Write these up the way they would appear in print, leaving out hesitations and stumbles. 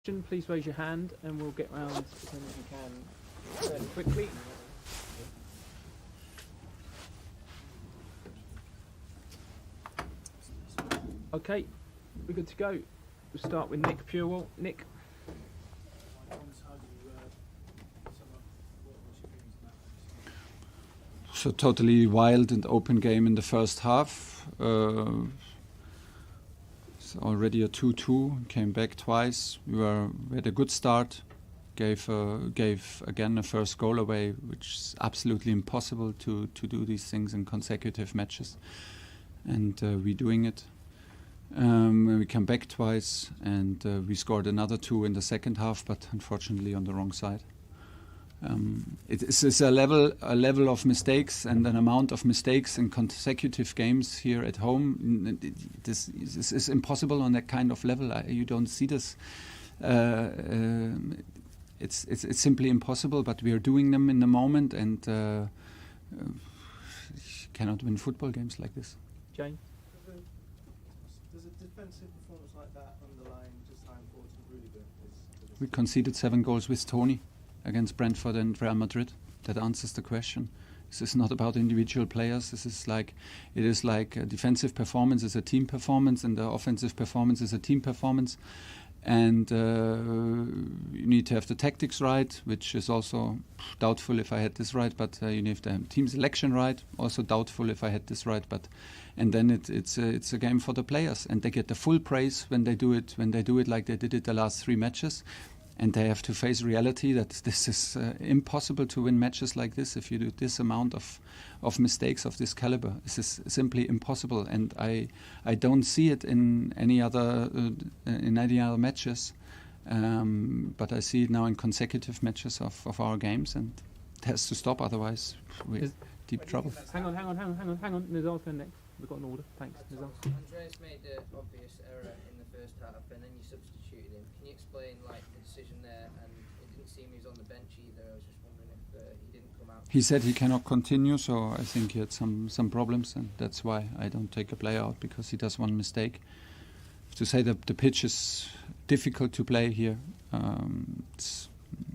Please raise your hand and we'll get round as many as we can fairly quickly. Okay, we're good to go. We'll start with Nick Purewell. Nick. So totally wild and open game in the first half. It's already a 2-2. Came back twice. We had a good start. Gave again a first goal away, which is absolutely impossible to do these things in consecutive matches. And we're doing it. We come back twice, and we scored another 2 in the second half, but unfortunately on the wrong side. It's a level of mistakes and an amount of mistakes in consecutive games here at home. This is impossible on that kind of level. You don't see this. It's simply impossible. But we are doing them in the moment, and cannot win football games like this. Jane. Does a defensive performance like that underline just how important Rudiger is? We conceded 7 goals with Tony against Brentford and Real Madrid. That answers the question. This is not about individual players. It is like a defensive performance is a team performance, and the offensive performance is a team performance. And you need to have the tactics right, which is also doubtful if I had this right. But you need to have team selection right, also doubtful if I had this right. And then it's a game for the players, and they get the full praise when they do it. When they do it like they did it the last 3 matches. And they have to face reality that this is impossible to win matches like this if you do this amount of mistakes of this caliber. This is simply impossible, and I don't see it in any other matches. But I see it now in consecutive matches of our games, and it has to stop. Otherwise, we're deep trouble. Hang on. Nizar's going next. We've got an order. Thanks, Nizar. Andreas made an obvious error in the first half, and then you substituted him. Can you explain the decision there? And it didn't seem he was on the bench either. I was just wondering if he didn't come out. He said he cannot continue, so I think he had some problems, and that's why I don't take a player out, because he does one mistake. To say that the pitch is difficult to play here, it's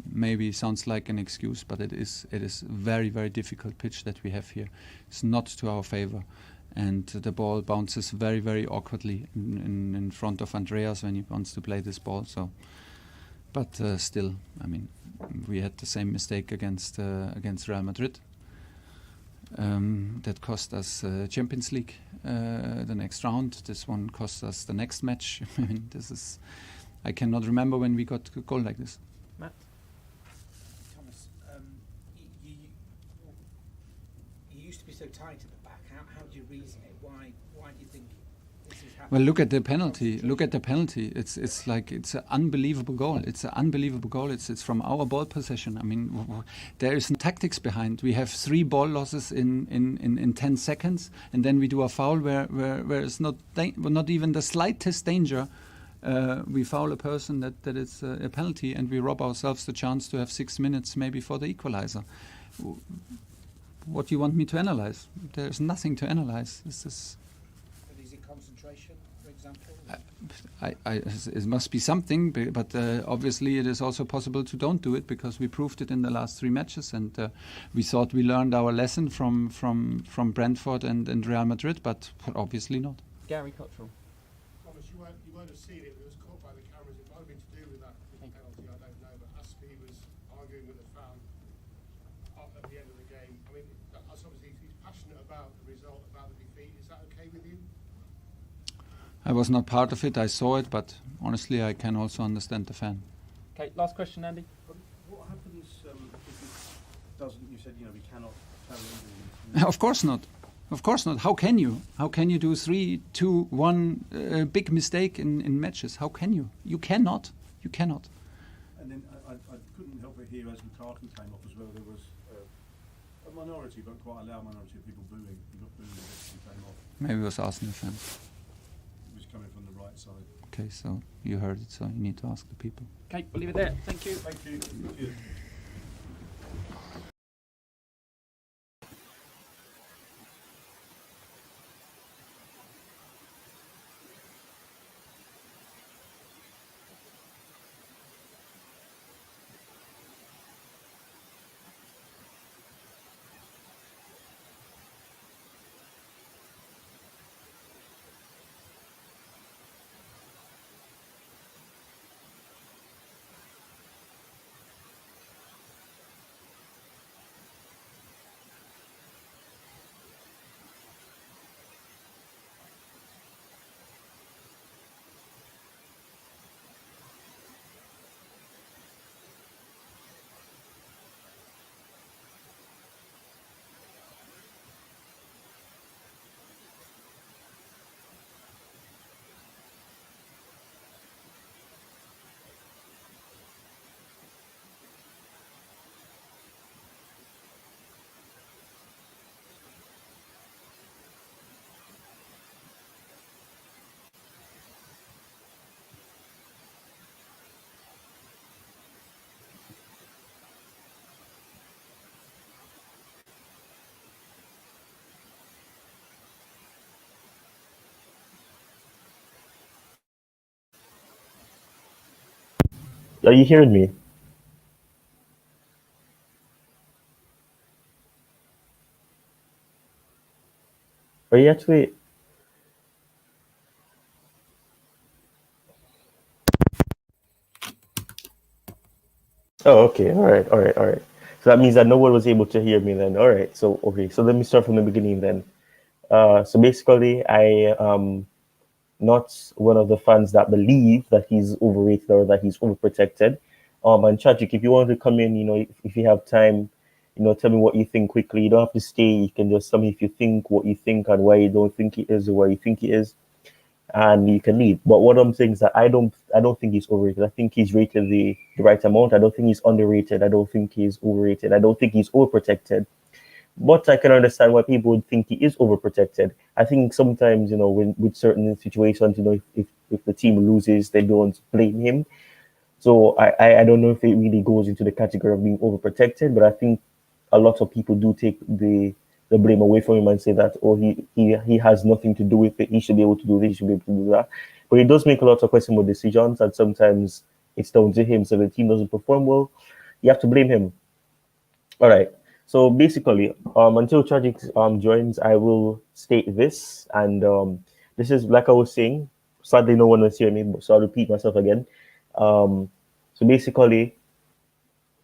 maybe sounds like an excuse, but it is a very, very difficult pitch that we have here. It's not to our favor. And the ball bounces very, very awkwardly in front of Andreas when he wants to play this ball. So, but still, I mean, we had the same mistake against Real Madrid. That cost us Champions League the next round. This one cost us the next match. I mean, I cannot remember when we got a goal like this. Matt? Thomas, you used to be so tight at the back. How do you reason it? Why do you think this is happening? Well, look at the penalty. It's like it's an unbelievable goal. It's from our ball possession. I mean, there is tactics behind. We have 3 ball losses in 10 seconds, and then we do a foul where it's not even the slightest danger. We foul a person that is a penalty, and we rob ourselves the chance to have 6 minutes maybe for the equalizer. What do you want me to analyze? There's nothing to analyze. This is. But is it concentration, for example? It must be something, but obviously it is also possible to don't do it, because we proved it in the last 3 matches, and we thought we learned our lesson from Brentford and Real Madrid, but obviously not. Gary Cottrell. Thomas, you won't have seen it. It was caught by the cameras. It might have been to do with that penalty. I don't know. But Aspie was arguing with a fan at the end of the game. I mean, that's obviously he's passionate about the result, about the defeat. Is that okay with you? I was not part of it. I saw it, but honestly, I can also understand the fan. Okay, last question, Andy. What happens if it doesn't? You said we cannot carry on. Of course not. Of course not. How can you? How can you do 3, 2, 1 big mistake in matches? How can you? You cannot. You cannot. And then I couldn't help but hear as Lukaku came off as well. There was a minority, but quite a loud minority of people booing. He got booed as he came off. Maybe it was Arsenal fans. It was coming from the right side. Okay, so you heard it. So you need to ask the people. Okay, we'll leave it there. Thank you. Thank you. Thank you. Are you hearing me? Are you actually? Oh, okay. All right. All right. All right. So that means that no one was able to hear me then. All right. So okay. So let me start from the beginning then. So basically, I not one of the fans that believe that he's overrated or that he's overprotected. And Tragic, if you want to come in, if you have time, tell me what you think quickly. You don't have to stay. You can just tell me if you think what you think and why you don't think he is or why you think he is, and you can leave. But what I'm saying is that I don't think he's overrated. I think he's rated the right amount. I don't think he's underrated. I don't think he's overrated. I don't think he's overprotected. But I can understand why people would think he is overprotected. I think sometimes, when with certain situations, if the team loses, they don't blame him. So I don't know if it really goes into the category of being overprotected, but I think a lot of people do take the blame away from him and say that, oh, he has nothing to do with it. He should be able to do this, he should be able to do that. But he does make a lot of questionable decisions, and sometimes it's down to him. So if the team doesn't perform well, you have to blame him. All right. So basically, until Tragic joins, I will state this, and this is like I was saying. Sadly, no one was hearing me, so I'll repeat myself again. So basically,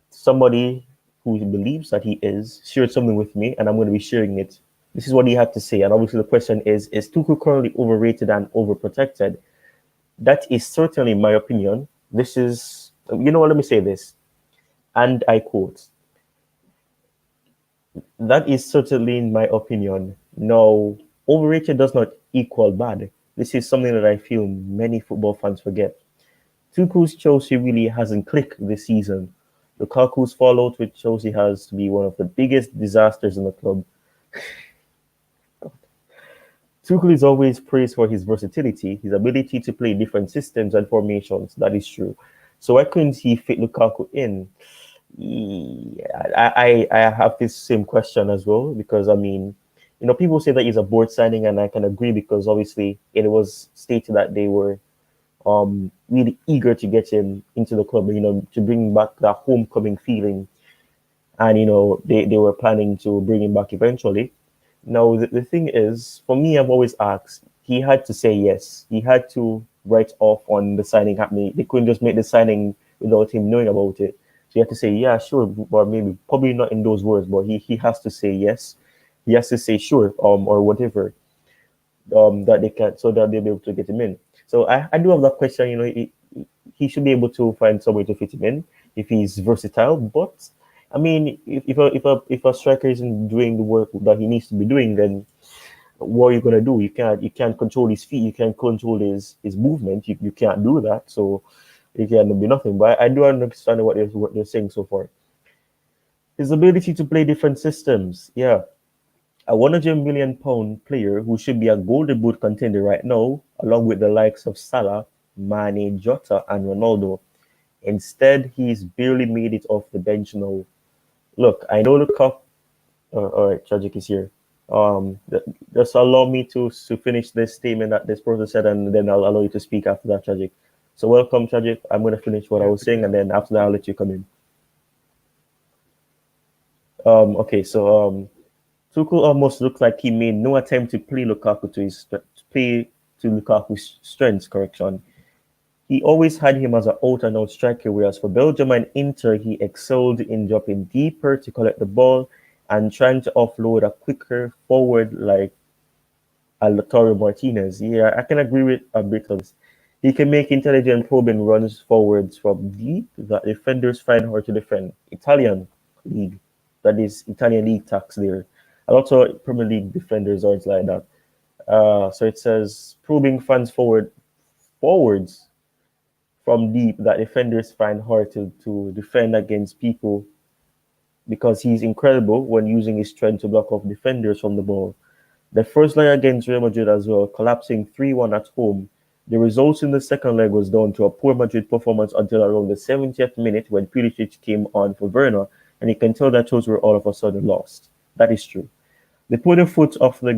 somebody who believes that he is shared something with me, and I'm going to be sharing it. This is what he had to say, and obviously the question is Tuchel currently overrated and overprotected? That is certainly my opinion. This is, what, let me say this, and I quote, that is certainly in my opinion. No, overrated does not equal bad. This is something that I feel many football fans forget. Tuchel's Chelsea really hasn't clicked this season. Lukaku's fallout with Chelsea has to be one of the biggest disasters in the club. Tuchel is always praised for his versatility, his ability to play different systems and formations. That is true. So why couldn't he fit Lukaku in? Yeah, I have this same question as well, because I mean, people say that he's a board signing, and I can agree because obviously it was stated that they were really eager to get him into the club, to bring back that homecoming feeling, and they were planning to bring him back eventually. Now the thing is, for me, I've always asked, he had to say yes. He had to write off on the signing happening. They couldn't just make the signing without him knowing about it. So you have to say, yeah, sure, or maybe probably not in those words, but he has to say yes. He has to say sure, or whatever, that they can, so that they'll be able to get him in. So I do have that question. He should be able to find some way to fit him in if he's versatile. But I mean, if a striker isn't doing the work that he needs to be doing, then what are you gonna do? You can't control his feet. You can't control his movement. You can't do that. So it can be nothing. But I do understand what they're saying so far. His ability to play different systems, yeah. A £100 million player who should be a Golden Boot contender right now, along with the likes of Salah, Mane, Jota, and Ronaldo. Instead, he's barely made it off the bench now. Look, I know the cup. All right, Tragic is here. Just allow me to finish this statement that this person said, and then I'll allow you to speak after that, Tragic. So welcome, Tragic. I'm going to finish what I was saying, and then after that, I'll let you come in. Okay, so Tuchel almost looked like he made no attempt to play Lukaku's strengths. Correction. He always had him as an out-and-out striker, whereas for Belgium and Inter, he excelled in dropping deeper to collect the ball and trying to offload a quicker forward like Lautaro Martinez. Yeah, I can agree with a bit of this. He can make intelligent probing runs forwards from deep that defenders find hard to defend. Italian league, that is Italian league tax there. A lot of Premier League defenders aren't like that. So it says probing fans forwards from deep that defenders find hard to defend against people, because he's incredible when using his strength to block off defenders from the ball. The first leg against Real Madrid as well, collapsing 3-1 at home. The results in the second leg was down to a poor Madrid performance until around the 70th minute when Pulisic came on for Werner, and you can tell that those were all of a sudden lost. That is true. They put the foot off the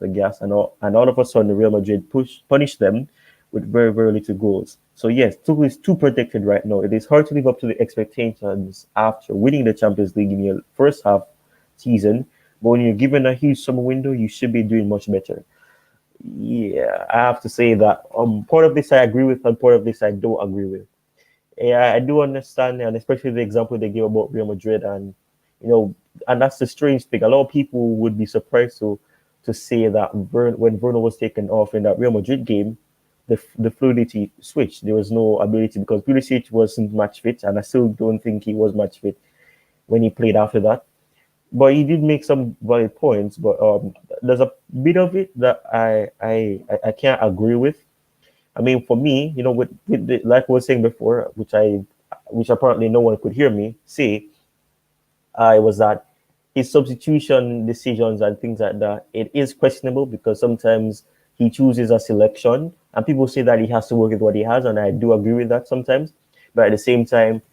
gas, and all of a sudden Real Madrid punished them with very, very little goals. So yes, Tuchel is too protected right now. It is hard to live up to the expectations after winning the Champions League in your first half season. But when you're given a huge summer window, you should be doing much better. Yeah, I have to say that part of this I agree with, and part of this I don't agree with. Yeah, I do understand, and especially the example they gave about Real Madrid, and you know, and that's the strange thing. A lot of people would be surprised to say that when Bruno was taken off in that Real Madrid game, the fluidity switched. There was no ability because Pulisic wasn't match fit, and I still don't think he was match fit when he played after that. But he did make some valid points. But there's a bit of it that I can't agree with. I mean, for me, you know, with like I was saying before, which apparently no one could hear me say, was that his substitution decisions and things like that, it is questionable because sometimes he chooses a selection, and people say that he has to work with what he has, and I do agree with that sometimes. But at the same time,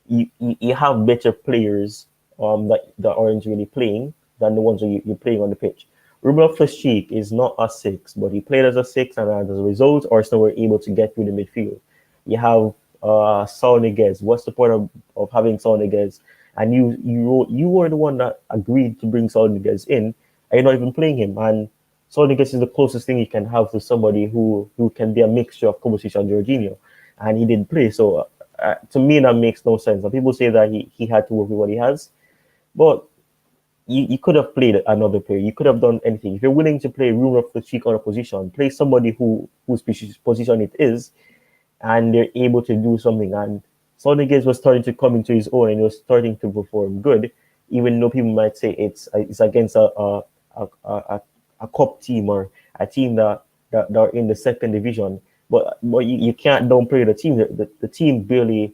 you have better players that aren't really playing than the ones that you're playing on the pitch. Ruben Loftus-Cheek is not a six, but he played as a six, and as a result, Arsenal were able to get through the midfield. You have Saul Niguez. What's the point of having Saul Niguez? And you were the one that agreed to bring Saul Niguez in, and you're not even playing him. And Saul Niguez is the closest thing you can have to somebody who can be a mixture of Kovacic and Jorginho, and he didn't play. So to me, that makes no sense. And people say that he had to work with what he has, but you could have played another player. You could have done anything. If you're willing to play Ruben Loftus-Cheek on a position, play somebody whose position it is, and they're able to do something. And Sonny was starting to come into his own, and he was starting to perform good, even though people might say it's against a cup team or a team that are in the second division. But you can't downplay the team. The team barely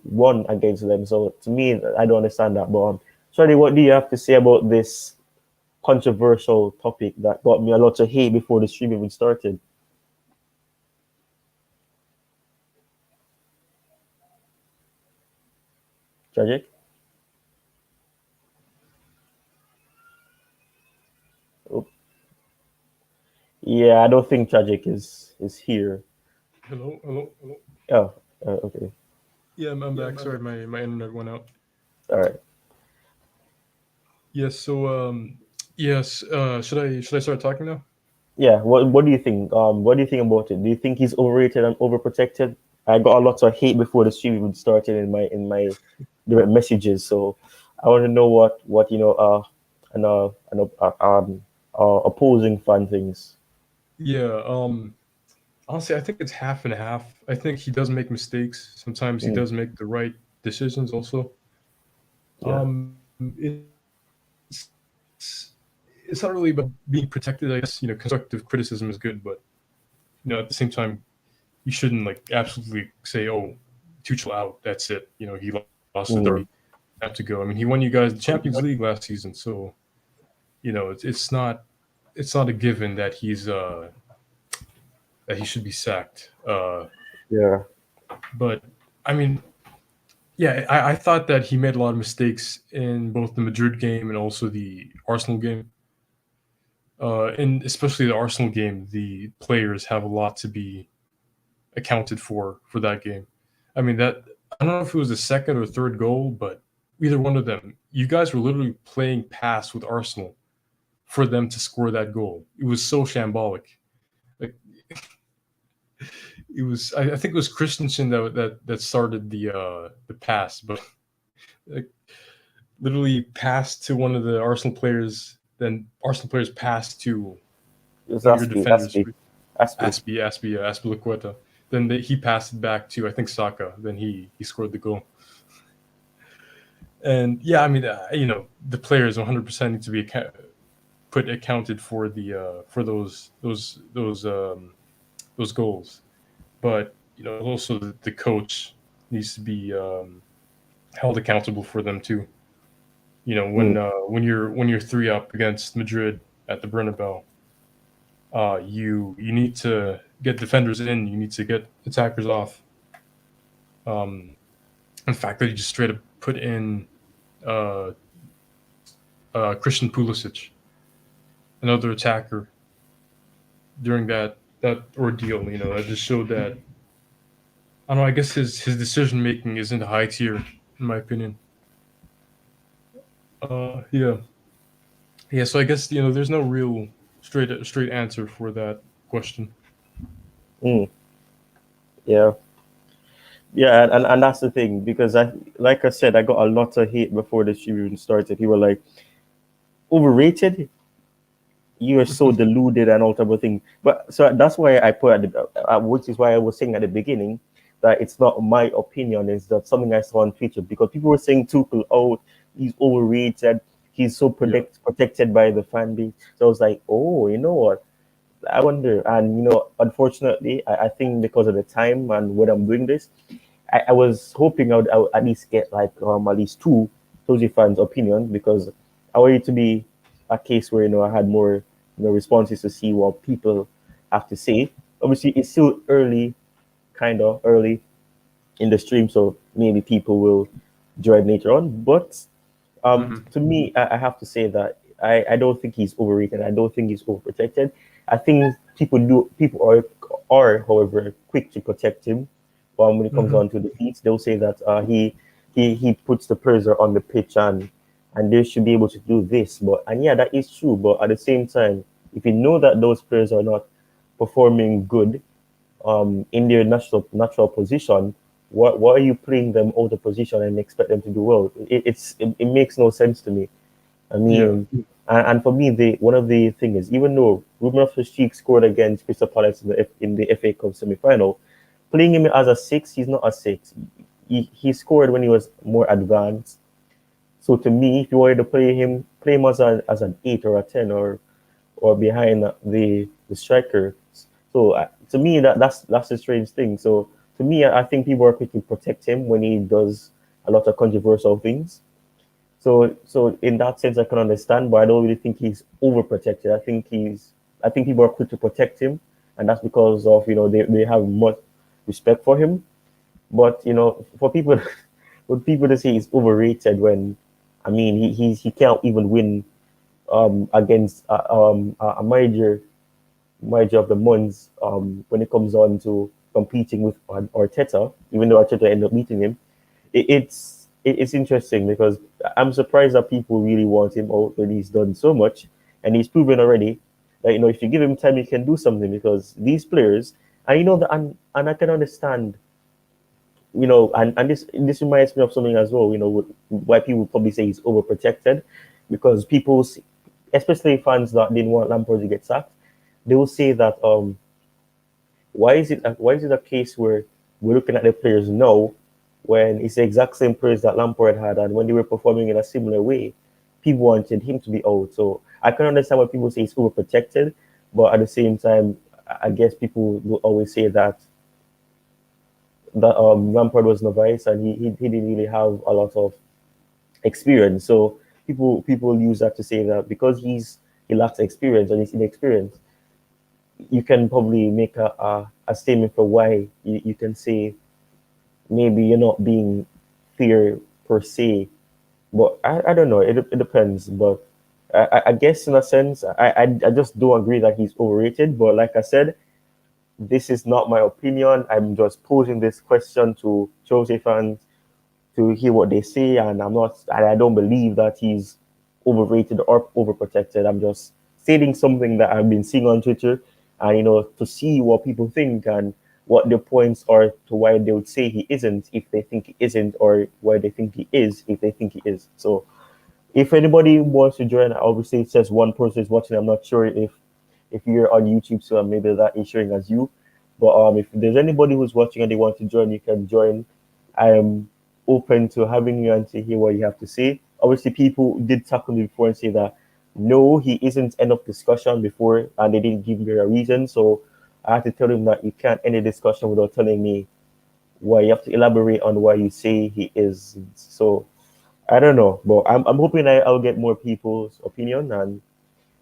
won against them. So to me, I don't understand that. But Charlie, what do you have to say about this controversial topic that got me a lot of hate before the stream even started? Tragic? Oh. Yeah, I don't think Tragic is here. Hello, hello, hello. Oh, okay. Yeah, I'm back. Sorry, my internet went out. All right. Yes. So yes. Should I start talking now? Yeah. What do you think? What do you think about it? Do you think he's overrated and overprotected? I got a lot of hate before the stream even started in my direct messages. So I want to know what opposing fan thinks. Yeah. Honestly, I think it's half and half. I think he does make mistakes. Sometimes he Mm, does make the right decisions. Also, yeah. it's it's not really about being protected. I guess constructive criticism is good, but at the same time, you shouldn't absolutely say, "Oh, Tuchel out. That's it." He lost the Mm, derby. Have to go. I mean, he won you guys the Champions League last season, so it's not a given that he should be sacked. yeah. But I mean, yeah, I thought that he made a lot of mistakes in both the Madrid game and also the Arsenal game. And especially the Arsenal game, the players have a lot to be accounted for that game. I mean, that I don't know if it was the second or third goal, but either one of them, you guys were literally playing pass with Arsenal for them to score that goal. It was so shambolic. Like it was, I think it was Christensen that started the pass, but like, literally passed to one of the Arsenal players. Then Arsenal players passed to It was one of your defenders, Aspie. Aspilicueta. Then he passed it back to I think Saka. Then he scored the goal. And yeah, I mean, the players 100% need to be accounted for for those goals. But also the coach needs to be held accountable for them too. Mm, When you're 3-up against Madrid at the Bernabeu, you need to get defenders in. You need to get attackers off. Um, the fact that you just straight up put in uh, Christian Pulisic, another attacker, during that ordeal. That just showed that, I don't know. I guess his decision making isn't high tier, in my opinion. Yeah, yeah. So I guess there's no real straight answer for that question. Mm, yeah. Yeah, and that's the thing because like I said, I got a lot of hate before the stream even started. People were like, overrated. You are so deluded and all type of thing. But so that's why I put which is why I was saying at the beginning that it's not my opinion. It's that something I saw on Twitter because people were saying Tuchel, oh, he's overrated. He's so Yeah. protected by the fan base. So I was like, oh, you know what? I wonder. And unfortunately, I think because of the time and when I'm doing this, I was hoping I would at least get like at least two Chelsea fans' opinion because I want it to be a case where I had more responses to see what people have to say. Obviously, it's still early, kind of early in the stream, so maybe people will join later on. But to me, I have to say that I don't think he's overrated. I don't think he's overprotected. I think people are however quick to protect him. When it comes on to defeats, they'll say that he puts the pressure on the pitch and they should be able to do this. And yeah, that is true. But at the same time, if you know that those players are not performing good in their natural position, why are you playing them out of position and expect them to do well? It makes no sense to me. I mean, and for me, one of the things is even though Ruben Loftus-Cheek scored against Crystal Palace in the FA Cup semi-final, playing him as a six, he's not a six. He scored when he was more advanced. So to me, if you wanted to play him as an 8 or a 10 or behind the striker. So to me, that's a strange thing. So to me, I think people are quick to protect him when he does a lot of controversial things. So in that sense, I can understand, but I don't really think he's overprotected. I think people are quick to protect him, and that's because of they have much respect for him. But for people for people to say he's overrated when, I mean, he can't even win against a manager of the month when it comes on to competing with Arteta, even though Arteta ended up beating him. It's interesting because I'm surprised that people really want him out when he's done so much and he's proven already that if you give him time he can do something because these players and I can understand and this reminds me of something as well why people probably say he's overprotected because people, especially fans that didn't want Lampard to get sacked, they will say that why is it a case where we're looking at the players now when it's the exact same players that Lampard had and when they were performing in a similar way, people wanted him to be out. So I can understand why people say he's overprotected, but at the same time, I guess people will always say that Lampard was novice and he didn't really have a lot of experience. So people use that to say that because he lacks experience and he's inexperienced, you can probably make a statement for why you can say maybe you're not being fair per se. But I don't know. It depends. But I guess in a sense, I just don't agree that he's overrated. But like I said, this is not my opinion. I'm just posing this question to Chelsea fans to hear what they say, and I don't believe that he's overrated or overprotected. I'm just stating something that I've been seeing on Twitter, and to see what people think and what their points are to why they would say he isn't if they think he isn't, or why they think he is if they think he is. So if anybody wants to join, obviously it says one person is watching. I'm not sure if you're on YouTube, so maybe that is showing as you. But if there's anybody who's watching and they want to join, you can join. I am open to having you and to hear what you have to say. Obviously, people did tackle me before and say that no, he isn't end of discussion before, and they didn't give me a reason. So I had to tell him that you can't end a discussion without telling me why. You have to elaborate on why you say he is. So I don't know, but I'm hoping I'll get more people's opinion and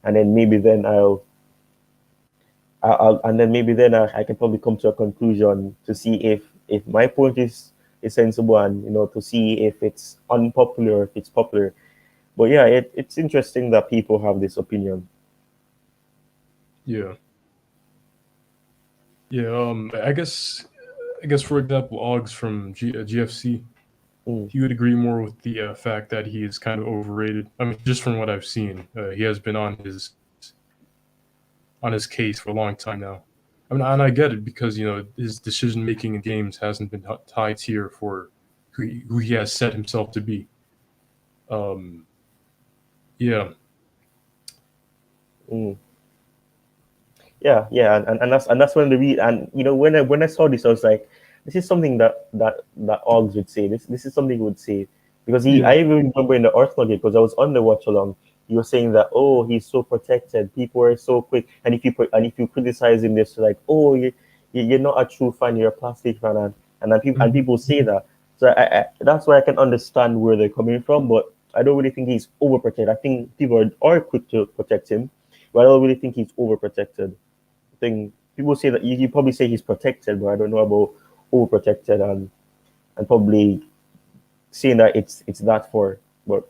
then maybe then I can probably come to a conclusion to see if my point is sensible and to see if it's unpopular or if it's popular. But yeah, it's interesting that people have this opinion. Yeah. Yeah, I guess for example, Oggs from GFC, Mm. he would agree more with the fact that he is kind of overrated. I mean, just from what I've seen, he has been on his case for a long time now. I mean, and I get it because his decision making in games hasn't been high tier for who he has set himself to be. Um, yeah, Mm. Yeah, and that's when the and when I saw this, I was like, this is something that Oggs would say. This is something he would say because yeah, I even remember in the Arsenal game because I was on the watch along. You were saying that he's so protected. People are so quick, and if you criticize him, this like you're not a true fan. You're a plastic fan, and mhm. people say that. So that's why I can understand where they're coming from, but I don't really think he's overprotected. I think people are quick to protect him, but I don't really think he's overprotected thing. People say that you probably say he's protected, but I don't know about overprotected and probably saying that it's that for. But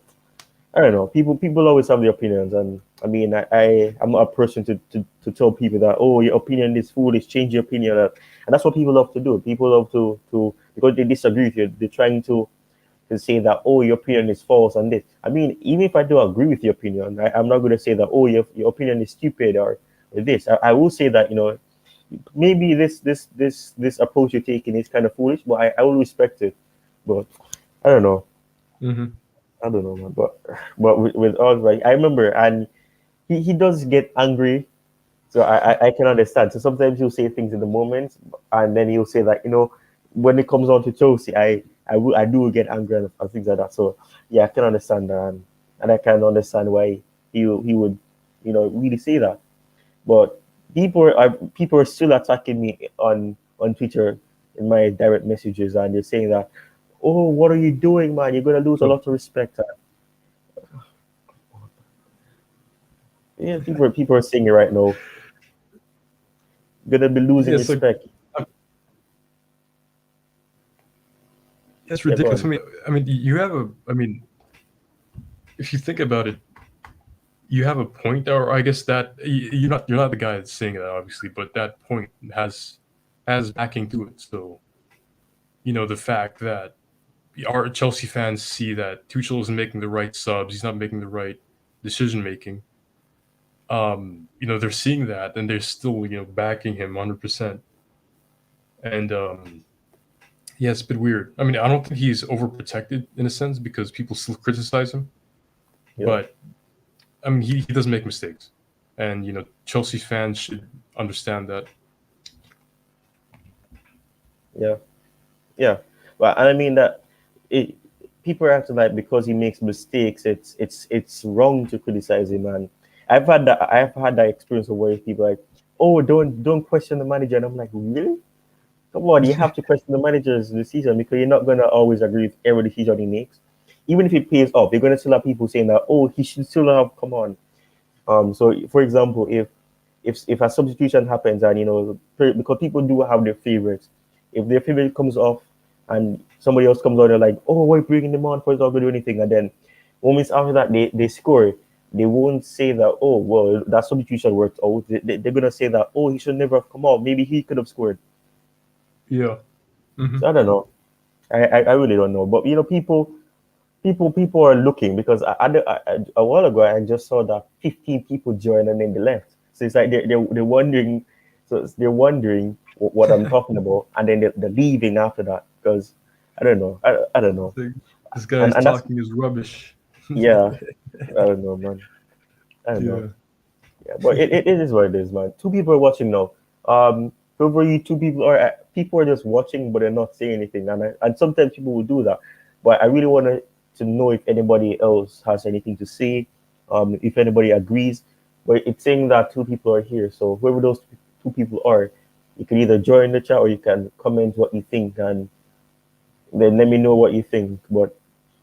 I don't know. People always have their opinions, and I mean I'm not a person to tell people that your opinion is foolish, change your opinion, and that's what people love to do. People love to because they disagree with you, they're trying to say that your opinion is false and this. I mean, even if I do agree with your opinion, I'm not going to say that your opinion is stupid or this. I will say that maybe this approach you're taking is kind of foolish, but I will respect it. But I don't know. Mhm. I don't know, man. But with us, right? I remember, and he does get angry, so I can understand. So sometimes he'll say things in the moment, and then he'll say that when it comes on to Chelsea, I do get angry and things like that. So yeah, I can understand that, and I can understand why he would really say that. But people are still attacking me on Twitter in my direct messages, and they're saying that, what are you doing, man? You're gonna lose a So, lot of respect. Yeah, people are saying it right now. You're gonna be losing yeah, it's like respect. uh, it's Yeah, go ridiculous. on. I mean, you have a. I mean, if you think about it, you have a point, or I guess that you're not the guy that's saying that, obviously, but that point has backing to it. So the fact that our Chelsea fans see that Tuchel isn't making the right subs, he's not making the right decision making. They're seeing that, and they're still backing him 100%. And yeah, it's a bit weird. I mean, I don't think he's overprotected in a sense because people still criticize him, Yeah, but I mean, he does make mistakes, and Chelsea fans should understand that. yeah, yeah. Well, and I mean that it people are acting like because he makes mistakes, it's wrong to criticize him. And I've had that experience of where people are like, don't question the manager, and I'm like, really? Come on, you have to question the manager's decision because you're not gonna always agree with every decision he makes. Even if it pays off, you're gonna still have people saying that, he should still have come on. So for example, if a substitution happens and because people do have their favorites, if their favorite comes off and somebody else comes on, they're like, why are you bringing them on for? It's not gonna do anything. And then moments after that, they score. They won't say that, well, that substitution worked out. They're gonna say that, he should never have come out. Maybe he could have scored. Yeah. So I don't know. I really don't know. But people are looking because a while ago I just saw that 15 people joined and then they left. So it's like they're wondering. So they're wondering what I'm talking about, and then they're leaving after that because I don't know. I don't know. Like, this guy's And that's talking is rubbish. yeah. I don't know, man. I don't know. Yeah. Yeah, but it is what it is, man. Two people are watching now. Over you, two people are just watching, but they're not saying anything, and sometimes people will do that. But I really want to know if anybody else has anything to say, if anybody agrees. But it's saying that two people are here, so whoever those two people are, you can either join the chat or you can comment what you think, and then let me know what you think. But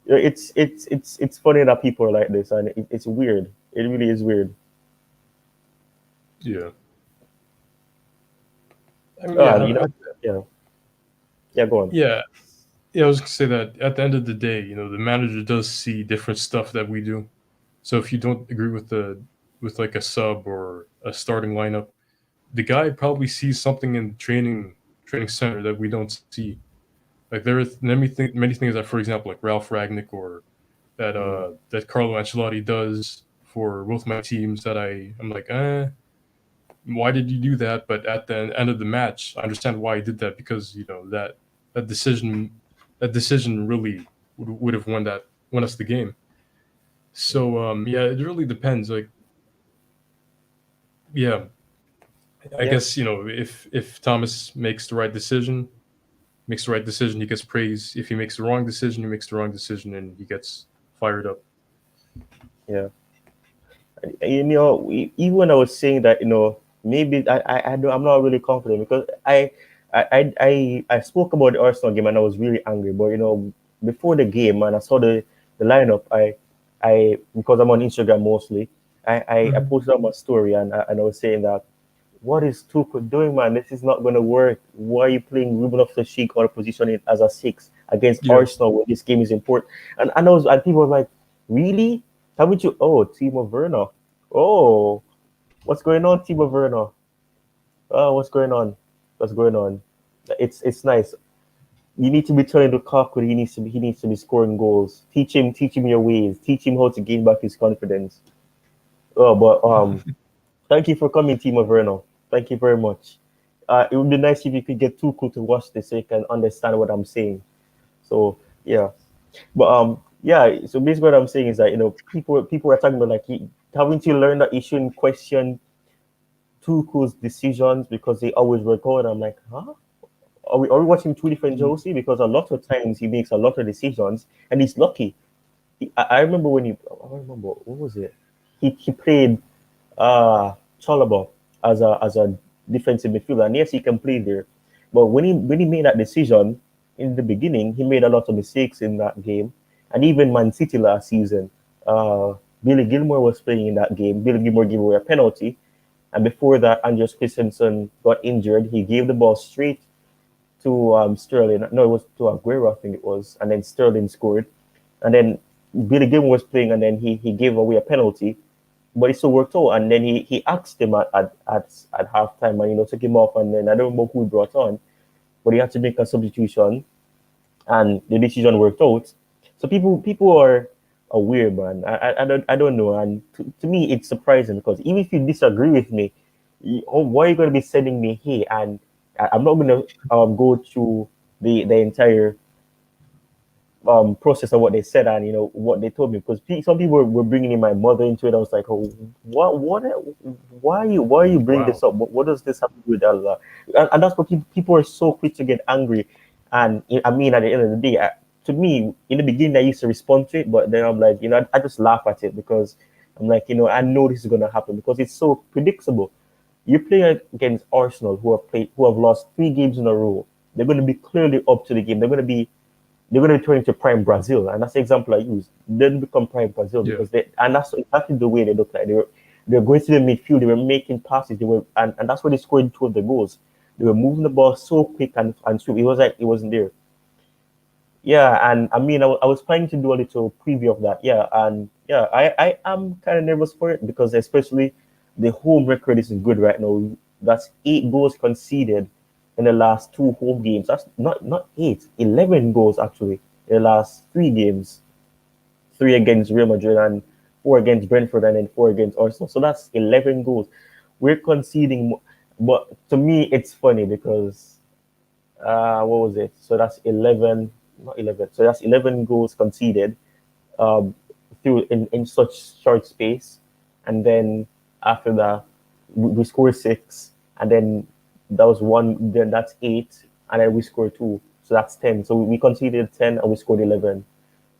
it's funny that people are like this, and it's weird. It really is weird. Yeah. I mean, yeah, Yeah, yeah. Go on. yeah, yeah. I was gonna say that at the end of the day, the manager does see different stuff that we do. So if you don't agree with like a sub or a starting lineup, the guy probably sees something in training center that we don't see. Like there are many things that, for example, like Ralph Ragnick or that that Carlo Ancelotti does for both my teams that I'm like, why did you do that? But at the end of the match, I understand why he did that, because that decision really would have won us the game. So yeah, it really depends. Like, yeah, I guess if Thomas makes the right decision, he gets praise. If he makes the wrong decision, and he gets fired up. Yeah. Even when I was saying that, maybe I'm not really confident, because I spoke about the Arsenal game and I was really angry. But before the game, and I saw the lineup, I because I'm on Instagram mostly, I posted on my story, and I was saying that, what is Tuchel doing, man? This is not going to work. Why are you playing Ruben Loftus-Cheek out of position as a 6 against Arsenal when this game is important? And people were like, really? Haven't you? Oh, Timo Werner. Oh, what's going on, Timo Werner? Oh, what's going on? What's going on? It's nice. You need to be telling Lukaku he needs to be scoring goals. Teach him your ways. Teach him how to gain back his confidence. Oh, but thank you for coming, Timo Werner. Thank you very much. It would be nice if you could get Tuchel to watch this so you can understand what I'm saying. So yeah, but yeah. So basically, what I'm saying is that people are talking about, like, haven't you learned that you shouldn't question Tuchel's decisions because they always work out? I'm like, huh? Are we watching two different Josie? Because a lot of times he makes a lot of decisions and he's lucky. I remember I don't remember, what was it? He played Chalobah as a defensive midfielder, and yes, he can play there. But when he made that decision in the beginning, he made a lot of mistakes in that game. And even Man City last season, Billy Gilmore was playing in that game. Billy Gilmore gave away a penalty, and before that, Andreas Christensen got injured. He gave the ball straight to Sterling. No, it was to Aguero, I think it was, and then Sterling scored. And then Billy Gilmore was playing, and then he gave away a penalty, but it still worked out. And then he asked him at halftime, and took him off. And then I don't remember who he brought on, but he had to make a substitution, and the decision worked out. So people are weird, man. I don't know. And to me, it's surprising, because even if you disagree with me, why are you going to be sending me here? And I'm not going to go through the entire process of what they said and what they told me, because some people were bringing in my mother into it. I was like, oh, why are you bringing this up? What does this have to do with Allah? And that's what people are so quick to get angry. And I mean, at the end of the day, to me, in the beginning, I used to respond to it, but then I'm like, I just laugh at it, because I'm like, I know this is going to happen, because it's so predictable. You play against Arsenal, who have lost 3 games in a row. They're going to be clearly up to the game. They're going to turn into prime Brazil, and that's the example I use. They didn't become prime Brazil because and that's exactly the way they look like. They're going to the midfield. They were making passes. And that's where they scored 2 of the goals. They were moving the ball so quick and swift. It was like it wasn't there. Yeah, and I mean, I was planning to do a little preview of that. Yeah, and yeah, I am kind of nervous for it, because especially the home record isn't good right now. That's 8 goals conceded in the last 2 home games. That's not 8, 11 goals actually in the last 3 games. 3 against Real Madrid and 4 against Brentford, and then 4 against Arsenal. So that's 11 goals. We're conceding, but to me it's funny because what was it? So that's 11, not 11. So that's 11 goals conceded through in such short space, and then after that we scored 6, and then that was 1. Then that's 8, and then we scored 2. So that's 10. So we conceded 10 and we scored 11.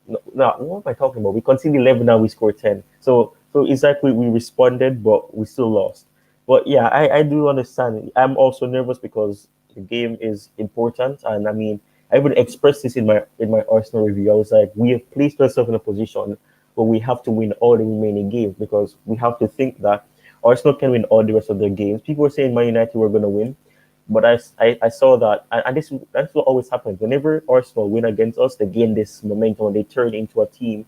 No, what am I talking about? We conceded 11 and we scored 10. So it's like we responded, but we still lost. But yeah, I do understand. I'm also nervous because the game is important, and I mean, I would express this in my Arsenal review. I was like, we have placed ourselves in a position where we have to win all the remaining games, because we have to think that Arsenal can win all the rest of their games. People were saying Man United were going to win, but I saw that, and that's what always happens. Whenever Arsenal win against us, they gain this momentum and they turn into a team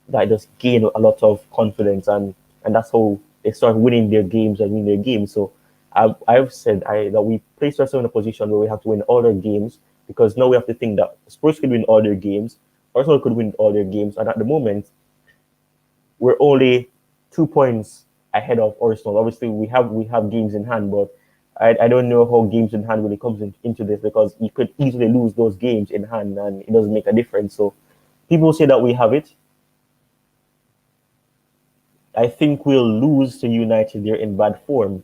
that just gain a lot of confidence, and that's how they start winning their games and win their games. So I've said that we placed ourselves in a position where we have to win all our games, because now we have to think that Spurs could win all their games, Arsenal could win all their games, and at the moment we're only 2 points ahead of Arsenal. Obviously, we have games in hand, but I don't know how games in hand really comes into this, because you could easily lose those games in hand and it doesn't make a difference. So people say that we have it. I think we'll lose to United. They're in bad form.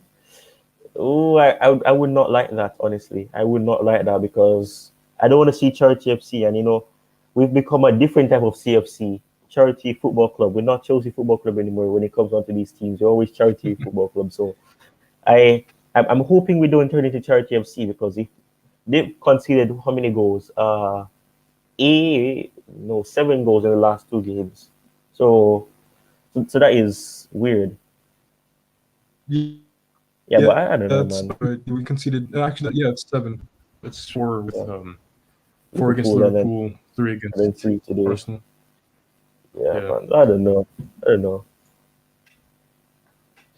Oh, I would not like that, honestly. I would not like that, because I don't want to see Charity FC. And, we've become a different type of CFC, Charity Football Club. We're not Chelsea Football Club anymore when it comes on to these teams. We're always Charity Football Club. So I'm hoping we don't turn into Charity FC, because if they've conceded how many goals? 7 goals in the last 2 games. So that is weird. Yeah, but I don't know, that's man. right. We conceded. Actually, yeah, it's 7. It's 4 with 4 against Liverpool, and then Liverpool, 3 against 3 today. Arsenal. Yeah, Yeah. man. I don't know.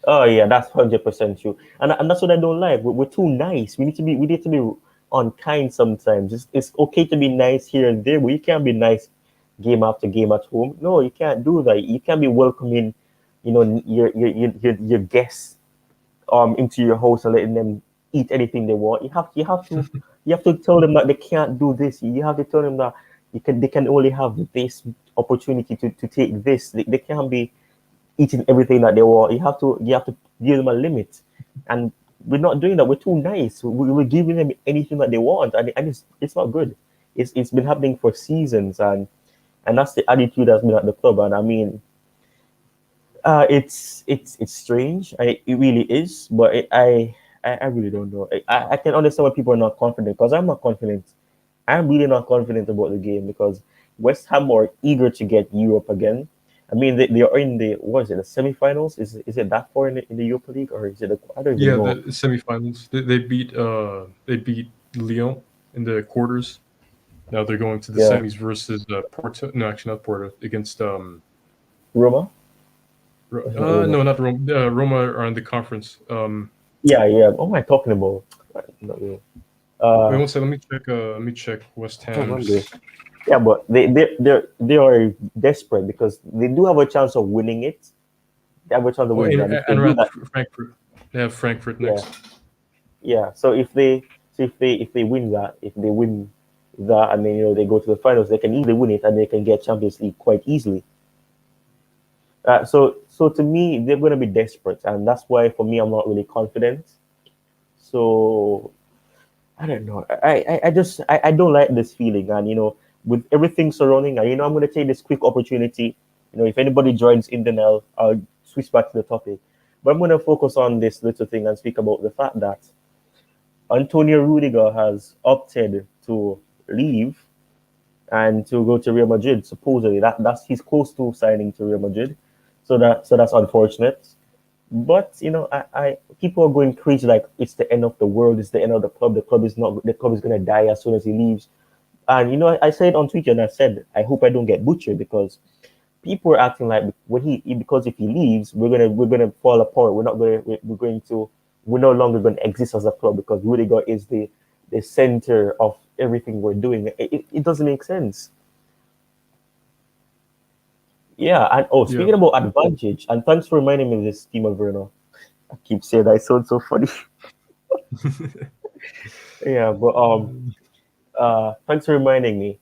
Oh yeah, that's 100% true, and that's what I don't like. We're too nice. We need to be unkind sometimes. It's okay to be nice here and there, but you can't be nice game after game at home. No, you can't do that. You can't be welcoming, your guests into your house and letting them eat anything they want. You have to tell them that they can't do this. You have to tell them that they can only have this opportunity to take this. They can't be eating everything that they want. You have to give them a limit, and we're not doing that. We're too nice. We're giving them anything that they want, and it's not good. It's been happening for seasons, and that's the attitude that's been at the club. And I mean, it's strange. It really is, but I really don't know. I can understand why people are not confident, because I'm not confident. I'm really not confident about the game, because West Ham are eager to get Europe again. I mean, they are in the, what is it, the semifinals? Is it that far in the Europa League, or is it? I don't even Yeah, know. the semifinals. They beat Lyon in the quarters. Now they're going to the Yeah, semis versus Porto. No, actually not Porto. Against Roma. It's not Roma. no, not Roma. Roma are in the conference. Yeah. What am I talking about? Not really. Wait one second. Let me check West I don't remember. Ham's. Yeah, but they are desperate, because they do have a chance of winning it. They have a chance of Oh, winning, and if they and do around that, Frankfurt. They have Frankfurt yeah, next. yeah. So if they win that, and then they go to the finals, they can easily win it, and they can get Champions League quite easily. So to me, they're going to be desperate, and that's why for me, I'm not really confident. So I don't know. I don't like this feeling, and with everything surrounding, and I'm going to take this quick opportunity. If anybody joins in, then I'll switch back to the topic. But I'm going to focus on this little thing and speak about the fact that Antonio Rudiger has opted to leave and to go to Real Madrid. Supposedly, that's he's close to signing to Real Madrid. So that's unfortunate. But I people are going crazy, like it's the end of the world, it's the end of the club. The club is gonna die as soon as he leaves. And I said on Twitter, and I said I hope I don't get butchered, because people are acting like because if he leaves, we're gonna fall apart. We're no longer going to exist as a club, because Rudiger is the center of everything we're doing. It doesn't make sense. Yeah, and Yeah. speaking about advantage, and thanks for reminding me of this, Timo Werner. I keep saying that, it sounds so funny. Yeah, but thanks for reminding me.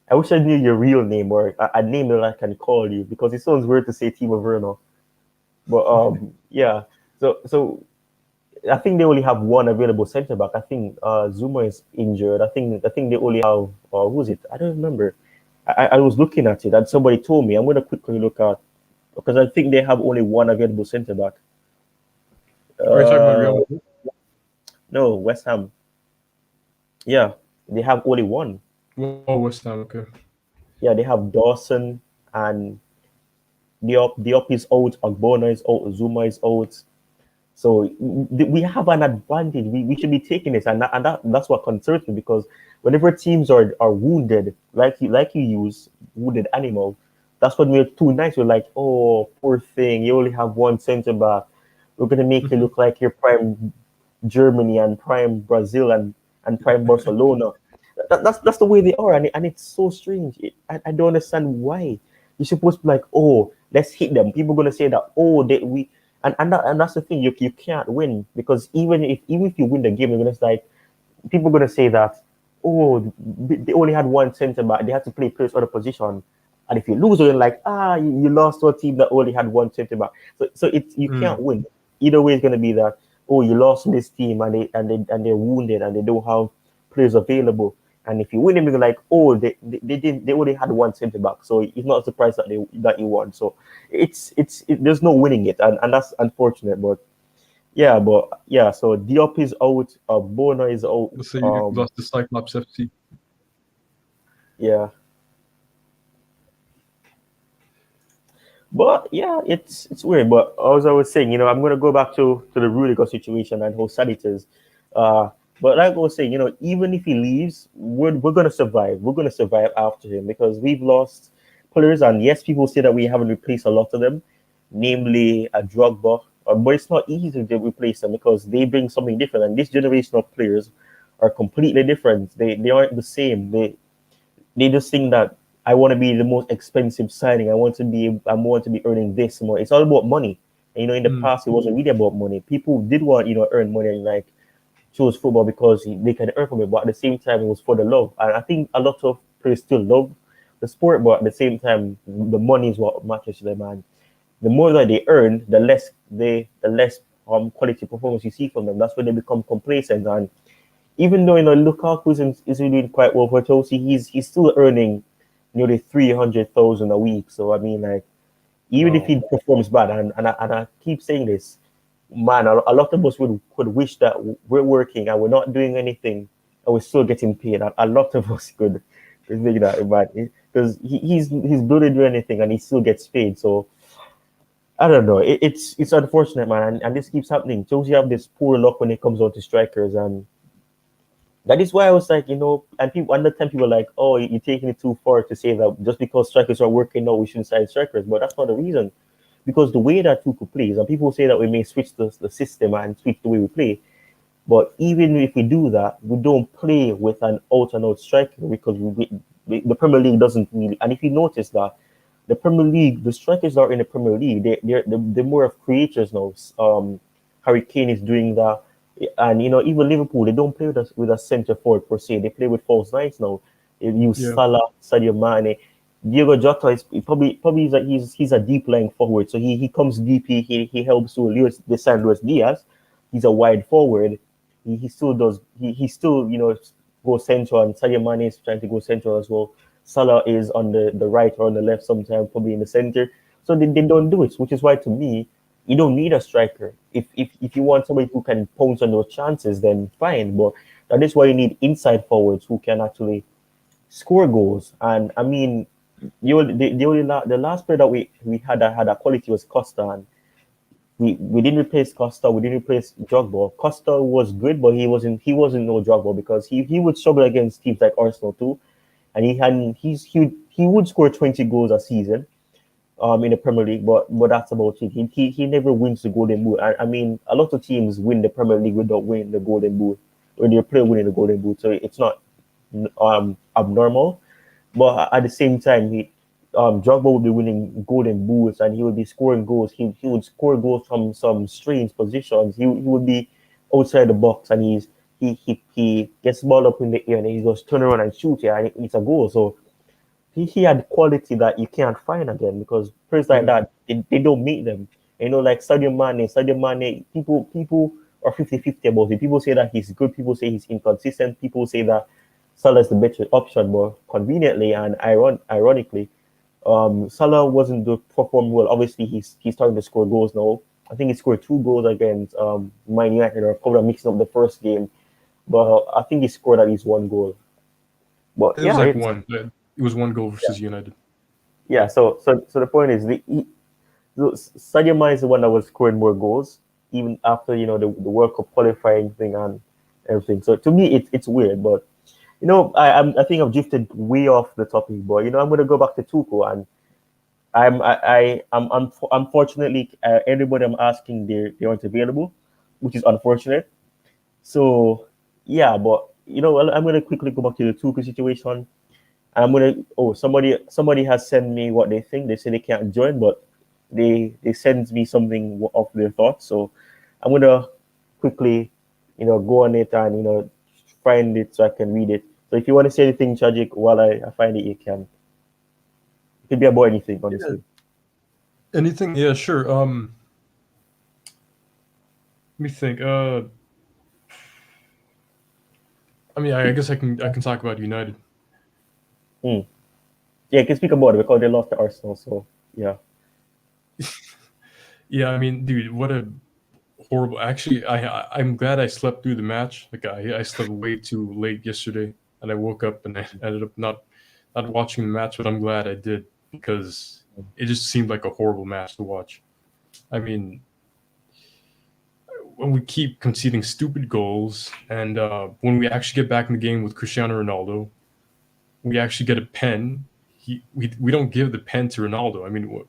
I wish I knew your real name, or a name that I can call you, because it sounds weird to say Timo Werner. But yeah. So I think they only have one available centre back. I think Zuma is injured. I think they only have who's it? I don't remember. I was looking at it, and somebody told me. I'm gonna quickly look at, because I think they have only one available centre back. Are you talking about Uh, Real Madrid? no, West Ham. Yeah, they have only one. Oh, West Ham. Okay. Yeah, they have Dawson and Diop is out. Agbona is out. Zuma is out. So we have an advantage. We should be taking this, and that's what concerns me, because whenever teams are wounded, like you use wounded animal, that's when we're too nice. We're like, oh, poor thing, you only have one centre back. We're gonna make you look like your prime Germany and prime Brazil and prime Barcelona. That's the way they are, and it's so strange. I don't understand why. You're supposed to be like, oh, let's hit them. People are gonna say that, oh, we and that's the thing. You can't win because even if you win the game, you're gonna say, like, people are gonna say that, oh, they only had one center back. They had to play players other position. And if you lose, you're like, you lost to a team that only had one center back. So it's you can't win. Either way, it's gonna be that, oh, you lost to this team and they're wounded and they don't have players available. And if you win them, you're like, oh, they only had one center back. So it's not a surprise that you won. So there's no winning it, and that's unfortunate. But yeah, so Diop is out, Bona is out. Let's say you lost to Cyclops FC. Yeah. But yeah, it's weird. But as I was saying, I'm gonna go back to the Rudiger situation and how sad it is. But like I was saying, even if he leaves, we're gonna survive. We're gonna survive after him because we've lost players, and yes, people say that we haven't replaced a lot of them, namely a Drogba. But it's not easy to replace them because they bring something different, and this generation of players are completely different. They aren't the same. They just think that I want to be the most expensive signing. I want to be earning this more. It's all about money. And, in the past, it wasn't really about money. People did want, earn money and like choose football because they can earn from it. But at the same time, it was for the love. And I think a lot of players still love the sport, but at the same time, the money is what matters to them. And the more that they earn, the less quality performance you see from them. That's when they become complacent. And even though Lukaku is doing quite well for Chelsea, he's still earning nearly 300,000 a week. So I mean, like, even if he performs bad, and I keep saying this, man, a lot of us could wish that we're working and we're not doing anything and we're still getting paid. A lot of us could think that, man, because he's barely doing anything and he still gets paid. So I don't know. It's unfortunate, man, and this keeps happening. Chelsea have this poor luck when it comes on to strikers, and that is why I was like, and people, at the time, people were like, oh, you're taking it too far to say that just because strikers are working now, we shouldn't sign strikers. But that's not the reason. Because the way that Tuchel plays, and people say that we may switch the system and switch the way we play. But even if we do that, we don't play with an out-and-out striker because the Premier League doesn't really. And if you notice that, the Premier League, the strikers are in the Premier League, they're more of creators now. Harry Kane is doing that. And even Liverpool, they don't play with a centre forward per se. They play with false nines now. They use Salah, Sadio Mane, Diego Jota is probably he's a deep lying forward. So he comes deep. He helps to Luis Diaz. He's a wide forward. He still does. He still goes central, and Sadio Mane is trying to go central as well. Salah is on the right or on the left, sometimes probably in the center. So they don't do it, which is why to me, you don't need a striker. If you want somebody who can pounce on those chances, then fine. But that is why you need inside forwards who can actually score goals. And I mean, the last player that we had that had a quality was Costa, and we didn't replace Costa. We didn't replace Drogba. Costa was good, but he wasn't no Drogba because he would struggle against teams like Arsenal too, and he would score 20 goals a season. In the Premier League, but that's about it. He never wins the Golden Boot. I mean, a lot of teams win the Premier League without winning the Golden Boot, or their player winning the Golden Boot. So it's not abnormal. But at the same time, Drogba would be winning Golden Boots and he would be scoring goals. He would score goals from some strange positions. He would be outside the box and he gets the ball up in the air and he goes turn around and shoot, and it's a goal. So he had quality that you can't find again because players like that, they don't meet them. Like Sadio Mane, people are 50-50 about it. People say that he's good, people say he's inconsistent, people say that Salah is the better option, but conveniently and ironically, Salah wasn't performing well. Obviously, he's starting to score goals now. I think he scored 2 goals against Man United, or probably mixing up the first game, but I think he scored at least 1 goal. But it was like one. It was 1 goal versus United. Yeah. So the point is, Sadio Mane is the one that was scoring more goals, even after the World Cup qualifying thing and everything. So to me, it's weird, but I think I've drifted way off the topic. But I'm going to go back to Tuchel, and I'm unfortunately everybody I'm asking they aren't available, which is unfortunate. So yeah, but I'm gonna quickly go back to the Tuchel situation. I'm gonna. Oh, somebody has sent me what they think. They say they can't join, but they send me something of their thoughts. So I'm gonna quickly, go on it and find it so I can read it. So if you want to say anything tragic while I find it, you can. It could be about anything, honestly. Anything? Yeah, sure. Let me think. I mean, I guess I can talk about United. Hmm. Yeah, you can speak about it because they lost to Arsenal. So yeah. Yeah, I mean, dude, what a horrible. Actually, I'm glad I slept through the match. Like I slept way too late yesterday, and I woke up and I ended up not watching the match. But I'm glad I did because it just seemed like a horrible match to watch. I mean, when we keep conceding stupid goals, and when we actually get back in the game with Cristiano Ronaldo, we actually get a pen. We don't give the pen to Ronaldo. I mean,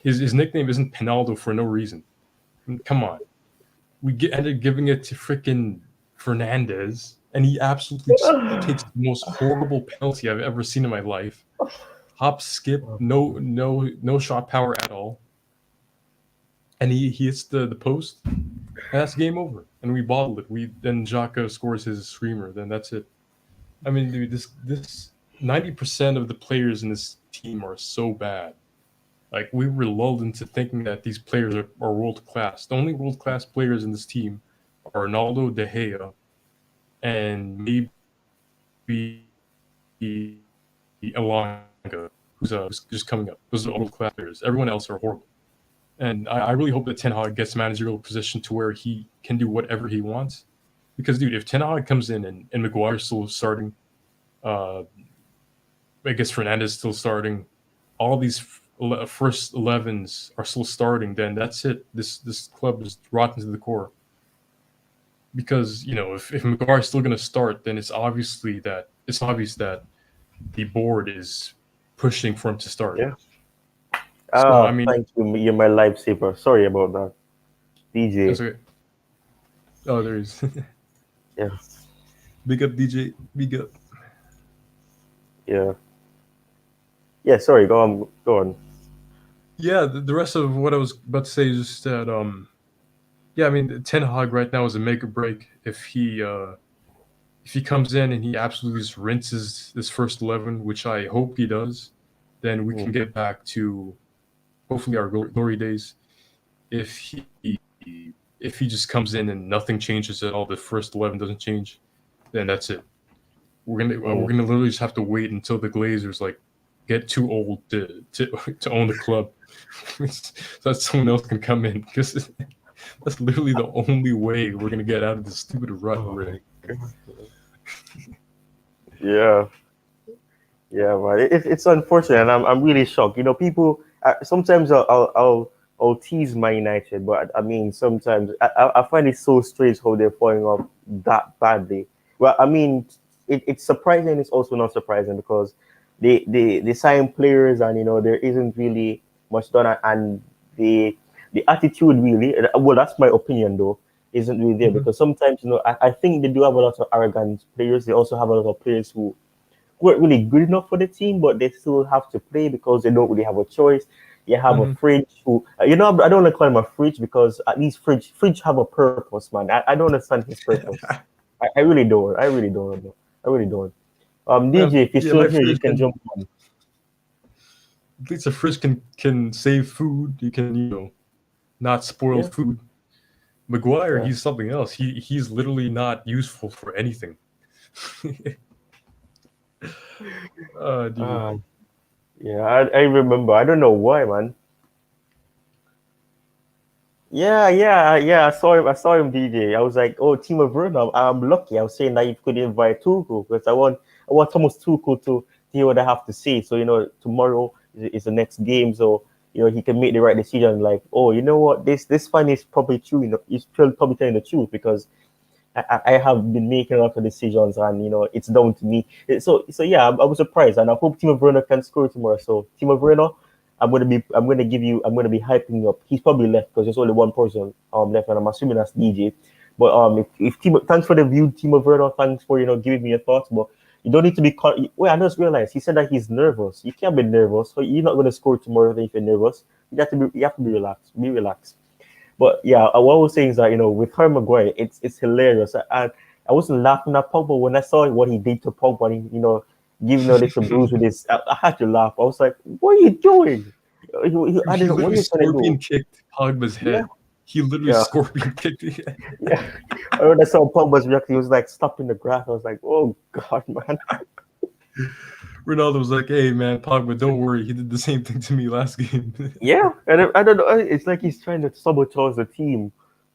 his nickname isn't Penaldo for no reason. I mean, come on. Ended up giving it to freaking Fernandez, and he absolutely takes the most horrible penalty I've ever seen in my life. Hop, skip, no shot power at all, and he hits the post, and that's game over. And we bottle it. Then Xhaka scores his screamer. Then that's it. I mean, dude, this 90% of the players in this team are so bad. Like we were lulled into thinking that these players are world class. The only world class players in this team are Ronaldo, De Gea, and maybe Elanga, who's just coming up. Those are world class players. Everyone else are horrible. And I really hope that Ten Hag gets managerial position to where he can do whatever he wants. Because, dude, if Ten Hag comes in and Maguire's still starting, I guess Fernandez still starting, all these first 11s are still starting, then that's it. This club is rotten to the core. Because if Maguire's still going to start, then it's obvious that the board is pushing for him to start. Yeah. So I mean, thank you. You're my lifesaver. Sorry about that, DJ. that's okay. Oh, there is. Yeah. Big up, DJ. Big up. Yeah. Yeah. Sorry. Go on. Go on. Yeah, the rest of what I was about to say is just that yeah, I mean, Ten Hag right now is a make or break. If he comes in and he absolutely just rinses this first 11, which I hope he does, then we can get back to hopefully our glory days. If he just comes in and nothing changes at all, the first 11 doesn't change, then that's it. We're gonna literally just have to wait until the Glazers get too old to own the club, so that someone else can come in, because that's literally the only way we're gonna get out of this stupid rut we're in. Yeah. Yeah, man. It's unfortunate, and I'm really shocked. People sometimes I'll tease my United, but I mean sometimes I find it so strange how they're falling off that badly. Well, I mean it's surprising. It's also not surprising because they sign players, and there isn't really much done, and the attitude really. Well, that's my opinion though. Isn't really there because sometimes I think they do have a lot of arrogant players. They also have a lot of players who weren't really good enough for the team, but they still have to play because they don't really have a choice. You have a fridge who, I don't want to call him a fridge because at least fridge have a purpose, man. I don't understand his purpose. I really don't. I really don't. I really don't. DJ, if you're still here, you can jump on. At least a fridge can save food. You can not spoil food. Maguire, he's something else. He's literally not useful for anything. Dude. Yeah, I remember. I don't know why, man. Yeah. I saw him, DJ. I was like, oh, Team of Vernon. I'm lucky. I was saying that you could invite Tuchel because I want Thomas Tuchel to hear what I have to say. So tomorrow is the next game, so he can make the right decision. Like, oh, you know what, this fan is probably true. He's probably telling the truth because I have been making a lot of decisions, and it's down to me. So yeah, I was surprised, and I hope Timo Werner can score tomorrow. So Timo Werner, I'm gonna be hyping you up. He's probably left because there's only one person left, and I'm assuming that's DJ. But if Timo, thanks for the view, Timo Werner. Thanks for giving me your thoughts. But you don't need to be. Wait, I just realized he said that he's nervous. You can't be nervous. So you're not going to score tomorrow if you're nervous. You have to be relaxed. Be relaxed. But yeah, what I was saying is that with Harry Maguire, it's hilarious. I wasn't laughing at Pogba when I saw what he did to Pogba. And, giving a little bruise with his. I had to laugh. I was like, "What are you doing?" I He don't know what literally you're trying to scorpion do. kicked Pogba's head. Yeah. He literally Yeah. scorpion kicked his head. Yeah. When I saw Pogba's reaction, he was like stopping the grass. I was like, "Oh God, man." Ronaldo was like, "Hey man, Pogba, don't worry. He did the same thing to me last game." Yeah, and I don't know. It's like he's trying to sabotage the team.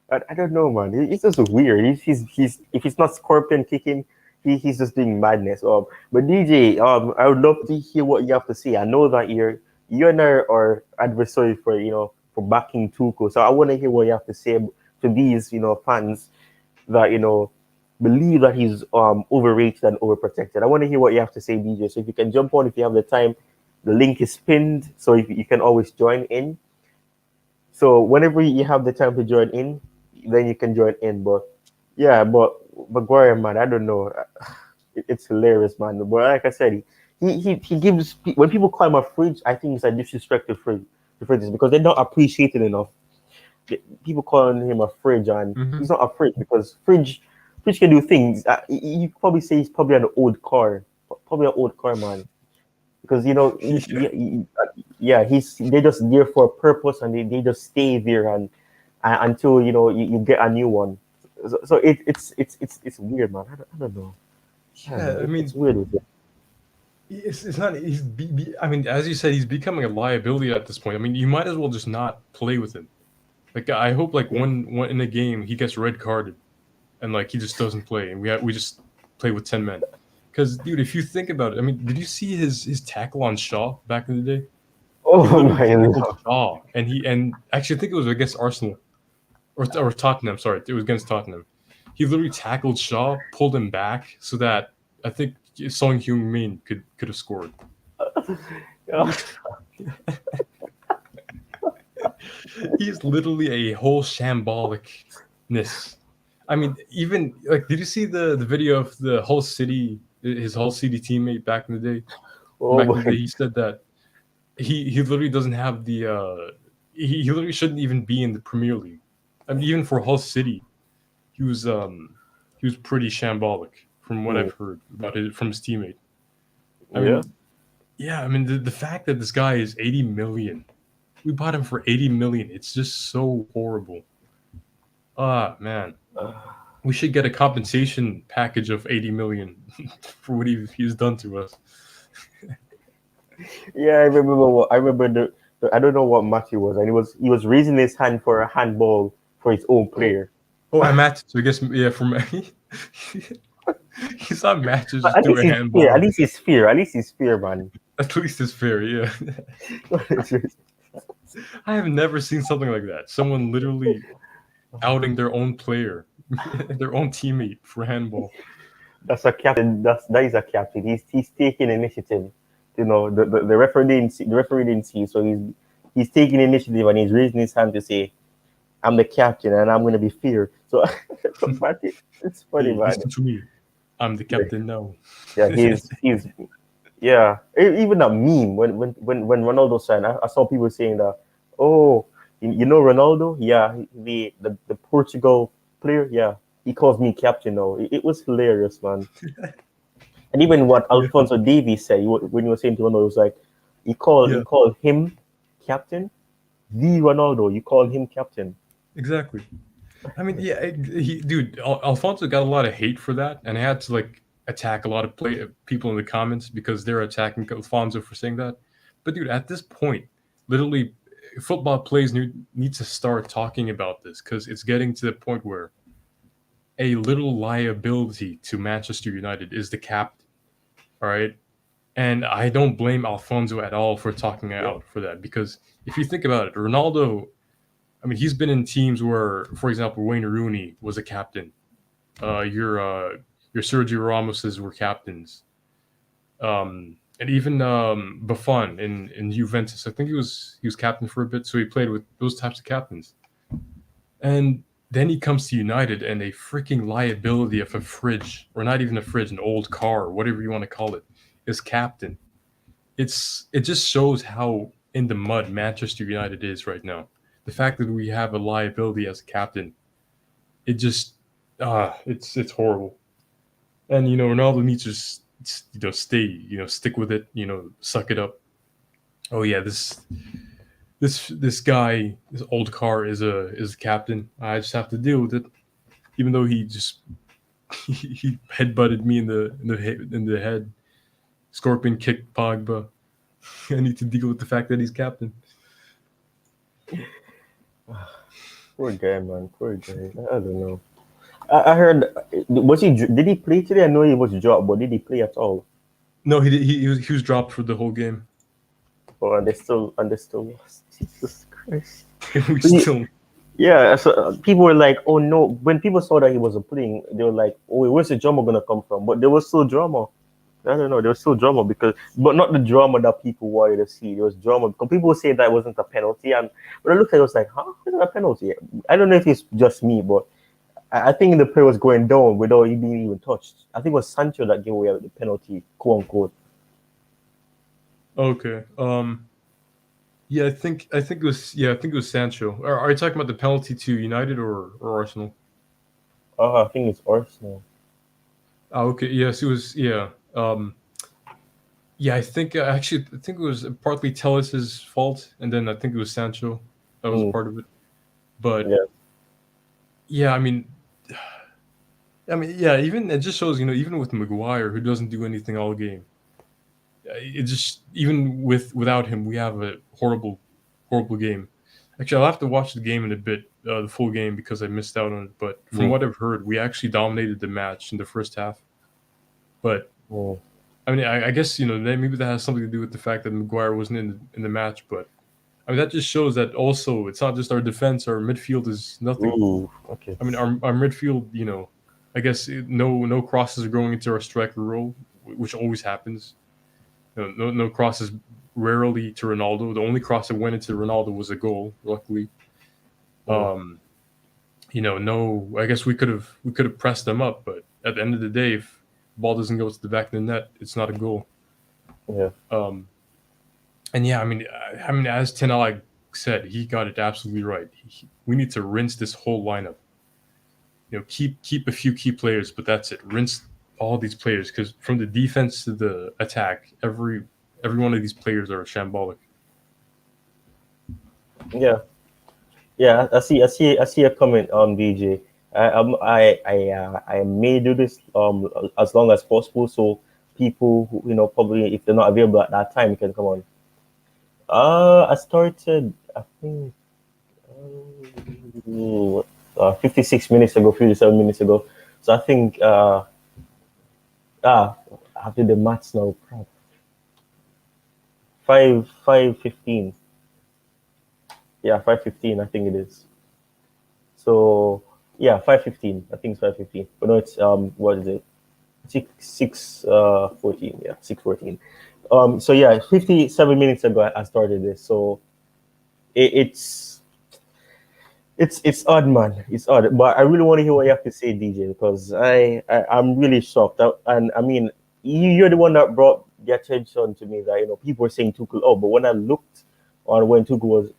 I don't know, man. It's just weird. He's if he's not scorpion kicking, he's just doing madness. But DJ, I would love to hear what you have to say. I know that you and I are adversary for backing Tuchel, so I want to hear what you have to say to these fans that believe that he's overrated and overprotected. I want to hear what you have to say, DJ. So if you can jump on if you have the time, the link is pinned, so if you can always join in. So whenever you have the time to join in, then you can join in. But yeah, but Maguire, man, I don't know. It's hilarious, man. But like I said, he gives when people call him a fridge, I think it's a disrespect to fridges because they're not appreciated enough. People calling him a fridge, and he's not a fridge because fridge can do things. You probably say he's probably an old car, man. Because they're just there for a purpose and they just stay there and until you get a new one. So it's weird, man. I don't know. Yeah, I mean, it's weird. it's not. I mean, as you said, he's becoming a liability at this point. I mean, you might as well just not play with him. Like, I hope one in a game he gets red carded, and he just doesn't play, and we just play with 10 men. Because, dude, if you think about it, I mean, did you see his tackle on Shaw back in the day? Oh my God! Shaw, and actually I think it was against Arsenal or Tottenham. Sorry, it was against Tottenham. He literally tackled Shaw, pulled him back, so that I think Son Heung-min could have scored. He's literally a whole shambolicness. I mean, even did you see the video of his Hull City teammate back in the day? He said that he literally doesn't have the he literally shouldn't even be in the Premier League. I mean, even for Hull City, he was pretty shambolic from what I've heard from his teammate. I mean, the fact that this guy is 80 million, we bought him for 80 million. It's just so horrible. Man, we should get a compensation package of 80 million for what he's done to us. Yeah, I remember I don't know what match it was, and he was raising his hand for a handball for his own player. Oh, I matched. So I guess for me, he's not matches. At least he's fair. At least he's fair. At least he's fair, man. At least it's fair, yeah. I have never seen something like that. Someone literally outing their own player, their own teammate for handball. That's a captain. That is a captain. He's taking initiative. The referee didn't see, so he's taking initiative and he's raising his hand to say, "I'm the captain and I'm going to be fair." So it's funny, man. Listen to me. I'm the captain now. Yeah, he's yeah. Even that meme when Ronaldo signed, I saw people saying that, "Oh, Ronaldo? Yeah, the Portugal player. Yeah, he calls me captain now." It was hilarious, man. And even what Alphonso Davies said when he was saying to Ronaldo, it was like, he called him captain. The Ronaldo, you call him captain. Exactly. I mean, yeah, Alfonso got a lot of hate for that, and I had to attack a lot of people in the comments because they're attacking Alfonso for saying that. But dude, at this point, literally, football players need to start talking about this because it's getting to the point where a little liability to Manchester United is the captain. All right, and I don't blame Alfonso at all for talking out for that because if you think about it, Ronaldo. I mean, he's been in teams where, for example, Wayne Rooney was a captain. Your Sergio Ramoses were captains. And even Buffon in Juventus, I think he was captain for a bit, so he played with those types of captains. And then he comes to United and a freaking liability of a fridge, or not even a fridge, an old car, whatever you want to call it, is captain. It just shows how in the mud Manchester United is right now. The fact that we have a liability as a captain, it just it's horrible. And Ronaldo needs to stay, stick with it, suck it up. Oh yeah, this guy, this old car is a captain. I just have to deal with it, even though he just he headbutted me in the head. Scorpion kicked Pogba. I need to deal with the fact that he's captain. Poor guy, man. Poor guy. I don't know. I heard. Did he play today? I know he was dropped, but did he play at all? No, he was dropped for the whole game. Oh, and they still lost. Jesus Christ. We still. Yeah, so people were like, "Oh no!" When people saw that he wasn't playing, they were like, "Oh, where's the drama gonna come from?" But there was still drama. I don't know. There was still drama but not the drama that people wanted to see. There was drama because people were saying that it wasn't a penalty, and when I looked at it, I was like, "Huh? Is it a penalty?" I don't know if it's just me, but I think the player was going down without he being even touched. I think it was Sancho that gave away the penalty, quote unquote. Okay. Yeah, I think it was Sancho. Are you talking about the penalty to United or Arsenal? I think it's Arsenal. Oh, okay. Yes, it was. Yeah. Yeah, I think it was partly Telles's fault, and then I think it was Sancho that was part of it. But yeah, I mean, yeah. Even it just shows, even with Maguire, who doesn't do anything all game, it just even without him, we have a horrible game. Actually, I'll have to watch the game in a bit, the full game, because I missed out on it. But from what I've heard, we actually dominated the match in the first half. But I mean, I guess maybe that has something to do with the fact that Maguire wasn't in the match. But I mean, that just shows that also it's not just our defense; our midfield is nothing. Ooh, okay. I mean, our midfield, I guess no crosses are going into our striker role, which always happens. No crosses rarely to Ronaldo. The only cross that went into Ronaldo was a goal, luckily. No, I guess we could have pressed them up, but at the end of the day, if the ball doesn't go to the back of the net, it's not a goal. Yeah. And yeah, I mean, as Tenag said, he got it absolutely right. We need to rinse this whole lineup. Keep a few key players, but that's it. Rinse all these players, because from the defense to the attack, every one of these players are shambolic. Yeah. I see a comment on VJ. I may do this as long as possible, so people who, probably if they're not available at that time can come on. I started, I think 56 minutes ago, 57 minutes ago. So I think after the maths now, 5:15. Yeah, 5:15. I think it is. So yeah, 5:15. I think it's 5:15. But no, it's what is it? 6:14. Yeah, 6:14. So yeah, 57 minutes ago I started this. So it's odd, man. It's odd. But I really want to hear what you have to say, DJ, because I'm really shocked. And I mean, you're the one that brought the attention to me that people were saying Tuchel. Oh, but when I looked on when Tuchel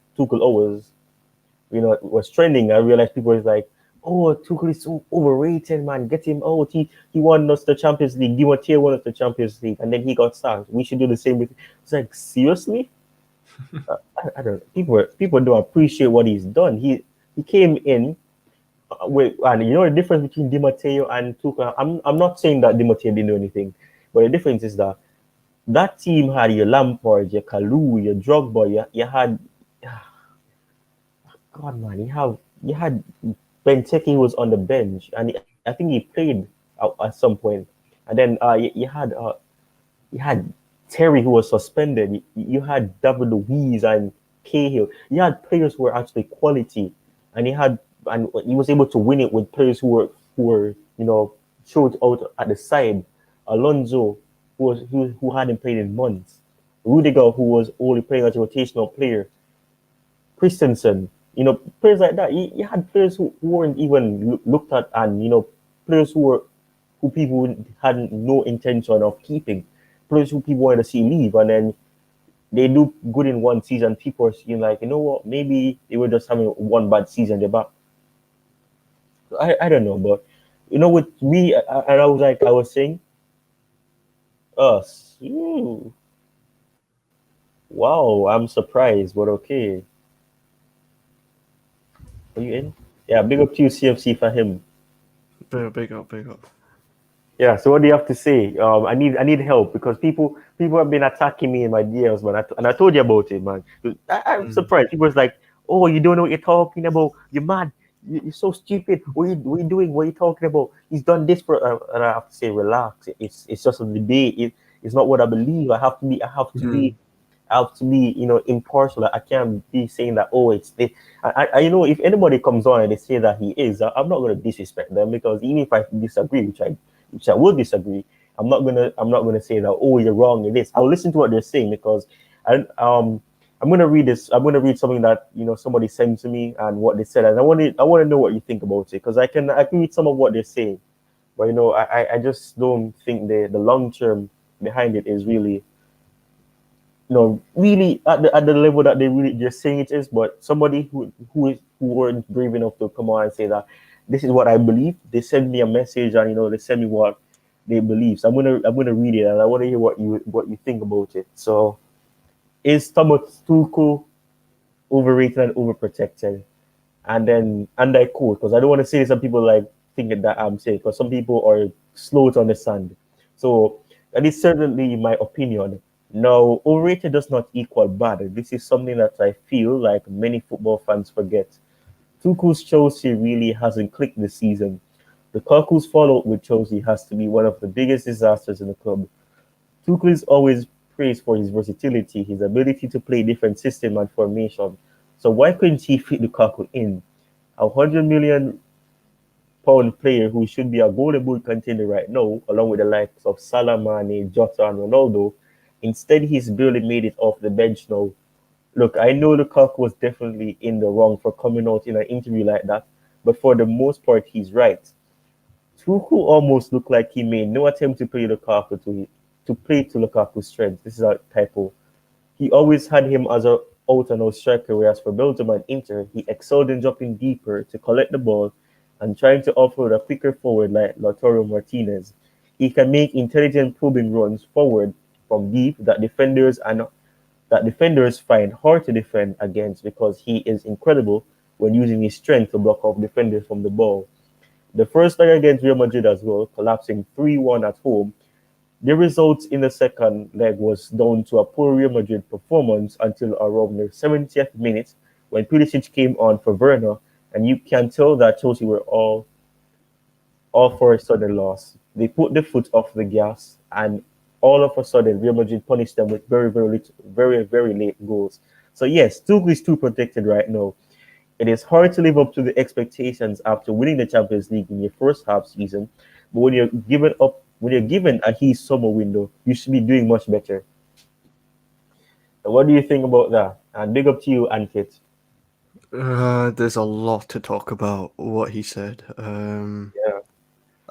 was trending, I realized people was like, "Oh, Tuchel is so overrated, man. Get him out. He won us the Champions League. Di Matteo won us the Champions League, and then he got sacked. We should do the same with." It's like, seriously? I don't. People don't appreciate what he's done. He came in with, and the difference between Di Matteo and Tuchel. I'm not saying that Di Matteo didn't do anything, but the difference is that team had your Lampard, your Kalou, your Drogba. You had, God, man, you had Benteke, who was on the bench, and I think he played at some point. And then you had Terry, who was suspended. You had David Luiz and Cahill. You had players who were actually quality, and he was able to win it with players who were showed out at the side. Alonso, who hadn't played in months. Rudiger, who was only playing as a rotational player. Christensen, Players like that. You had players who weren't even looked at, and players who people had no intention of keeping, players who people wanted to see leave, and then they do good in one season. People are seeing like, you know what, maybe they were just having one bad season. They're back. I don't know, but with me, and I was saying, us. Wow, I'm surprised, but okay. Are you in? Yeah, big up to you, CFC, for him. Big up, big up. Yeah. So what do you have to say? I need help because people have been attacking me in my DMs, man. And I told you about it, man. I'm surprised. People was like, "Oh, you don't know what you're talking about. You're mad. You're so stupid. What are you doing? What are you talking about? He's done this for." And I have to say, relax. It's just a debate. It's not what I believe. I have to be impartial. I can't be saying that, oh, it's this. If anybody comes on and they say that he is, I'm not going to disrespect them because even if I disagree, which I will disagree, I'm not gonna say that, oh, you're wrong in this. I'll listen to what they're saying because I'm gonna read this. I'm gonna read something that somebody sent to me and what they said, and I want to know what you think about it because I can read some of what they're saying, but I just don't think the long term behind it is really really at the level that they really just saying it is. But somebody who weren't brave enough to come on and say that this is what I believe. They send me a message and they send me what they believe. So I'm gonna read it and I want to hear what you think about it. So is Thomas Tuchel overrated and overprotected? And I quote because I don't want to say some people like thinking that I'm saying because some people are slow to understand. So that is certainly my opinion. Now, overrated does not equal bad. This is something that I feel like many football fans forget. Tuchel's Chelsea really hasn't clicked this season. Lukaku's fallout with Chelsea has to be one of the biggest disasters in the club. Tuchel is always praised for his versatility, his ability to play different system and formation. So why couldn't he fit Lukaku in? A £100 million player who should be a golden boot contender right now, along with the likes of Salah, Mane, Jota, and Ronaldo. Instead, he's barely made it off the bench now. Look, I know Lukaku was definitely in the wrong for coming out in an interview like that, but for the most part, he's right. Tuchel almost looked like he made no attempt to play to Lukaku's strength. This is a typo. He always had him as a out and out striker, whereas for Belgium and Inter, he excelled in dropping deeper to collect the ball and trying to offload a quicker forward like Lautaro Martinez. He can make intelligent probing runs forward from deep that defenders find hard to defend against because he is incredible when using his strength to block off defenders from the ball. The first leg against Real Madrid as well, collapsing 3-1 at home. The result in the second leg was down to a poor Real Madrid performance until around the 70th minute when Pulisic came on for Werner, and you can tell that Chelsea were all for a sudden loss. They put the foot off the gas, and all of a sudden, Real Madrid punished them with very, very, very, very late goals. So yes, Tuchel is too protected right now. It is hard to live up to the expectations after winning the Champions League in your first half season, but when you're given a his summer window, you should be doing much better. So what do you think about that? And big up to you, Ankit. There's a lot to talk about what he said. Yeah.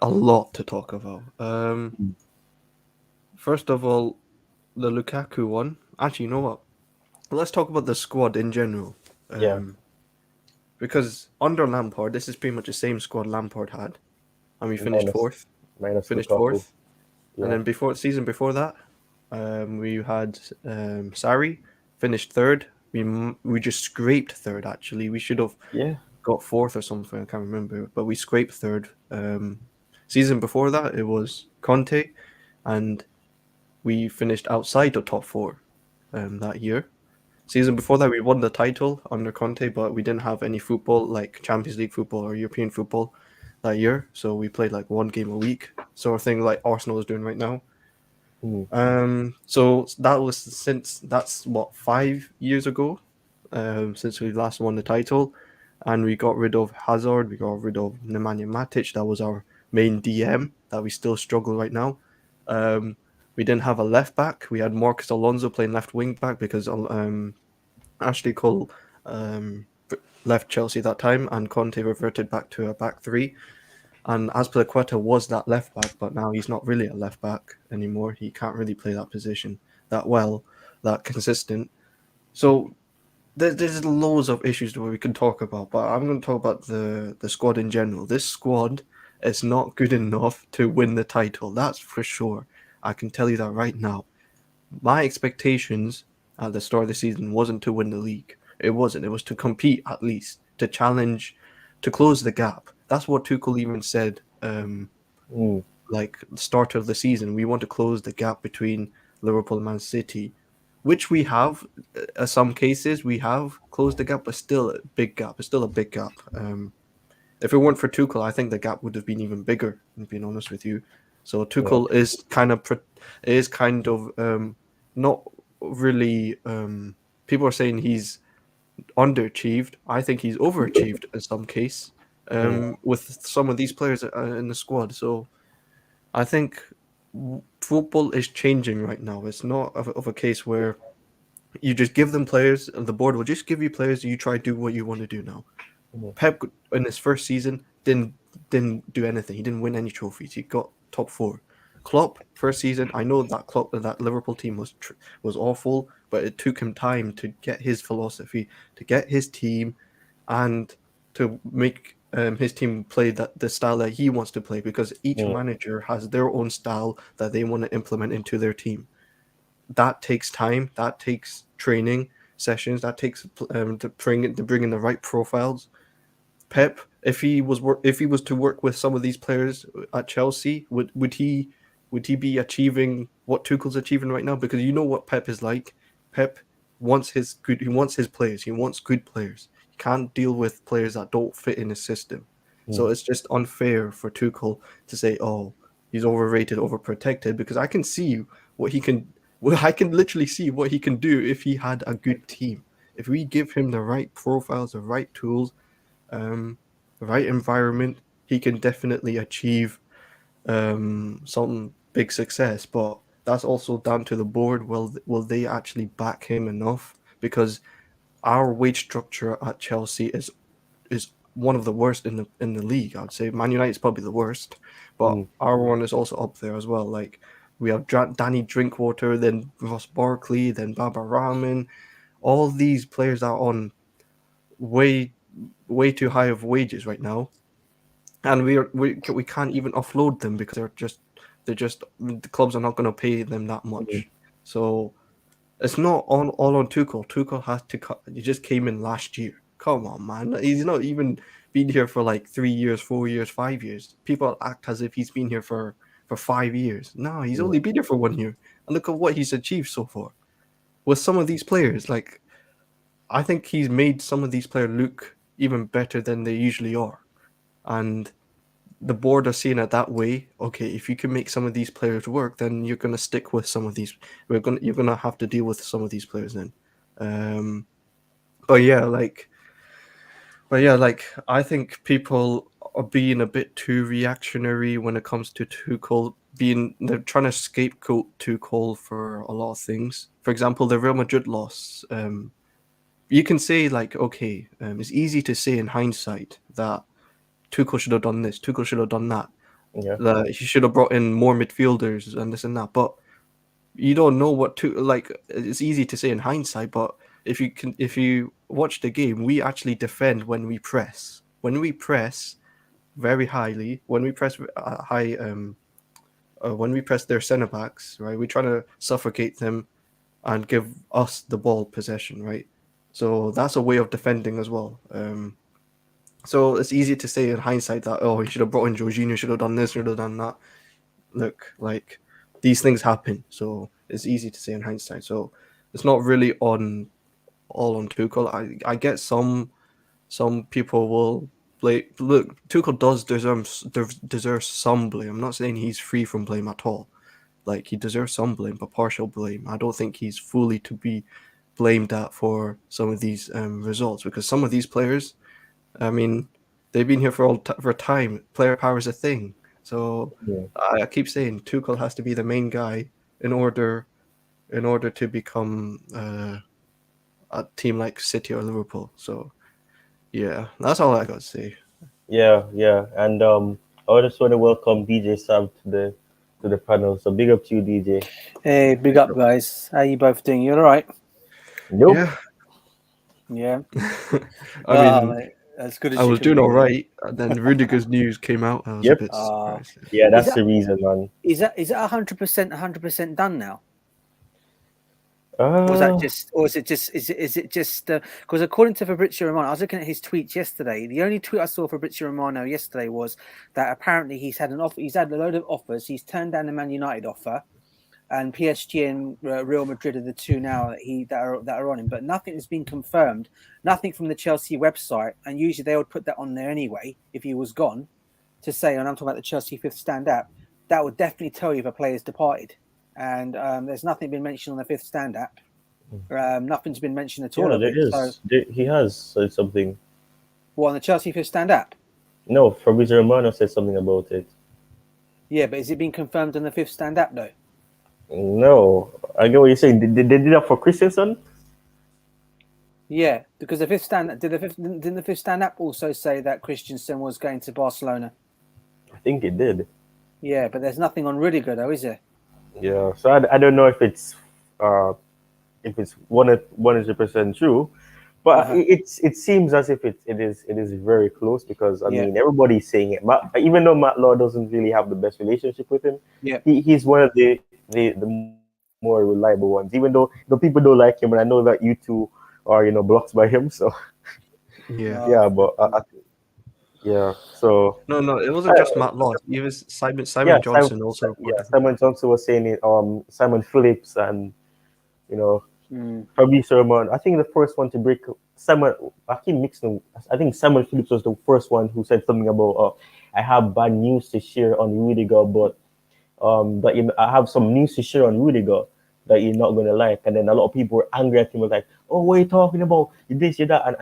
A lot to talk about. First of all, the Lukaku one. Actually, you know what? Let's talk about the squad in general. Yeah. Because under Lampard, this is pretty much the same squad Lampard had, and we finished fourth. Minus Finished Lukaku. fourth, Yeah. and then season before that, we had Sarri finished third. We just scraped third. Actually, we should have Yeah. got fourth or something. I can't remember, but we scraped third. Season before that, it was Conte, and we finished outside the top four that year. Season before that, we won the title under Conte, but we didn't have any football like Champions League football or European football that year. So we played like one game a week, sort of thing like Arsenal is doing right now. So that's what 5 years ago, since we last won the title, and we got rid of Hazard, we got rid of Nemanja Matic. That was our main DM that we still struggle right now. We didn't have a left back. We had Marcus Alonso playing left wing back because Ashley Cole left Chelsea that time, and Conte reverted back to a back three. And Azpilicueta was that left back, but now he's not really a left back anymore. He can't really play that position that well, that consistent. So there's loads of issues that we can talk about, but I'm going to talk about the squad in general. This squad is not good enough to win the title. That's for sure. I can tell you that right now. My expectations at the start of the season wasn't to win the league. It wasn't. It was to compete at least, to challenge, to close the gap. That's what Tuchel even said. Like the start of the season, we want to close the gap between Liverpool and Man City, which we have. Some cases we have closed the gap, but still a big gap. It's still a big gap. If it weren't for Tuchel, I think the gap would have been even bigger. Being honest with you, so Tuchel is kind of not really. People are saying he's underachieved. I think he's overachieved in some case with some of these players in the squad. So I think football is changing right now. It's not of a case where you just give them players and the board will just give you players and you try to do what you want to do now. Pep in his first season didn't do anything. He didn't win any trophies. He got top 4. Klopp first season, I know that Liverpool team was awful, but it took him time to get his philosophy, to get his team, and to make his team play the style that he wants to play, because each manager has their own style that they want to implement into their team. That takes time. That takes training sessions. That takes to bring in the right profiles. Pep, if he was to work with some of these players at Chelsea, would he be achieving what Tuchel's achieving right now? Because you know what Pep is like. Pep wants his players. He wants good players. He can't deal with players that don't fit in his system. So it's just unfair for Tuchel to say, "Oh, he's overrated, overprotected," because I can see what he can. Well, I can literally see what he can do if he had a good team. If we give him the right profiles, the right tools, the right environment, he can definitely achieve some big success. But that's also down to the board. Will they actually back him enough? Because our wage structure at Chelsea is one of the worst in the league. I'd say Man United is probably the worst, but our one is also up there as well. Like we have Danny Drinkwater, then Ross Barkley, then Baba Rahman. All these players are on way too high of wages right now, and we can't even offload them because they're just the clubs are not going to pay them that much. So it's not all on Tuchel. Tuchel has to cut. He just came in last year. Come on, man. He's not even been here for like 3 years, 4 years, 5 years. People act as if he's been here for 5 years. No, he's only been here for 1 year. And look at what he's achieved so far. With some of these players, like I think he's made some of these players look even better than they usually are. And the board are seeing it that way. Okay, if you can make some of these players work, then you're gonna stick with some of these. You're gonna have to deal with some of these players then. But I think people are being a bit too reactionary when it comes to Tuchel. They're trying to scapegoat Tuchel for a lot of things. For example, the Real Madrid loss. You can say like, okay, it's easy to say in hindsight that Tuchel should have done this, Tuchel should have done that. That he should have brought in more midfielders and this and that. But you don't know what to like. It's easy to say in hindsight, but if you watch the game, we actually defend when we press. When we press very highly, when we press high, when we press their centre backs, right? We're trying to suffocate them and give us the ball possession, right? So that's a way of defending as well. So it's easy to say in hindsight that, oh, he should have brought in Jorginho, should have done this, should have done that. Look, like these things happen, so it's easy to say in hindsight. So it's not really all on Tuchel. I get some people will blame. Look, Tuchel does deserve some blame. I'm not saying he's free from blame at all. Like he deserves some blame, but partial blame. I don't think he's fully to be blamed for some of these results, because some of these players, I mean, they've been here for time. Player power is a thing. So I keep saying Tuchel has to be the main guy in order to become a team like City or Liverpool. So Yeah, that's all I got to say. Yeah, yeah. And I just want to welcome DJ Sam to the panel. So big up to you, DJ. Hey, big up, guys. How you both doing? You all right? Nope. Yeah, Yeah. I mean, Mate, as good as I you was can doing be. all right, and then Rudiger's news came out. I was a Yep. bit surprised. Yeah, that's that- the reason, man. Is that 100% done now? Or is that just, or is it just? Because according to Fabrizio Romano, I was looking at his tweets yesterday. The only tweet I saw for Fabrizio Romano yesterday was that apparently he's had an offer. He's had a load of offers. He's turned down the Man United offer, and PSG and Real Madrid are the two now that are on him. But nothing has been confirmed. Nothing from the Chelsea website, and usually they would put that on there anyway if he was gone, to say. And I'm talking about the Chelsea Fifth Stand app. That would definitely tell you if a player's departed. And there's nothing been mentioned on the Fifth Stand app. Nothing's been mentioned at all. Yeah, of there it. is. So, He has said something. what, on the Chelsea Fifth Stand app? No, Fabrizio Romano said something about it. Yeah, but is it been confirmed on the Fifth Stand app though? No, I get what you're saying. They did that for Christensen? Yeah, because the Fifth Stand didn't the Fifth Stand app also say that Christensen was going to Barcelona? I think it did. Yeah, but there's nothing on Rudiger though, is there? Yeah, so I don't know if it's 100% true, but it seems as if it is very close, because I mean everybody's saying it. Even though Matt Law doesn't really have the best relationship with him, he's one of the more reliable ones. Even though people don't like him, and I know that you two are blocked by him. So Yeah. but yeah. So No, it wasn't just Matt Law. It was Simon Johnson also. Simon Johnson was saying it. Simon Phillips and Fabrice Roman. I think the first one to break Simon. I keep mixing. I think Simon Phillips was the first one who said something about I have bad news to share on Rudiger, but I have some news to share on Rudiger that you're not gonna like. And then a lot of people were angry at him, was like, "Oh, what are you talking about? You this, you that,"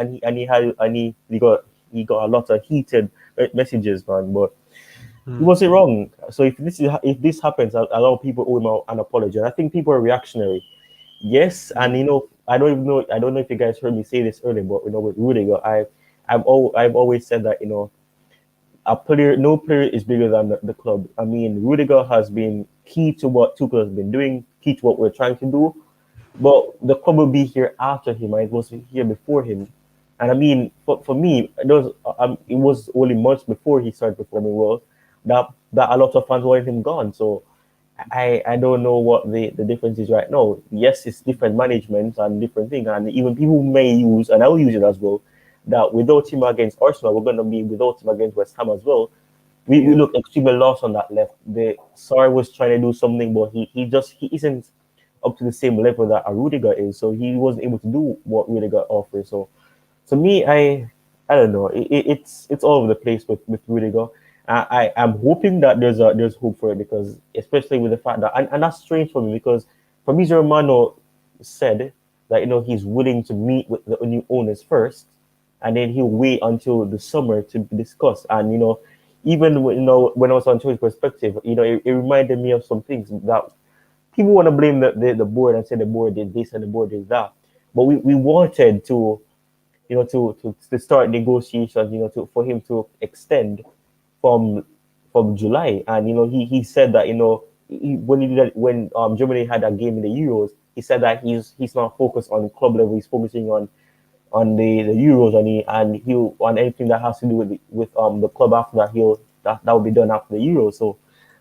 he got a lot of heated messages, man. But he wasn't wrong. So if this happens, a lot of people owe him an apology. And I think people are reactionary. Yes, and I don't know if you guys heard me say this earlier, but with Rudiger, I've always said that no player is bigger than the club. I mean, Rudiger has been key to what Tuchel has been doing, key to what we're trying to do. But the club will be here after him, and it was here before him. And I mean, for me, it was only months before he started performing well that a lot of fans wanted him gone. So I don't know what the difference is right now. Yes, it's different management and different thing, and even people may use, and I will use it as well, that without him against Arsenal, we're going to be without him against West Ham as well. We look extremely lost on that left. The Sarr was trying to do something, but he isn't up to the same level that a Rudiger is, so he wasn't able to do what Rudiger offers. So to me, I don't know. It's all over the place with Rudiger. I'm hoping that there's hope for it, because especially with the fact that and that's strange for me, because Fabrizio Romano said that he's willing to meet with the new owners first, and then he'll wait until the summer to discuss. And even when I was on Twitter's perspective, it reminded me of some things that people want to blame the board and say the board did this and the board did that, but we wanted to start negotiations, for him to extend from July. And he said that when Germany had a game in the Euros, he said that he's not focused on club level, he's focusing on the Euros, and he'll on anything that has to do with the club after that will be done after the Euros. So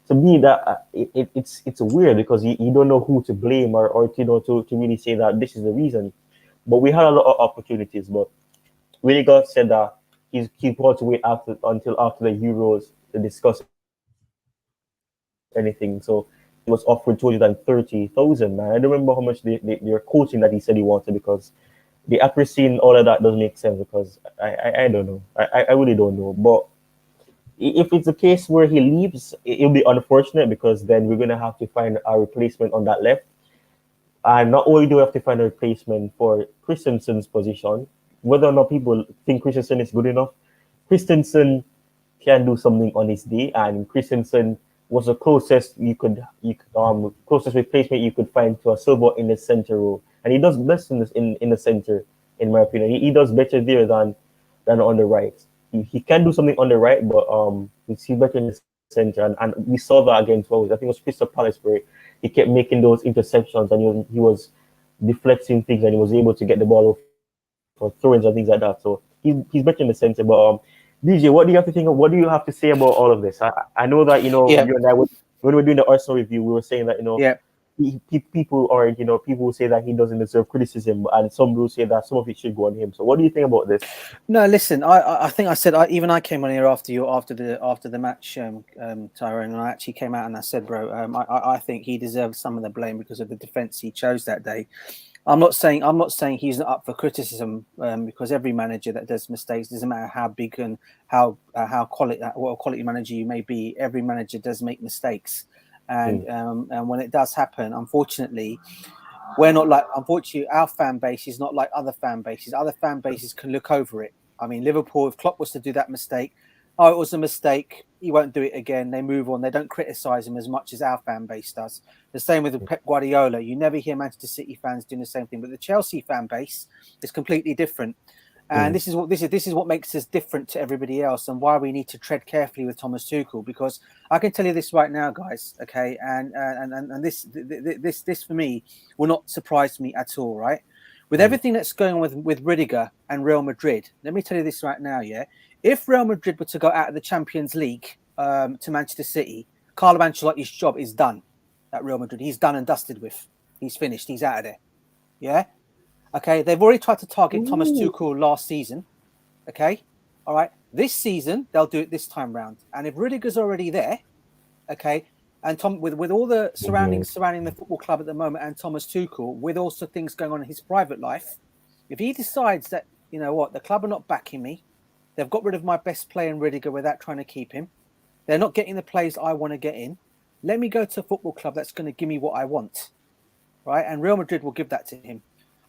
to me, that it's weird, because you don't know who to blame or to really say that this is the reason. But we had a lot of opportunities, but really God said that he got to wait until after the Euros to discuss anything. So he was offered 230,000. Man, I don't remember how much they're quoting that he said he wanted, because the accuracy in all of that doesn't make sense, because I don't know. I really don't know. But if it's a case where he leaves, it'll be unfortunate, because then we're gonna have to find a replacement on that left. And not only do we have to find a replacement for Christensen's position, whether or not people think Christensen is good enough, Christensen can do something on his day, and Christensen was the closest closest replacement you could find to a Silva in the center role, and he does best in the center, in my opinion. He does better there than than on the right. He can do something on the right, but he's better in the center. And we saw that against I think it was Crystal Palace, where he kept making those interceptions, and he was deflecting things, and he was able to get the ball for throw-ins and things like that. So he's better in the center. But DJ, what do you have to think of? What do you have to say about all of this? I know that you and I, when we were doing the Arsenal review, we were saying that people will say that he doesn't deserve criticism, and some will say that some of it should go on him. So what do you think about this? No, listen, I think I said even I came on here after the match, Tyrone, and I actually came out and I said, bro, I think he deserves some of the blame because of the defence he chose that day. I'm not saying he's not up for criticism, because every manager that does mistakes, doesn't matter how big and what a quality manager you may be, every manager does make mistakes. And when it does happen, unfortunately, our fan base is not like other fan bases. Other fan bases can look over it. I mean, Liverpool, if Klopp was to do that mistake, it was a mistake, he won't do it again. They move on. They don't criticise him as much as our fan base does. The same with Pep Guardiola. You never hear Manchester City fans doing the same thing. But the Chelsea fan base is completely different. And this is what makes us different to everybody else, and why we need to tread carefully with Thomas Tuchel. Because I can tell you this right now, guys, okay, and this for me will not surprise me at all, right? With everything that's going on with Rudiger and Real Madrid, let me tell you this right now, yeah. If Real Madrid were to go out of the Champions League to Manchester City, Carlo Ancelotti's job is done at Real Madrid. He's done and dusted with. He's finished. He's out of there. Yeah. Okay, they've already tried to target Thomas Tuchel last season. Okay, all right. This season, they'll do it this time round. And if Rudiger's already there, okay, and with all the surrounding the football club at the moment, and Thomas Tuchel, with also things going on in his private life, if he decides that, you know what, the club are not backing me, they've got rid of my best player in Rudiger without trying to keep him, they're not getting the players I want to get in, let me go to a football club that's going to give me what I want, right? And Real Madrid will give that to him.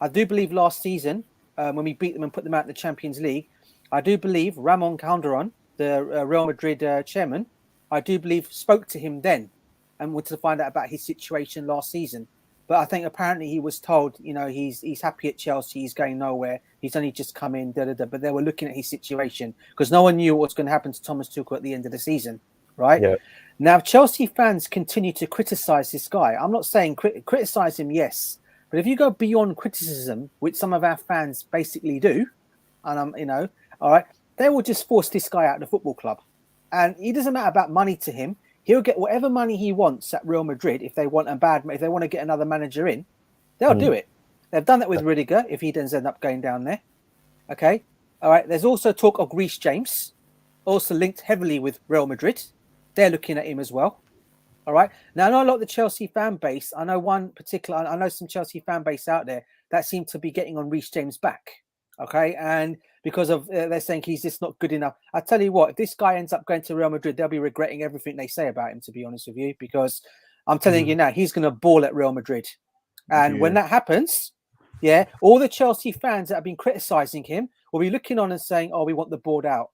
I do believe last season, when we beat them and put them out in the Champions League, I do believe Ramon Calderon, the Real Madrid chairman, I do believe spoke to him then and wanted to find out about his situation last season. But I think apparently he was told, you know, he's happy at Chelsea, he's going nowhere, he's only just come in, but they were looking at his situation because no one knew what was going to happen to Thomas Tuchel at the end of the season, right? Yeah. Now, Chelsea fans continue to criticise this guy. I'm not saying criticise him, yes. But if you go beyond criticism, which some of our fans basically do, and all right, they will just force this guy out of the football club. And it doesn't matter about money to him. He'll get whatever money he wants at Real Madrid if they want if they want to get another manager in, they'll do it. They've done that with Rudiger if he does end up going down there. Okay, all right. There's also talk of Reece James, also linked heavily with Real Madrid. They're looking at him as well. All right. Now, I know a lot of the Chelsea fan base. I know some Chelsea fan base out there that seem to be getting on Reece James back. Okay. And because of they're saying he's just not good enough. I tell you what, if this guy ends up going to Real Madrid, they'll be regretting everything they say about him, to be honest with you, because I'm telling you now, he's going to ball at Real Madrid. And when that happens, yeah, all the Chelsea fans that have been criticizing him will be looking on and saying, oh, we want the board out,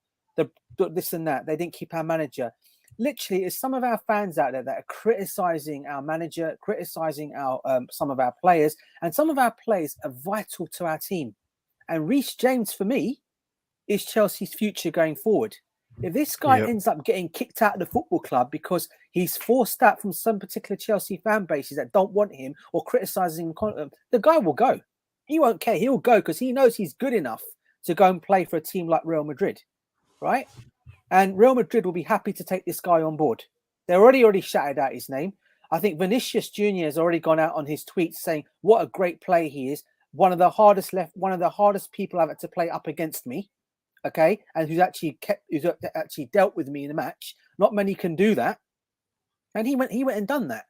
this and that. They didn't keep our manager. Literally, it's some of our fans out there that are criticizing our manager, criticizing our some of our players, and some of our players are vital to our team. And Reece James, for me, is Chelsea's future going forward. If this guy ends up getting kicked out of the football club because he's forced out from some particular Chelsea fan bases that don't want him or criticizing him, the guy will go. He won't care. He'll go because he knows he's good enough to go and play for a team like Real Madrid, right? And Real Madrid will be happy to take this guy on board. They're already shouted out his name. I think Vinicius Jr. has already gone out on his tweets saying what a great player he is. One of the hardest people I've had to play up against me. Okay, and who's actually dealt with me in a match. Not many can do that. And he went and done that.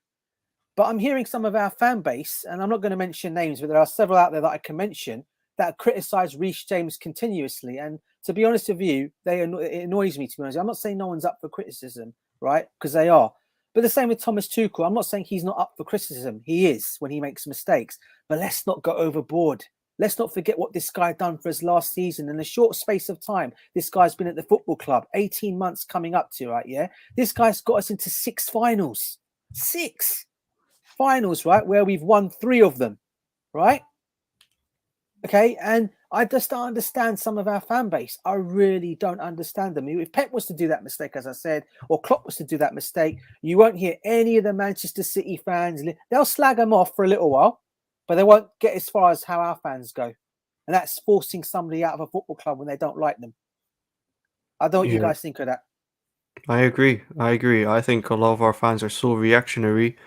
But I'm hearing some of our fan base, and I'm not going to mention names, but there are several out there that I can mention that criticize Reece James continuously. And to be honest with you, it annoys me, to be honest. I'm not saying no one's up for criticism, right? Because they are. But the same with Thomas Tuchel. I'm not saying he's not up for criticism. He is when he makes mistakes. But let's not go overboard. Let's not forget what this guy done for us last season. In a short space of time, this guy's been at the football club, 18 months coming up to, right? Yeah. This guy's got us into 6 finals. 6 finals, right? Where we've won 3 of them, right? Okay. And I just don't understand some of our fan base. I really don't understand them. If Pep was to do that mistake, as I said, or Klopp was to do that mistake, you won't hear any of the Manchester City fans. They'll slag them off for a little while, but they won't get as far as how our fans go. And that's forcing somebody out of a football club when they don't like them. I don't know what you guys think of that. I agree. I think a lot of our fans are so reactionary.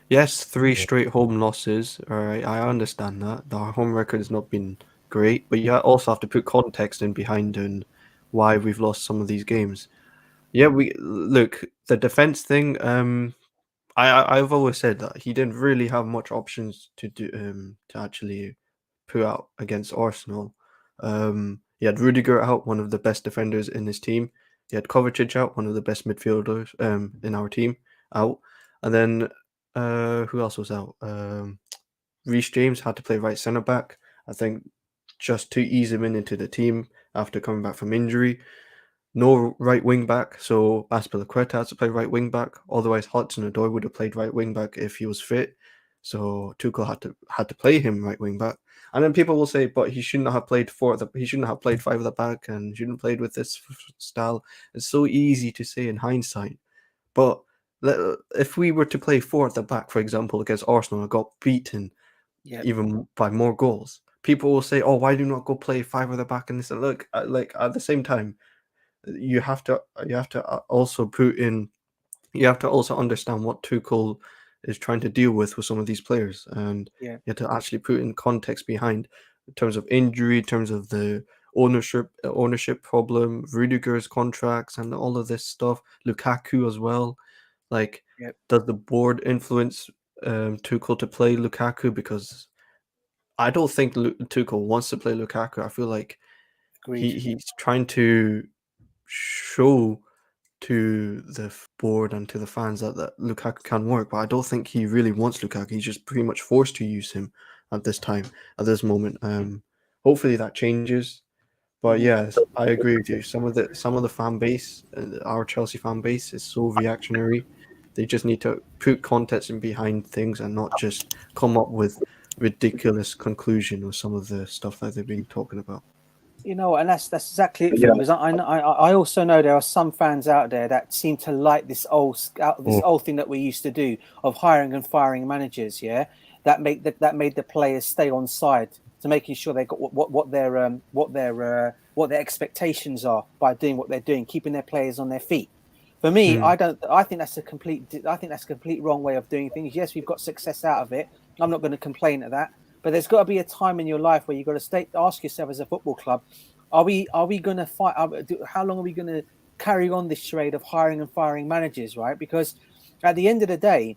Yes, 3 straight home losses. All right, I understand that. The home record has not been great, but you also have to put context in behind and why we've lost some of these games. Yeah, we look the defense thing. I've always said that he didn't really have much options to do to actually put out against Arsenal. He had Rudiger out, one of the best defenders in his team. He had Kovacic out, one of the best midfielders in our team, out. And then who else was out? Reece James had to play right centre back. I think just to ease him into the team after coming back from injury. No right wing back, so Azpilicueta had to play right wing back. Otherwise, Hudson-Odoi would have played right wing back if he was fit. So Tuchel had to play him right wing back. And then people will say, but he shouldn't have played he shouldn't have played 5 at the back and shouldn't have played with this style. It's so easy to say in hindsight. But if we were to play 4 at the back, for example, against Arsenal and got beaten even by more goals, people will say, oh, why do you not go play 5 at the back? And they say, look, like at the same time, you have to also understand what Tuchel is trying to deal with some of these players, and you have to actually put in context behind in terms of injury, in terms of the ownership problem, Rudiger's contracts, and all of this stuff. Lukaku as well. Like, does the board influence Tuchel to play Lukaku? Because I don't think Tuchel wants to play Lukaku. I feel like he's trying to show to the board and to the fans that Lukaku can work, but I don't think he really wants Lukaku. He's just pretty much forced to use him at this moment. Hopefully that changes. But yes, I agree with you. Some of the fan base, our Chelsea fan base, is so reactionary. They just need to put context in behind things and not just come up with ridiculous conclusion or some of the stuff that they've been talking about. You know, and that's exactly it. Because I also know there are some fans out there that seem to like this old thing that we used to do of hiring and firing managers. Yeah, that made the players stay on side to making sure they got what their expectations are by doing what they're doing, keeping their players on their feet. For me, I think that's a complete wrong way of doing things. Yes, we've got success out of it. I'm not going to complain at that. But there's got to be a time in your life where you've got to ask yourself as a football club, are we going to fight? How long are we going to carry on this charade of hiring and firing managers, right? Because at the end of the day,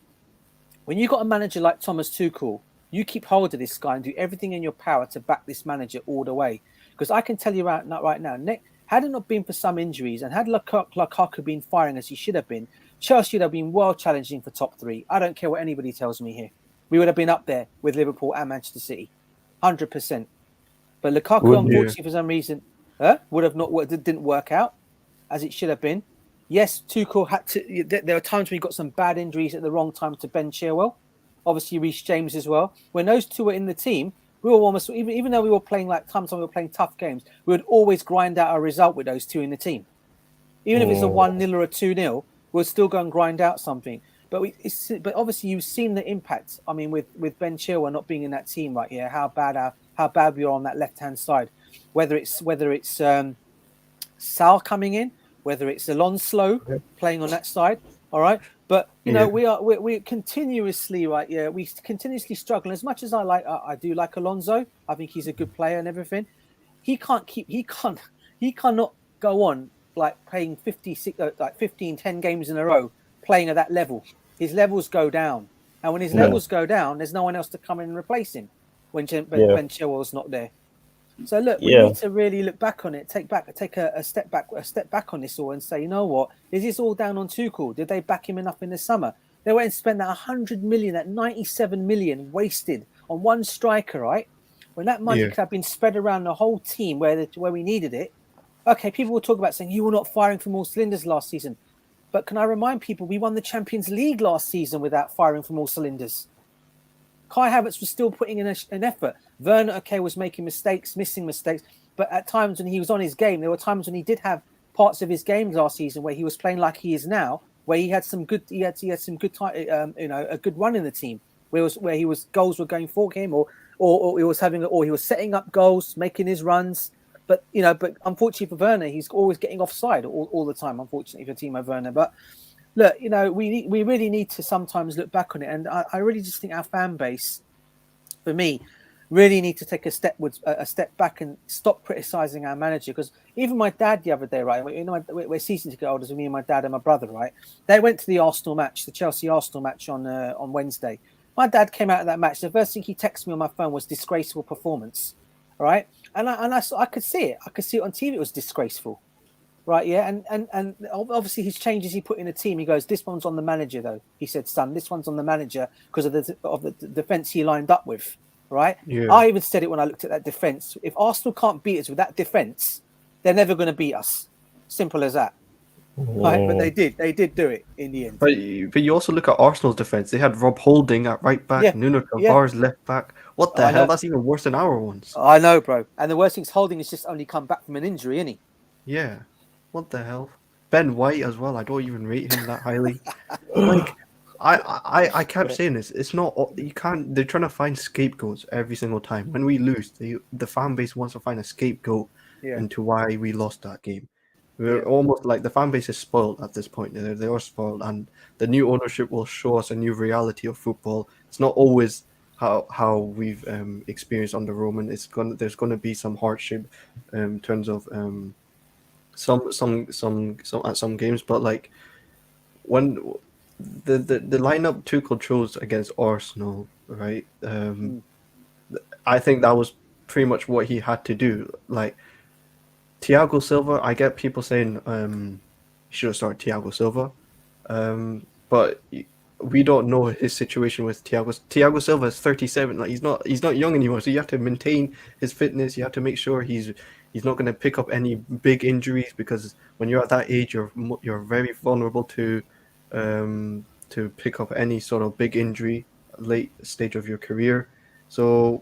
when you've got a manager like Thomas Tuchel, you keep hold of this guy and do everything in your power to back this manager all the way. Because I can tell you right now, Nick, had it not been for some injuries and had Lukaku been firing as he should have been, Chelsea would have been well challenging for top 3. I don't care what anybody tells me here. We would have been up there with Liverpool and Manchester City, 100%. But Lukaku, unfortunately, for some reason, didn't work out as it should have been. Yes, Tuchel had to. There are times when he got some bad injuries at the wrong time to Ben Chilwell. Obviously, Reece James as well. When those two were in the team, we were almost even though we were playing we were playing tough games, we would always grind out a result with those two in the team. Even if it's a 1-0 or a 2-0, we'll still go and grind out something. But obviously you've seen the impact. I mean, with Ben Chilwell not being in that team right here, how bad we are on that left hand side. Whether it's Salah coming in, whether it's Alonso playing on that side. All right, but you know we're continuously we continuously struggle. As much as I do like Alonso, I think he's a good player and everything. He cannot go on like playing 10 games in a row playing at that level. His levels go down, and when his levels go down, there's no one else to come in and replace him when Ben Chilwell's not there. So look, we need to really look back on it, take a step back on this all, and say, you know what, is this all down on Tuchel? Did they back him enough in the summer? They went and spent that 100 million, that 97 million wasted on one striker, right? When that money could have been spread around the whole team where we needed it. Okay, people will talk about saying you were not firing from all cylinders last season. But can I remind people, we won the Champions League last season without firing from all cylinders. Kai Havertz was still putting in an effort. Werner, okay, was making mistakes, missing mistakes, but at times when he was on his game, there were times when he did have parts of his games last season where he was playing like he is now, where he had some good, he had some good, a good run in the team, where he was goals were going for him, or he was setting up goals, making his runs. But unfortunately for Werner, he's always getting offside all the time. Unfortunately for Timo Werner, but look, we really need to sometimes look back on it, and I really just think our fan base, for me, really need to take a step back and stop criticizing our manager. Because even my dad the other day, right? We're season ticket holders, me and my dad and my brother, right? They went to the Arsenal match, the Chelsea Arsenal match on Wednesday. My dad came out of that match. The first thing he texted me on my phone was disgraceful performance, right? And I could see it. I could see it on TV. It was disgraceful. Right, yeah, and obviously his changes he put in the team. He goes, "This one's on the manager, though." He said, "Son, this one's on the manager because of the defense he lined up with." Right. Yeah. I even said it when I looked at that defense. If Arsenal can't beat us with that defense, they're never going to beat us. Simple as that. Right, but they did. They did do it in the end. But you also look at Arsenal's defense. They had Rob Holding at right back, Nuno Tavares left back. What the hell? That's even worse than our ones. I know, bro. And the worst thing is Holding has just only come back from an injury, isn't he? Yeah. What the hell? Ben White as well. I don't even rate him that highly. Like, I kept saying this. It's not, you can't. They're trying to find scapegoats every single time. When we lose, the fan base wants to find a scapegoat into why we lost that game. We're almost like the fan base is spoiled at this point. They are spoiled, and the new ownership will show us a new reality of football. It's not always how we've experienced under Roman. There's gonna be some hardship in terms of some at some games, but like when the lineup Tuchel chose against Arsenal, right? I think that was pretty much what he had to do. Like Thiago Silva, I get people saying he should have started Thiago Silva, but we don't know his situation with Thiago. Thiago Silva is 37. Like he's not young anymore, so you have to maintain his fitness. You have to make sure he's not going to pick up any big injuries, because when you're at that age, you're very vulnerable to pick up any sort of big injury late stage of your career. So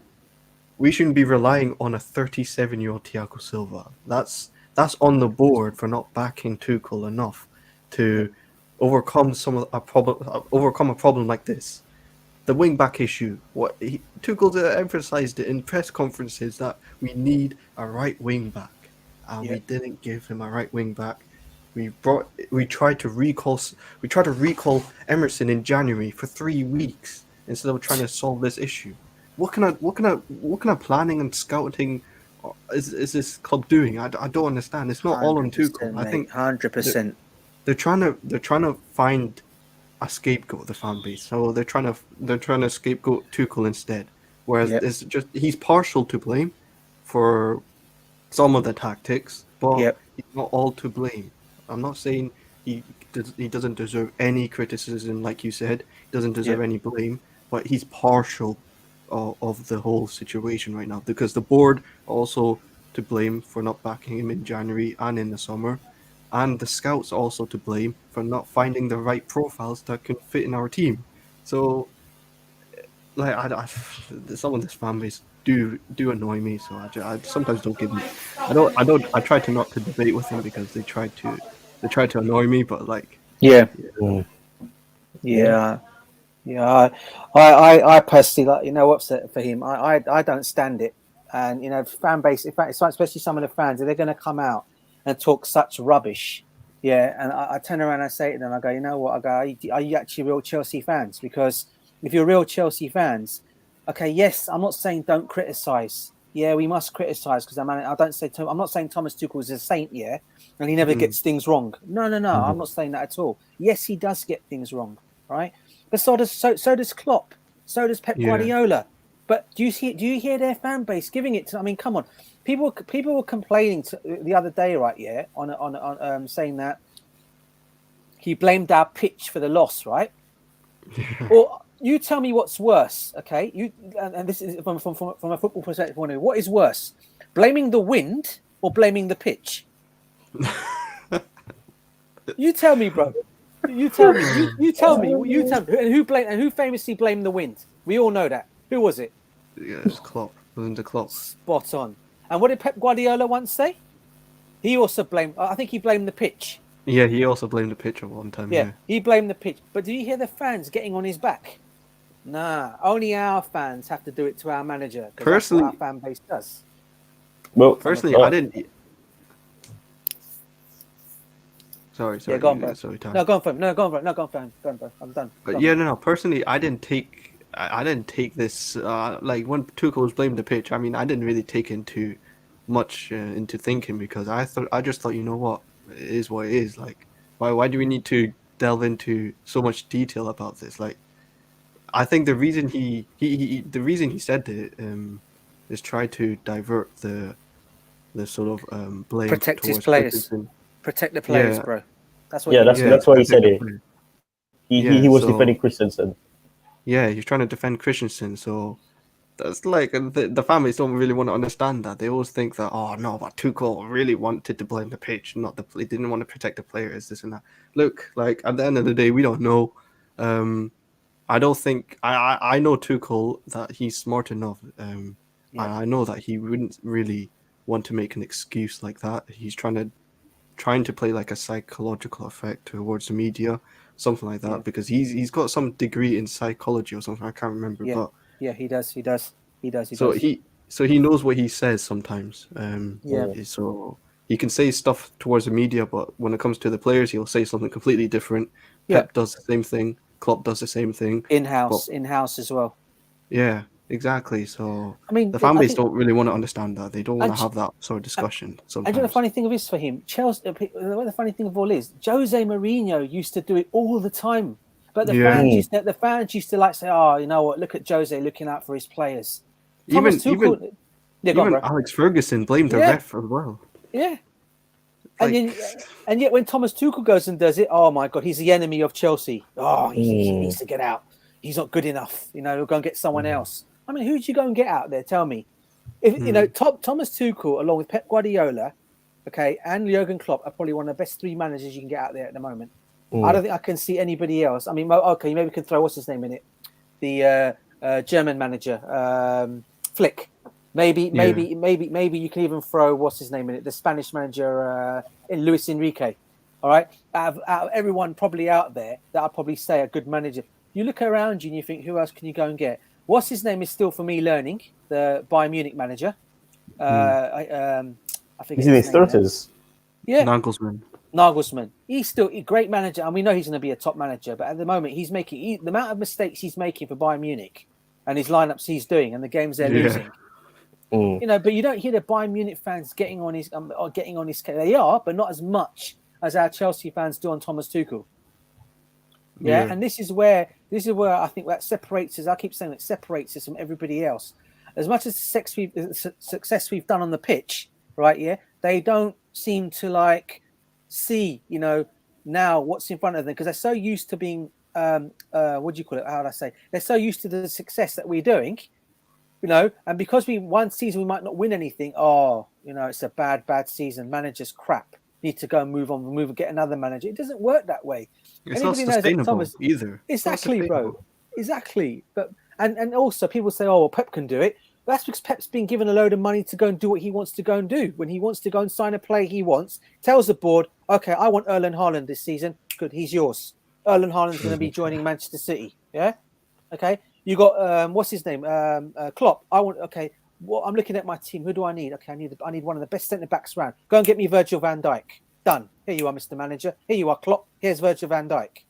we shouldn't be relying on a 37-year-old Thiago Silva. That's on the board for not backing Tuchel enough to overcome a problem like this. The wing back issue. Tuchel emphasized it in press conferences that we need a right wing back, and we didn't give him a right wing back. We tried to recall Emerson in January for 3 weeks instead of trying to solve this issue. What kind of planning and scouting is this club doing? I don't understand. It's not all on Tuchel. I think 100%. They're trying to find a scapegoat, the fan base. So they're trying to scapegoat Tuchel instead. Whereas it's just he's partial to blame for some of the tactics, but he's not all to blame. I'm not saying he doesn't deserve any criticism, like you said. He doesn't deserve any blame, but he's partial of the whole situation right now, because the board are also to blame for not backing him in January and in the summer, and the scouts are also to blame for not finding the right profiles that can fit in our team. So, like, some of this fan base do annoy me. So I sometimes don't give them. I try to not to debate with them because they try to annoy me. But like, I personally, like, upset for him. I don't stand it, and fan base. In fact, especially some of the fans, they're going to come out and talk such rubbish. And I turn around and I say to them, I go, you know what? I go, are you actually real Chelsea fans? Because if you're real Chelsea fans, okay, yes, I'm not saying don't criticize. Yeah, we must criticize, because I'm not saying Thomas Tuchel is a saint, and he never gets things wrong. No, I'm not saying that at all. Yes, he does get things wrong, right? But so does Klopp, so does Pep Guardiola. But do you hear their fan base giving it to? I mean, come on, people were complaining the other day, right? On saying that he blamed our pitch for the loss, right? Or you tell me what's worse, okay? And this is from a football perspective point of view. What is worse, blaming the wind or blaming the pitch? You tell me, bro. You tell me. You tell me. And who famously blamed the wind? We all know that. Who was it? Yeah, it's Klopp. Wasn't it Klopp? Spot on. And what did Pep Guardiola once say? He also blamed. I think he blamed the pitch. Yeah, he also blamed the pitch at one time. Yeah, he blamed the pitch. But did you hear the fans getting on his back? Nah, only our fans have to do it to our manager. Personally, that's what our fan base does. Well, personally, I didn't. Sorry. Yeah, go on, bro. Sorry, Tom. No, go on, fam. No, go on, bro. No, go on, fam. Go on, bro. I'm done. But yeah, no. Personally, I didn't take this. Like when Tuchel was blaming the pitch, I mean, I didn't really take into much into thinking, because I just thought, you know what, it is what it is. Like, why do we need to delve into so much detail about this? Like, I think the reason the reason he said it is try to divert the sort of blame Protect his towards players. Christensen. Protect the players, Yeah. bro. That's what. Yeah, that's why he said it. He was so- defending Christensen. Yeah, he's trying to defend Christensen, so that's like the families don't really want to understand that. They always think that, oh no, but Tuchel really wanted to blame the pitch, not the play. Didn't want to protect the players, this and that. Look, like at the end of the day, we don't know. I don't think I know Tuchel, that he's smart enough. And I know that he wouldn't really want to make an excuse like that. He's trying to play like a psychological effect towards the media, something like that, because he's got some degree in psychology or something. I can't remember, but Yeah, he does. so he knows what he says sometimes. Yeah. So he can say stuff towards the media, but when it comes to the players, he'll say something completely different. Yeah. Pep does the same thing. Klopp does the same thing. In-house as well. Yeah, exactly. So I mean, the fan I base think- don't really want to understand that. They don't want And- to have that sort of discussion. Sometimes. And you know the funny thing of this for him, Chelsea. The funny thing of all is, Jose Mourinho used to do it all the time, but the fans used to like say, "Oh, you know what? Look at Jose looking out for his players." Even Yeah, go on, bro. Alex Ferguson blamed the Yeah. ref as well. Yeah. Like- And yet when Thomas Tuchel goes and does it, oh my God, he's the enemy of Chelsea. Oh, he needs to get out. He's not good enough. You know, we'll go and get someone else. I mean, who'd you go and get out there? Tell me. If you know, Thomas Tuchel, along with Pep Guardiola, okay, and Jurgen Klopp, are probably one of the best three managers you can get out there at the moment. I don't think I can see anybody else. I mean, okay, maybe we can throw what's his name in it, the German manager, Flick. Maybe you can even throw what's his name in it, the Spanish manager, Luis Enrique. All right, out of everyone probably out there that I'd probably say a good manager. You look around you and you think, who else can you go and get? What's his name is still for me learning, the Bayern Munich manager. I think He's in his 30s. Yeah, Nagelsmann. He's still a great manager, and we know he's going to be a top manager. But at the moment, he's making the amount of mistakes he's making for Bayern Munich, and his lineups he's doing, and the games they're losing. You know, but you don't hear the Bayern Munich fans getting on his case. They are, but not as much as our Chelsea fans do on Thomas Tuchel. Yeah, and this is where I think that separates us. I keep saying it separates us from everybody else. As much as the success we've done on the pitch, right? Yeah, they don't seem to like see, you know, now what's in front of them, because they're so used to being what do you call it? How would I say? They're so used to the success that we're doing, you know, and because one season we might not win anything. Oh, you know, it's a bad season. Manager's crap. Need to go and move on, and get another manager. It doesn't work that way. It's Anybody not sustainable either. Exactly, bro. Exactly. But and also people say, oh, well, Pep can do it. That's because Pep's been given a load of money to go and do what he wants to go and do. When he wants to go and sign a player he wants, tells the board, okay, I want Erling Haaland this season. Good, he's yours. Erling Haaland's going to be joining Manchester City. Yeah? Okay. You got, what's his name? Klopp. Okay, well, I'm looking at my team. Who do I need? Okay, I need one of the best centre-backs around. Go and get me Virgil van Dijk. Done. Here you are, Mr. Manager. Here you are, Klopp. Here's Virgil van Dijk.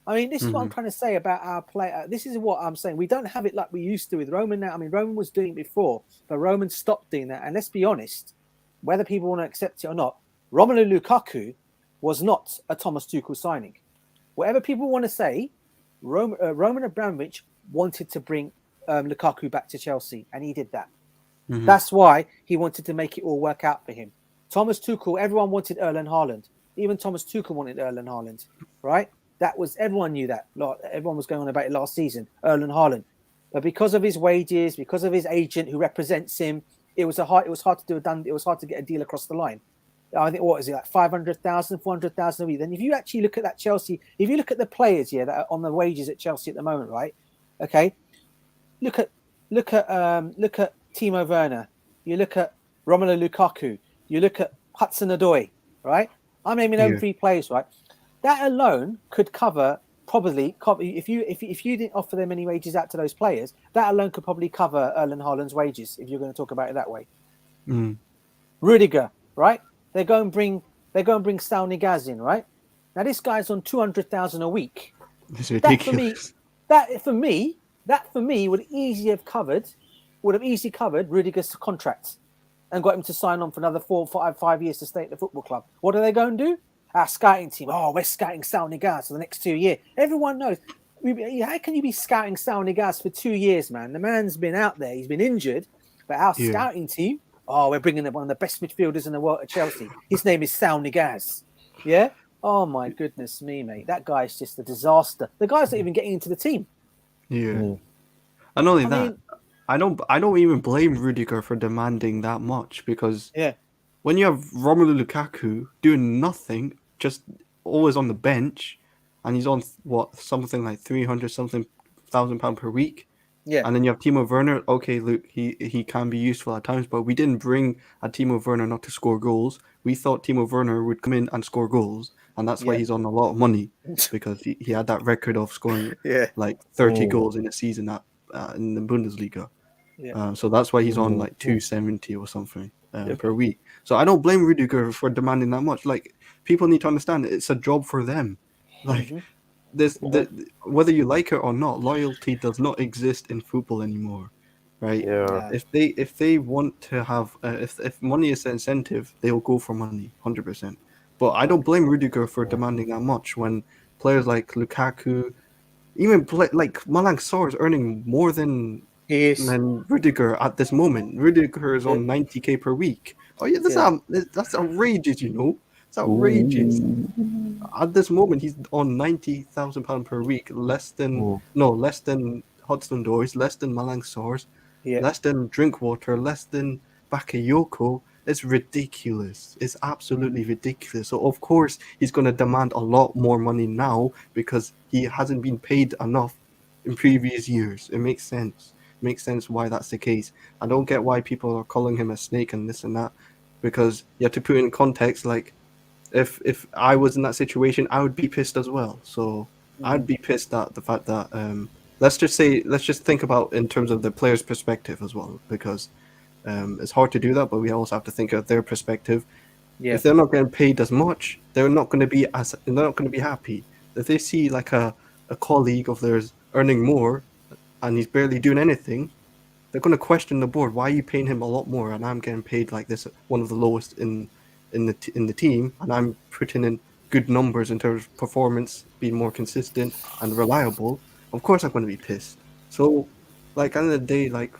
I mean, this is what I'm trying to say about our play. This is what I'm saying. We don't have it like we used to with Roman now. I mean, Roman was doing it before, but Roman stopped doing that. And let's be honest, whether people want to accept it or not, Romelu Lukaku was not a Thomas Tuchel signing. Whatever people want to say, Roman Abramovich wanted to bring Lukaku back to Chelsea, and he did that. That's why he wanted to make it all work out for him. Thomas Tuchel, everyone wanted Erling Haaland. Even Thomas Tuchel wanted Erling Haaland, right? Everyone knew that. Everyone was going on about it last season, Erling Haaland. But because of his wages, because of his agent who represents him, it was hard to get a deal across the line. I think, what is it, like 500,000, 400,000 a week? Then if you actually look at that Chelsea, if you look at the players here that are on the wages at Chelsea at the moment, right? Okay, look at look at Timo Werner. You look at Romelu Lukaku. You look at Hudson-Odoi, right? I'm naming over 3 players, right? That alone could probably cover if you didn't offer them any wages out to those players. That alone could probably cover Erling Haaland's wages if you're going to talk about it that way. Rudiger, right? They go and bring Saul Niguez in, right? Now this guy's on 200,000 a week. It's ridiculous. That for me would have easily covered Rudiger's contract and got him to sign on for another 4 or 5 years to stay at the football club. What do they go and do? Our scouting team. Oh, we're scouting Saul Niguez for the next 2 years. Everyone knows. How can you be scouting Saul Niguez for 2 years, man? The man's been out there. He's been injured. But our scouting team, we're bringing one of the best midfielders in the world at Chelsea. His name is Saul Niguez. Yeah? Oh, my goodness me, mate. That guy's just a disaster. The guy's not even getting into the team. Yeah. And only that, I don't even blame Rudiger for demanding that much, because when you have Romelu Lukaku doing nothing, just always on the bench, and he's on something like 300-something thousand pound per week. Yeah. And then you have Timo Werner. Okay, look, he can be useful at times, but we didn't bring a Timo Werner not to score goals. We thought Timo Werner would come in and score goals, and that's why he's on a lot of money, because he had that record of scoring like 30 goals in a season in the Bundesliga. Yeah. So that's why he's on like 270 or something per week. So I don't blame Rudiger for demanding that much. Like, people need to understand it's a job for them. Like, whether you like it or not, loyalty does not exist in football anymore, right? Yeah. If they want to have if money is the incentive, they will go for money, 100%. But I don't blame Rudiger for demanding that much when players like Lukaku, even like Malang Sarr is earning more than Rudiger at this moment. Rudiger is on 90k per week. Oh yeah, that's outrageous, you know. It's outrageous. At this moment, he's on £90,000 per week, less than Hudson-Odoi, less than Malang Sarr, less than Drinkwater, less than Bakayoko. It's ridiculous. It's absolutely ridiculous. So of course he's going to demand a lot more money now because he hasn't been paid enough in previous years. It makes sense. It makes sense why that's the case. I don't get why people are calling him a snake and this and that, because you have to put it in context. Like, if I was in that situation, I would be pissed as well. So I'd be pissed at the fact that let's just think about in terms of the player's perspective as well, because it's hard to do that, but we also have to think of their perspective. Yeah. If they're not getting paid as much, they're not going to be happy. If they see like a colleague of theirs earning more and he's barely doing anything, they're going to question the board. Why are you paying him a lot more and I'm getting paid like this, one of the lowest in the team, and I'm putting in good numbers in terms of performance, being more consistent and reliable? Of course I'm going to be pissed. So, like, at the end of the day, like,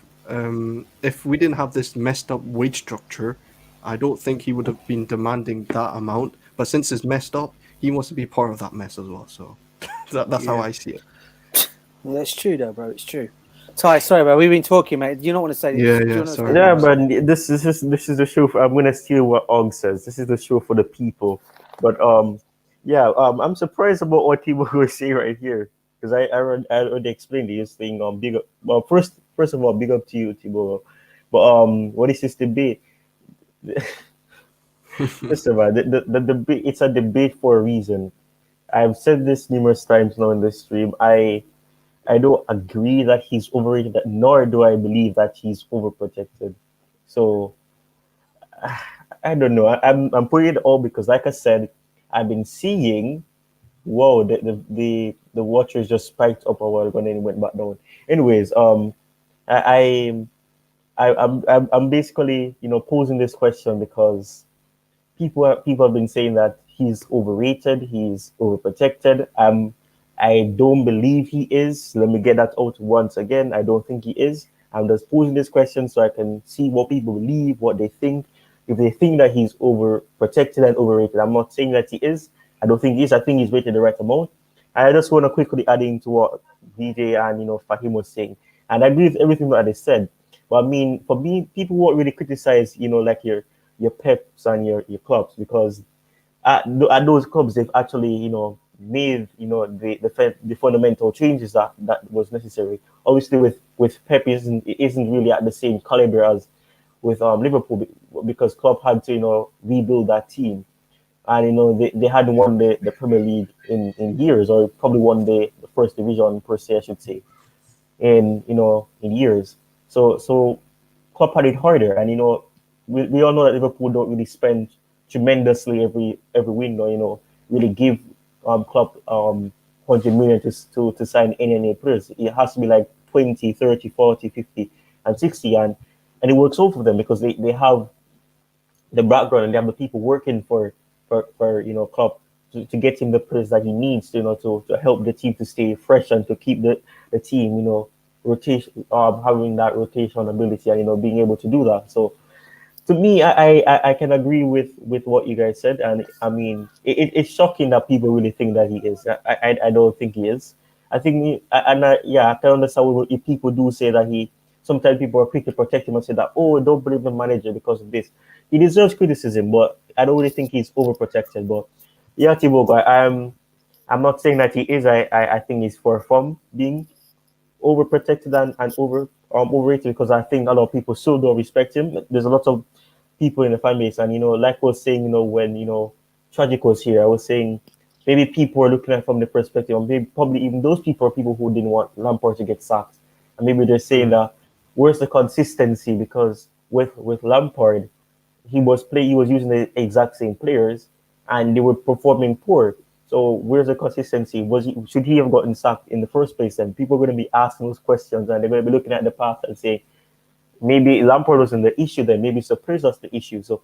if we didn't have this messed up wage structure, I don't think he would have been demanding that amount. But since it's messed up, he wants to be part of that mess as well. So that's how I see it. Well, that's true, though, bro. It's true. Ty, sorry, bro. We've been talking, mate. Do you not want to say this? Sorry. Yeah, but this is the show. I'm gonna steal what Og says. This is the show for the people. But I'm surprised about what Timo was saying right here, because I already explained this thing. Big up. Well, first of all, big up to you, Timo. But what is this debate? First of all, the debate. It's a debate for a reason. I've said this numerous times now in this stream. I don't agree that he's overrated, nor do I believe that he's overprotected. So I don't know. I'm putting it all because, like I said, I've been seeing, whoa, the watchers just spiked up a while ago and then it went back down. Anyways, I'm basically, posing this question because people have been saying that he's overrated, he's overprotected. I don't believe he is. Let me get that out once again. I don't think he is. I'm just posing this question so I can see what people believe, what they think. If they think that he's overprotected and overrated, I'm not saying that he is. I don't think he is. I think he's rated the right amount. I just want to quickly add into what DJ and Fahim was saying. And I agree with everything that they said. But I mean, for me, people won't really criticize, like your Peps and your clubs, because at those clubs they've actually, made the fundamental changes that was necessary. Obviously, with with Pep isn't really at the same caliber as with Liverpool because Klopp had to rebuild that team, and they hadn't won the Premier League in years, or probably won the first division per se, I should say, in years. So Klopp had it harder, and we all know that Liverpool don't really spend tremendously every window. Really give Klopp 100 million to sign any players. It has to be like 20, 30, 40, 50, and 60, and it works out for them because they have the background and they have the people working for Klopp to get him the players that he needs to help the team to stay fresh and to keep the team rotation having that rotation ability and being able to do that. So to me, I can agree with what you guys said, and I mean it's shocking that people really think that he is. I don't think he is. I think I can understand if people do say that he. Sometimes people are quick to protect him and say that, oh, don't believe the manager because of this. He deserves criticism, but I don't really think he's overprotected. But yeah, Thibaut, I'm not saying that he is. I think he's far from being overprotected and overrated, because I think a lot of people still don't respect him. There's a lot of people in the fan base, and like I was saying, when Tragic was here, I was saying maybe people are looking at it from the perspective, or maybe probably even those people are people who didn't want Lampard to get sacked, and maybe they're saying that where's the consistency, because with Lampard, he was using the exact same players and they were performing poor. So where's the consistency? Should he have gotten sacked in the first place? And people are going to be asking those questions, and they're going to be looking at the past and say, maybe Lampard wasn't the issue then, maybe Spurs was the issue. So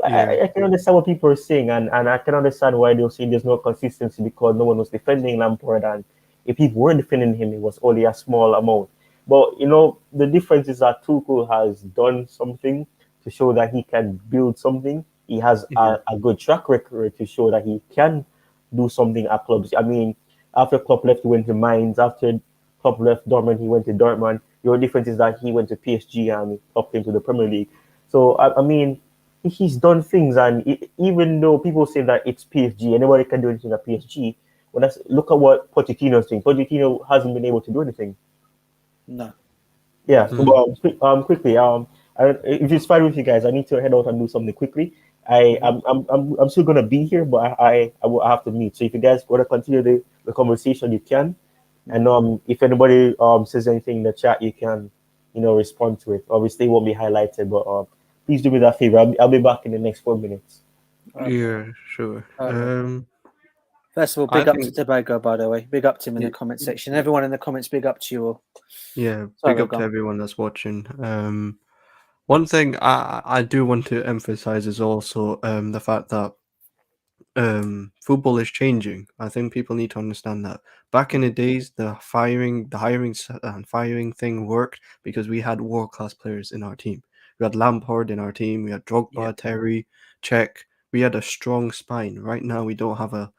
I can understand what people are saying, and I can understand why they're saying there's no consistency, because no one was defending Lampard, and if people were defending him, it was only a small amount. But the difference is that Tuchel has done something to show that he can build something. He has a good track record to show that he can do something at clubs. I mean, after Klopp left, he went to Mainz. After Klopp left Dortmund, he went to Dortmund. Your difference is that he went to PSG and Klopp came to the Premier League. So, I mean, he's done things, and even though people say that it's PSG, anybody can do anything at PSG, look at what Pochettino's doing. Pochettino hasn't been able to do anything. No. Yeah. Quickly. If it's fine with you guys, I need to head out and do something quickly. I'm still gonna be here, but I will have to meet. So if you guys want to continue the conversation, you can. And if anybody says anything in the chat, you can respond to it. Obviously, it won't be highlighted, but please do me that favor. I'll be back in the next 4 minutes. Yeah, sure. First of all, big up to Tobago, by the way. Big up to him in the comment section. Everyone in the comments, big up to you all. Yeah, big up to everyone that's watching. One thing I do want to emphasize is also the fact that football is changing. I think people need to understand that. Back in the days, the hiring and firing thing worked because we had world-class players in our team. We had Lampard in our team. We had Drogba, Terry, Cech. We had a strong spine. Right now, we don't have a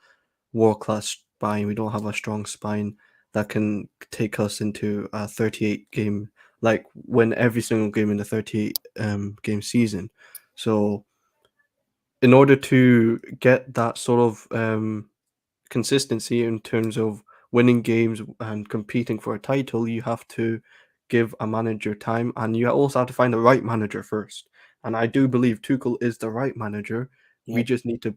world-class spine. We don't have a strong spine that can take us into a 38 game, like win every single game in the 38 game season. So in order to get that sort of consistency in terms of winning games and competing for a title, you have to give a manager time, and you also have to find the right manager first. And I do believe Tuchel is the right manager. We just need to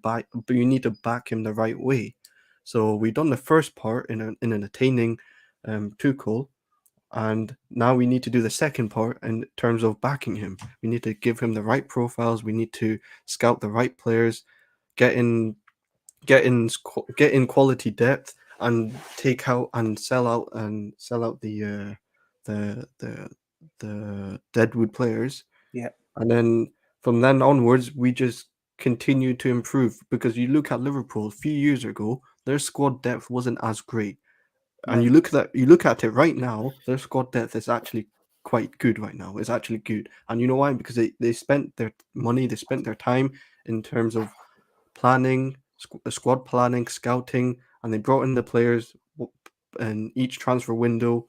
you need to back him the right way. So we've done the first part in attaining Tuchel, and now we need to do the second part in terms of backing him. We need to give him the right profiles. We need to scout the right players, get in quality depth, and take out and sell out the deadwood players. Yeah. And then from then onwards, we just continue to improve, because you look at Liverpool a few years ago, their squad depth wasn't as great. And you look at it right now, their squad depth is actually quite good right now. It's actually good. And you know why? Because they spent their money, they spent their time in terms of planning, squad planning, scouting, and they brought in the players in each transfer window.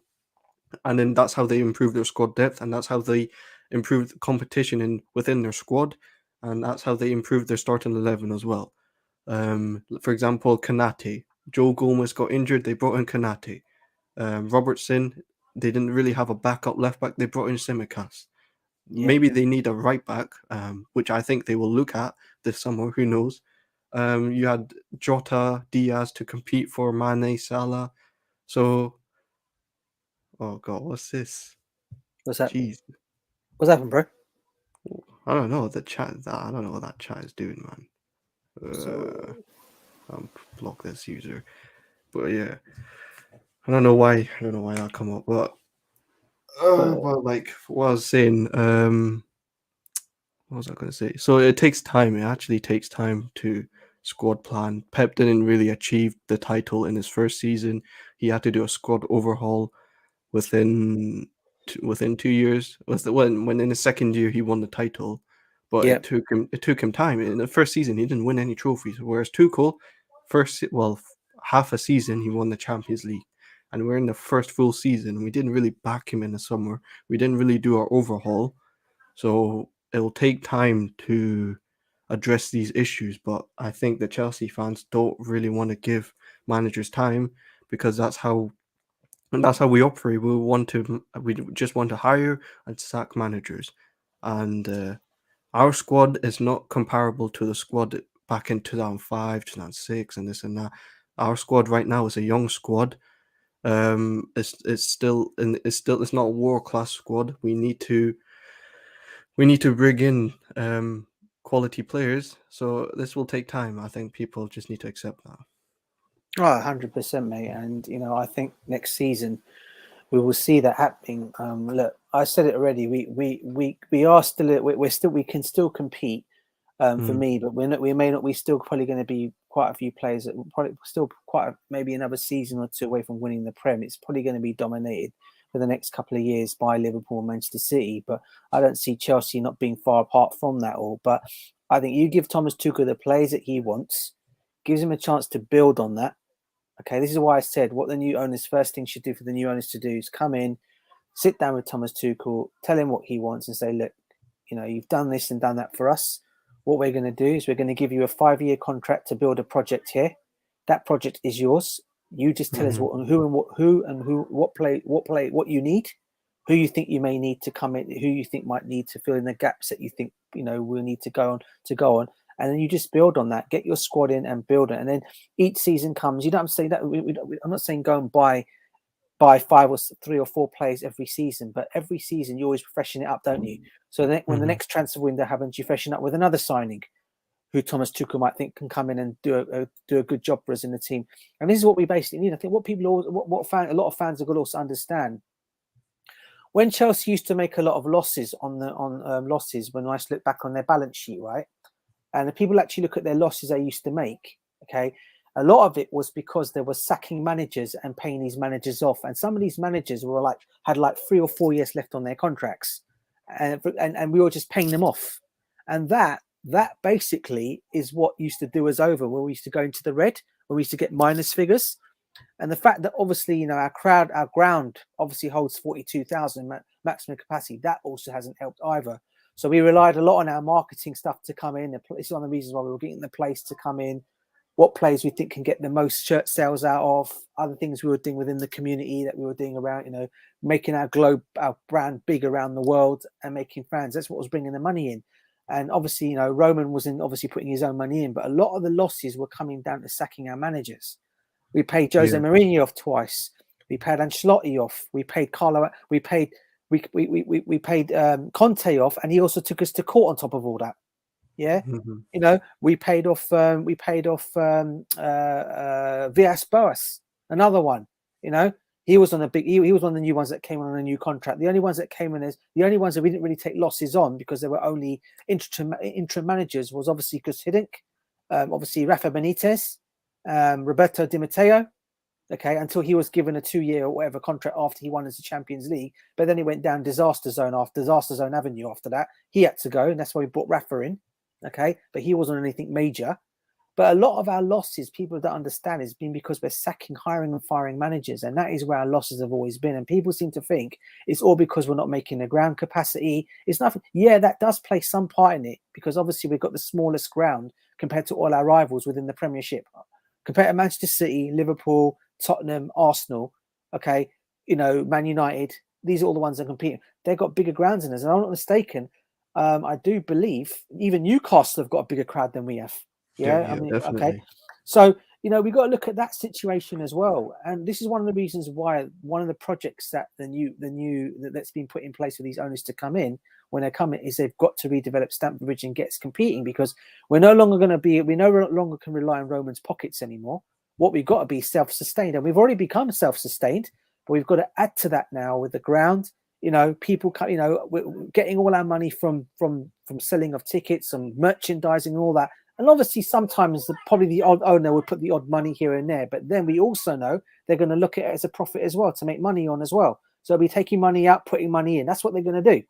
And then that's how they improved their squad depth, and that's how they improved competition within their squad, and that's how they improved their starting 11 as well. For example, Kanate. Joe Gomez got injured, they brought in Kanate. Robertson they didn't really have a backup left back. They brought in Simicast. Yeah. Maybe they need a right back, which I think they will look at this summer. Who knows? You had Jota, Diaz to compete for Mane, Salah. So, oh god, what's this? What's that? Jeez, What's happened, bro? I don't know. The chat. I don't know what that chat is doing, man. So Block this user. But yeah, I don't know why. I don't know why that come up. But well, like what I was saying. What was I going to say? So it takes time. It actually takes time to squad plan. Pep didn't really achieve the title in his first season. He had to do a squad overhaul within 2 years. When in the second year he won the title, but Yep. it took him time. In the first season he didn't win any trophies. Whereas Tuchel, half a season he won the Champions League, and we're in the first full season. We didn't really back him in the summer. We didn't really do our overhaul, so it will take time to address these issues. But I think the Chelsea fans don't really want to give managers time, because that's how we operate. We just want to hire and sack managers, and our squad is not comparable to the squad back in 2005, 2006, and this and that. Our squad right now is a young squad. It's not a world class squad. We need to bring in quality players. So this will take time. I think people just need to accept that. Oh, 100%, mate. And I think next season we will see that happening. Look, I said it already. We are still we can still compete for me, but we're still probably going to be quite a few players that will probably still maybe another season or two away from winning the Prem. It's probably going to be dominated for the next couple of years by Liverpool and Manchester City, but I don't see Chelsea not being far apart from that all. But I think you give Thomas Tuchel the players that he wants, gives him a chance to build on that. Okay, this is why I said what the new owners first thing should do for the new owners to do is come in, sit down with Thomas Tuchel, tell him what he wants, and say, look, you've done this and done that for us. What we're going to do is we're going to give you a 5-year contract to build a project here. That project is yours. You just tell us what you need, who you think you may need to come in, who you think might need to fill in the gaps that you think will need to go on, and then you just build on that. Get your squad in and build it, and then each season comes. I'm saying that I'm not saying go and buy 5 or 3 or 4 players every season, but every season you always freshen it up, don't you? So when the next transfer window happens, you freshen up with another signing who Thomas Tuchel might think can come in and do a good job for us in the team. And this is what we basically need. I think a lot of fans have got to also understand. When Chelsea used to make a lot of losses on losses, when I look back on their balance sheet, right, and the people actually look at their losses they used to make, okay, a lot of it was because they were sacking managers and paying these managers off, and some of these managers had 3 or 4 years left on their contracts, and we were just paying them off, and that basically is what used to do us over when we used to go into the red, when we used to get minus figures. And the fact that obviously our ground obviously holds 42,000 maximum capacity, that also hasn't helped either. So we relied a lot on our marketing stuff to come in. It's one of the reasons why we were getting the place to come in, what players we think can get the most shirt sales out of, other things we were doing within the community that we were doing around, making our brand big around the world and making fans. That's what was bringing the money in. And obviously, Roman was obviously putting his own money in, but a lot of the losses were coming down to sacking our managers. We paid Jose Mourinho off twice. We paid Ancelotti off. We paid Carlo. We paid Conte off, and he also took us to court on top of all that. Yeah, we paid off Villas-Boas, another one. He was on he was one of the new ones that came on a new contract. The only ones that came in the only ones that we didn't really take losses on because there were only interim managers was obviously Gus Hiddink, obviously Rafa Benitez, Roberto Di Matteo. Okay, until he was given a 2-year or whatever contract after he won as the Champions League, but then he went down disaster zone avenue after that. He had to go, and that's why we brought Rafa in. Okay, but he wasn't anything major. But a lot of our losses, people don't understand, has been because we're hiring and firing managers, and that is where our losses have always been. And people seem to think it's all because we're not making the ground capacity. It's nothing. Yeah, that does play some part in it because obviously we've got the smallest ground compared to all our rivals within the Premiership. Compared to Manchester City, Liverpool, Tottenham, Arsenal, okay, Man United. These are all the ones that are competing. They've got bigger grounds than us. And I'm not mistaken. I do believe even Newcastle have got a bigger crowd than we have. Yeah, I mean, definitely. okay. So, we've got to look at that situation as well. And this is one of the reasons why one of the projects that that's been put in place for these owners to come in, when they come in, is they've got to redevelop Stamford Bridge and get competing, because we no longer can rely on Roman's pockets anymore. What we've got to be self-sustained, and we've already become self-sustained, but we've got to add to that now with the ground. People, we're getting all our money from selling of tickets and merchandising and all that. And obviously, sometimes probably the odd owner would put the odd money here and there. But then we also know they're going to look at it as a profit as well, to make money on as well. So they'll be taking money out, putting money in. That's what they're going to do.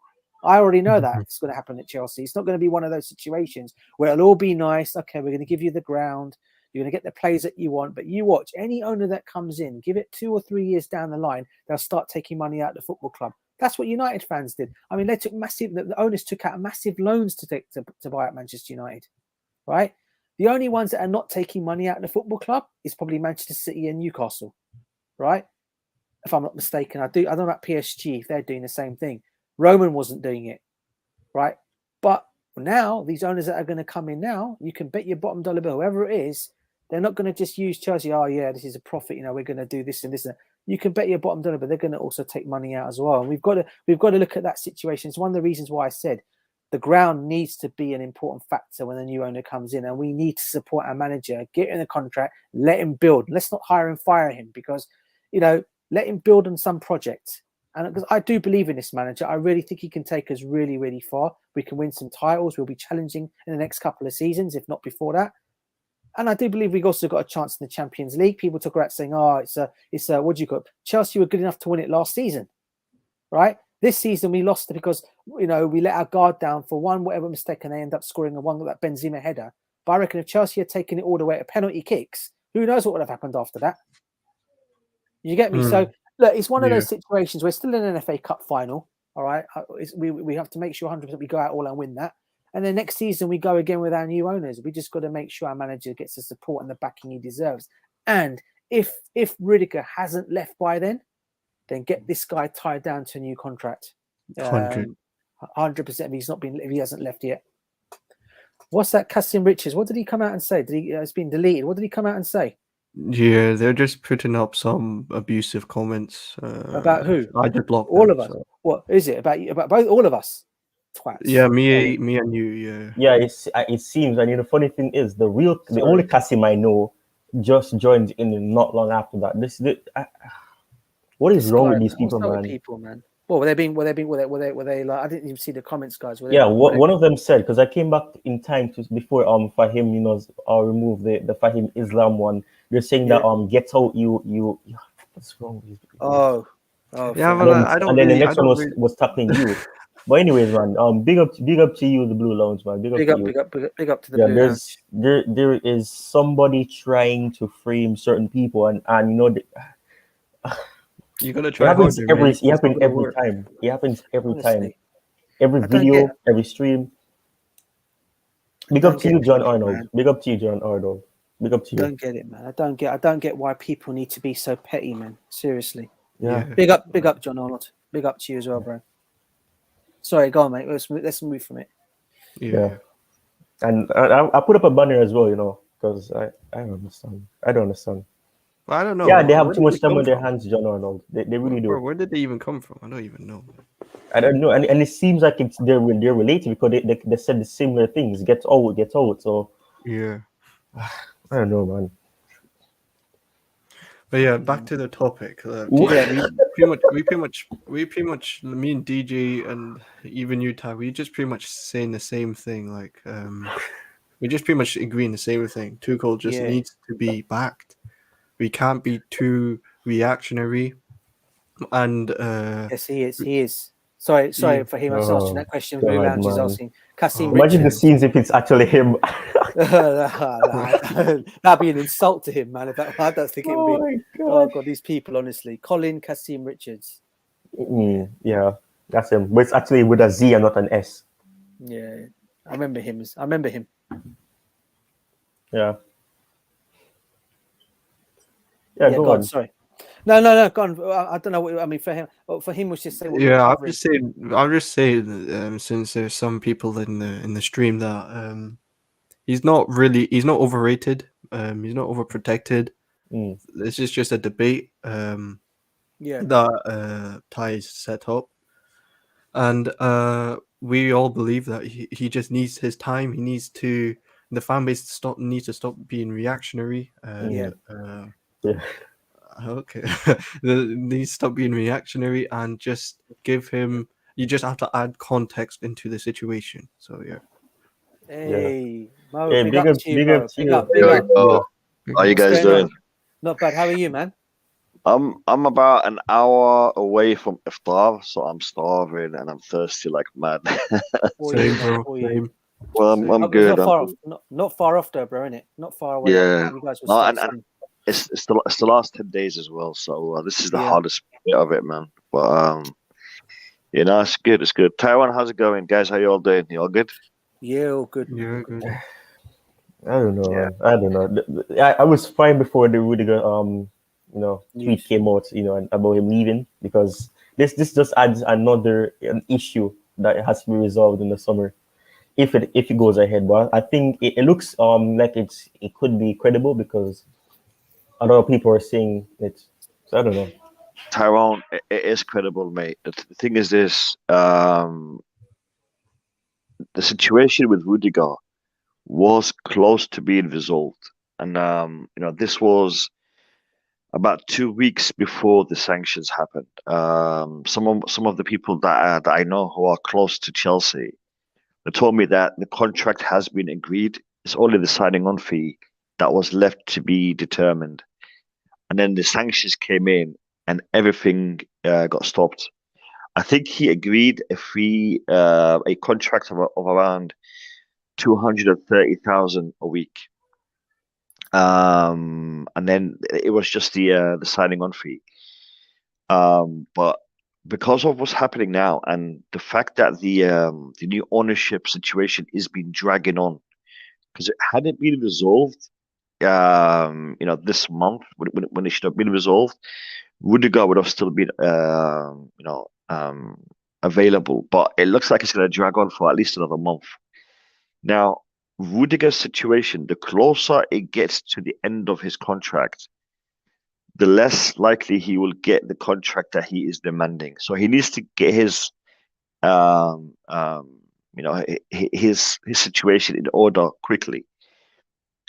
I already know that it's going to happen at Chelsea. It's not going to be one of those situations where it'll all be nice. Okay, we're going to give you the ground. You're going to get the players that you want. But you watch, any owner that comes in, give it 2 or 3 years down the line, they'll start taking money out of the football club. That's what United fans did. I mean, the owners took out massive loans to buy out Manchester United, right? The only ones that are not taking money out of the football club is probably Manchester City and Newcastle, right? If I'm not mistaken, I don't know about PSG if they're doing the same thing. Roman wasn't doing it, right? But now these owners that are going to come in now, you can bet your bottom dollar bill, whoever it is, they're not going to just use Chelsea. Oh yeah, this is a profit. We're going to do this and this. And you can bet your bottom dollar, but they're going to also take money out as well. And we've got to look at that situation. It's one of the reasons why I said the ground needs to be an important factor when a new owner comes in, and we need to support our manager, get in a contract, let him build. Let's not hire and fire him, because, let him build on some project. And because I do believe in this manager, I really think he can take us really, really far. We can win some titles. We'll be challenging in the next couple of seasons, if not before that. And I do believe we've also got a chance in the Champions League. People talk about saying, it's a what do you call it? Chelsea were good enough to win it last season, right? This season we lost it because, we let our guard down for whatever mistake, and they end up scoring that Benzema header. But I reckon if Chelsea had taken it all the way to penalty kicks, who knows what would have happened after that? You get me? So, look, it's one of those situations. We're still in an FA Cup final, all right? We have to make sure 100% we go out all and win that. And then next season we go again with our new owners. We just got to make sure our manager gets the support and the backing he deserves. And if Rudiger hasn't left by then get this guy tied down to a new contract. 100% if he hasn't left yet. What's that, Kasim Richards? What did he come out and say? It's been deleted. What did he come out and say? Yeah, they're just putting up some abusive comments. About who? I just blocked all them, of us. so. What is it about? About both, all of us. Twats. Yeah, me and you. Yeah. Yeah, it seems. And the funny thing is, the only Kasim I know just joined in not long after that. What is wrong with these people, man? Well, were they like? I didn't even see the comments, guys. One of them said, because I came back in time before Fahim, I'll remove the Fahim Islam one. They're saying that get out, you what's wrong with these people? Oh, yeah, but I don't. And then really, the next one was tackling you. But anyways, man, big up to you, the Blue Lounge, man. Big up to the Blue Lounge. There is somebody trying to frame certain people, and you gotta try. It happens every time. It happens every time. Every video, every stream. Big up to you, John Arnold. Big up to you, John Arnold. Big up to you. I don't get it, man. I don't get why people need to be so petty, man. Seriously. Yeah. Big up, John Arnold. Big up to you as well, bro. Sorry, go on, mate. Let's move from it. Yeah. And I put up a banner as well, because I don't understand. I don't understand. Well, I don't know. Yeah, they have too much time on their hands, John Arnold. They really do. Bro, where did they even come from? I don't even know. I don't know, and it seems like they're related, because they said the similar things. Get out. So yeah, I don't know, man. But yeah, back to the topic. Yeah, we pretty much, me and DJ and even you, Ty, we just pretty much saying the same thing. Like, we just pretty much agreeing the same thing. Tuchel just needs to be backed. We can't be too reactionary. And yes, he is. Sorry for him. I was asking that question. Blue Lounge is asking. Kasim imagine the scenes if it's actually him. That'd be an insult to him, man. I don't think it would be. Oh God, these people, honestly. Colin Kasim Richards. Yeah, that's him. But it's actually with a Z and not an S. Yeah, I remember him. Yeah. Yeah, go on. Sorry. No. Go on. I don't know. I mean, for him was just saying. Yeah, I'm just saying. I'm just saying. Since there's some people in the stream that he's not overrated. He's not overprotected. This is just a debate. That Ty's set up, and we all believe that he just needs his time. He needs to. The fan base needs to stop being reactionary. Okay. They need to stop being reactionary and just give him. You just have to add context into the situation. So yeah. Hey, Mo, Hey, big big up up, to you, big Mo. up to Big you. up, big Yo, up. yo. How you What's guys going on? doing? Not bad. How are you, man? I'm about an hour away from iftar, so I'm starving and I'm thirsty like mad. For you, Same, man. bro. For you. Same. Well, Same. I'm It's good. not far off. Not far off, though, bro. Innit? Not far away. Yeah. You guys will No, start and soon. it's the last 10 days as well, so this is the Yeah. hardest bit of it, man. But you know, it's good. It's good. Taiwan, how's it going, guys? How you all doing? You all good? Yeah, all good. Yeah, good. I don't know. Yeah. Man. I don't know. I was fine before the Rudiger tweet came out, about him leaving, because this just adds an issue that has to be resolved in the summer if it goes ahead. But I think it looks like it could be credible, because a lot of people are saying it. So I don't know. Tyrone, it is credible, mate. The thing is this: the situation with Rudiger was close to being resolved, and this was about 2 weeks before the sanctions happened. Some of the people that I know who are close to Chelsea, they told me that the contract has been agreed. It's only the signing on fee that was left to be determined, and then the sanctions came in, and everything got stopped. I think he agreed a contract of around 230,000 a week. And then it was just the signing on fee. But because of what's happening now and the fact that the new ownership situation is been dragging on, because it hadn't been resolved, this month when it should have been resolved, Rudiger would have still been, available. But it looks like it's going to drag on for at least another month. Now, Rudiger's situation, the closer it gets to the end of his contract, the less likely he will get the contract that he is demanding. So he needs to get his his situation in order quickly.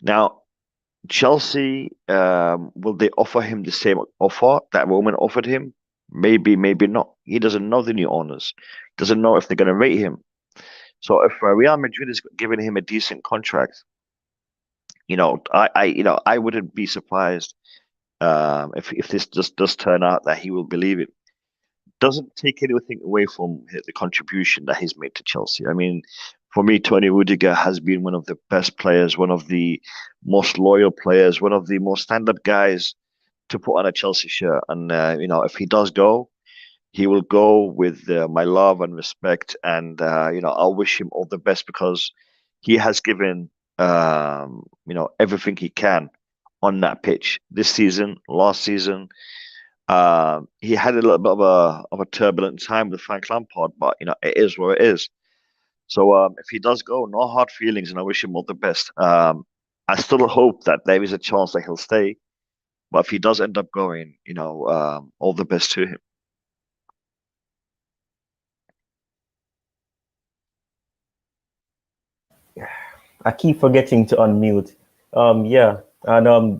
Now, Chelsea, will they offer him the same offer that Roman offered him? Maybe, maybe not. He doesn't know the new owners. Doesn't know if they're going to rate him. So if Real Madrid is giving him a decent contract, I wouldn't be surprised if this just does turn out that he will believe it. Doesn't take anything away from the contribution that he's made to Chelsea. I mean, for me, Tony Rudiger has been one of the best players, one of the most loyal players, one of the most stand-up guys to put on a Chelsea shirt. And if he does go, he will go with my love and respect, and I'll wish him all the best, because he has given everything he can on that pitch this season, last season. He had a little bit of a turbulent time with Frank Lampard, but it is where it is. So if he does go, no hard feelings, and I wish him all the best. I still hope that there is a chance that he'll stay, but if he does end up going, all the best to him. I keep forgetting to unmute. Yeah, and okay,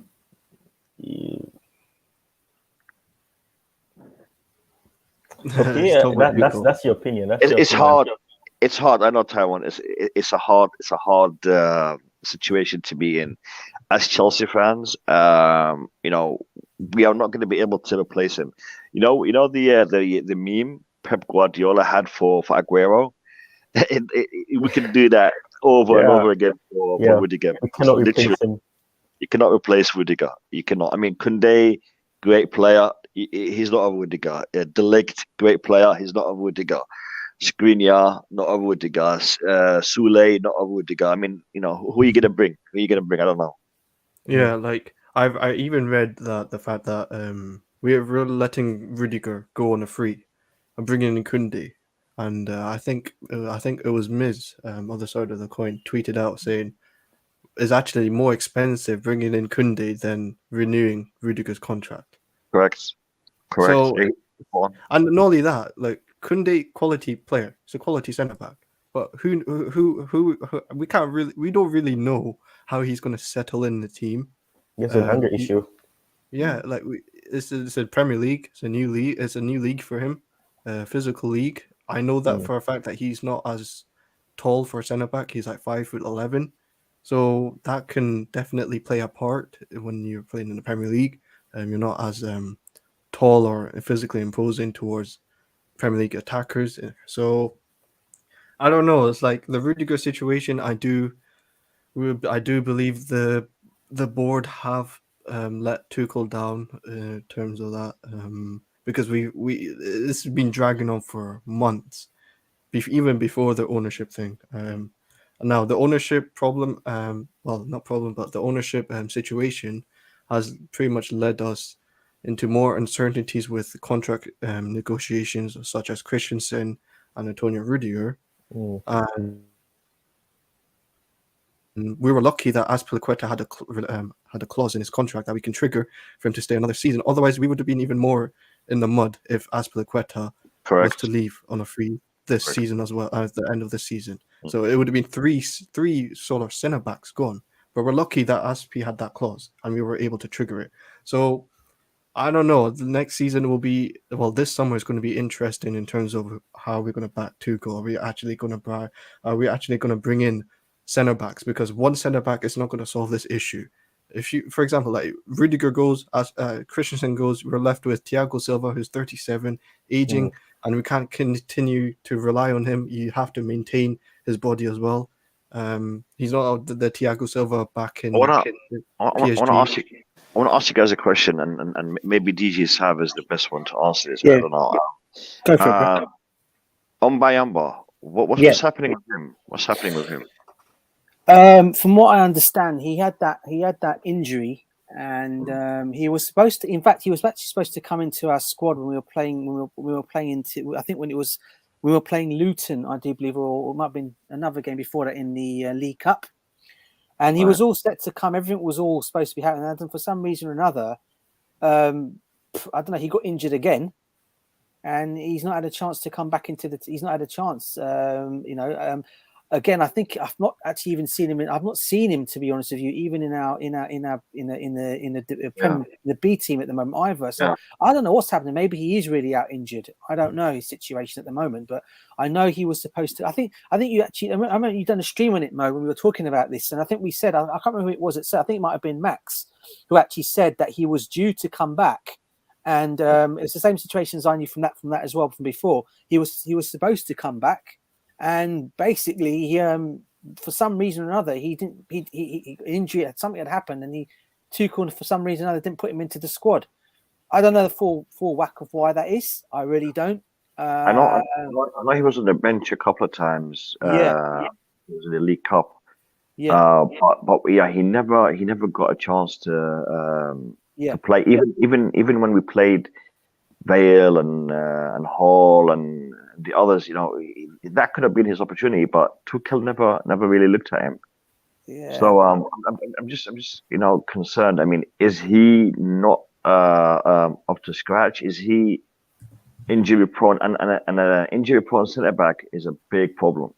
Just talk about Rico. that's your opinion. It's hard. It's hard. I know Taiwan. It's a hard situation to be in. As Chelsea fans, we are not going to be able to replace him. The meme Pep Guardiola had for Aguero. We can do that over and over again for Rudiger. We cannot replace him. You cannot replace Rudiger. You cannot. I mean, Koundé, great player. He's not a Rudiger. De Ligt, great player. He's not a Rudiger. Skriniar, not a Rudiger. Soulé, not a Rudiger. I mean, who are you going to bring? Who are you going to bring? I don't know. Yeah, like I even read that the fact that we're letting Rudiger go on a free and bringing in Kunde. And I think it was Miz, other side of the coin, tweeted out saying it's actually more expensive bringing in Kunde than renewing Rudiger's contract. Correct. So, Yeah, go on. and not only that, like Kunde, quality player, it's a quality centre back. But who we don't really know how he's going to settle in the team. It's an anger issue. Yeah, like it's a Premier League. It's a new league. It's a new league for him, physical league. I know that for a fact that he's not as tall for a centre back. He's like 5'11", so that can definitely play a part when you're playing in the Premier League. You're not as tall or physically imposing towards Premier League attackers. So I don't know. It's like the Rudiger situation. I do believe the board have let Tuchel down in terms of that, because we this has been dragging on for months, even before the ownership thing. Now the ownership problem, well, not problem, but the ownership situation has pretty much led us into more uncertainties with contract negotiations, such as Christensen and Antonio Rudiger. And we were lucky that Azpilicueta had a clause in his contract that we can trigger for him to stay another season. Otherwise, we would have been even more in the mud if Azpilicueta was to leave on a free this season as well at the end of the season. So it would have been three sort of centre backs gone. But we're lucky that Aspi had that clause and we were able to trigger it. So I don't know. The next season will be, well, this summer is going to be interesting in terms of how we're going to back Tuchel. Are we actually going to bring in centre backs? Because one centre back is not going to solve this issue. If you, for example, like Rudiger goes, Christensen goes, we're left with Thiago Silva, who's 37, aging, and we can't continue to rely on him. You have to maintain his body as well. He's not the Thiago Silva back in PSG. I want to ask you guys a question, and maybe DJ Sav is the best one to answer this. I don't know. Go for it. Ombayamba, what's happening with him? What's happening with him? From what I understand, he had that injury, and he was supposed to. In fact, he was actually supposed to come into our squad when we were playing. We were playing into. I think when we were playing Luton, I do believe, or it might have been another game before that in the League Cup. And he was all set to come. Everything was all supposed to be happening. And for some reason or another, I don't know, he got injured again. And he's not had a chance to come back into the... He's not had a chance, again, I think I've not actually even seen him. I've not seen him, to be honest with you, even in the B team at the moment either. So I don't know what's happening. Maybe he is really out injured. I don't know his situation at the moment, but I know he was supposed to. I think you actually. I remember you done a stream on it, Mo, when we were talking about this, and I think we said I can't remember who it was. I think it might have been Max who actually said that he was due to come back. And it's the same situation as I knew from that as well from before. He was supposed to come back. And basically, he, for some reason or another, he didn't. He injury, something had happened, and Tuchel for some reason or other didn't put him into the squad. I don't know the full whack of why that is. I really don't. I know he was on the bench a couple of times. He was in the League Cup. Yeah. But he never got a chance to play. Even when we played Vale and Hall and the others, that could have been his opportunity, but Tuchel never really looked at him. Yeah. So I'm just concerned. I mean, is he not up to scratch? Is he injury prone? And an injury prone centre back is a big problem.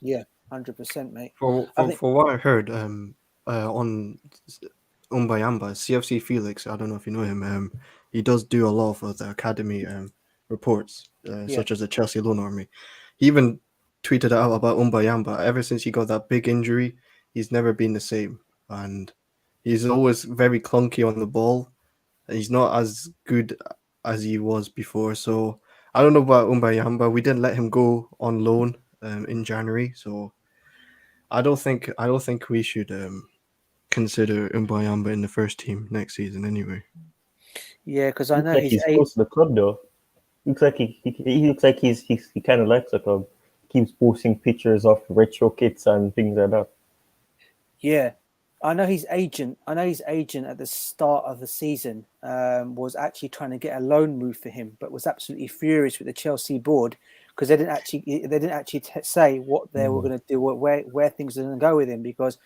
Yeah, 100%, mate. For what I heard on Umbayamba, CFC Felix, I don't know if you know him. He does do a lot of the academy reports, such as the Chelsea loan army. He even tweeted out about Umbayamba. Ever since he got that big injury, he's never been the same, and he's always very clunky on the ball. He's not as good as he was before. So I don't know about Umbayamba. We didn't let him go on loan in January, so I don't think we should consider Umbayamba in the first team next season anyway. Yeah, because I know he's close to the club though. Looks like he looks like he kind of likes the club. Keeps posting pictures of retro kits and things like that. Yeah, I know his agent at the start of the season was actually trying to get a loan move for him, but was absolutely furious with the Chelsea board because they didn't actually say what they were going to do, where things are going to go with him, because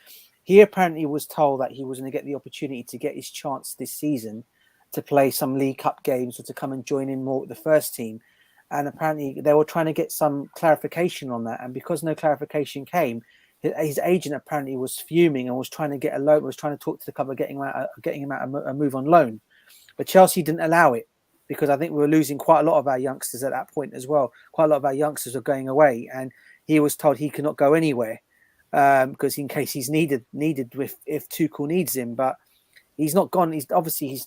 he apparently was told that he was going to get the opportunity to get his chance this season to play some League Cup games or to come and join in more with the first team. And apparently they were trying to get some clarification on that. And because no clarification came, his agent apparently was fuming and was trying to get a loan, was trying to talk to the club about getting him out a move on loan. But Chelsea didn't allow it because I think we were losing quite a lot of our youngsters at that point as well. Quite a lot of our youngsters were going away, and he was told he could not go anywhere because in case he's needed if Tuchel needs him. But he's not gone. He's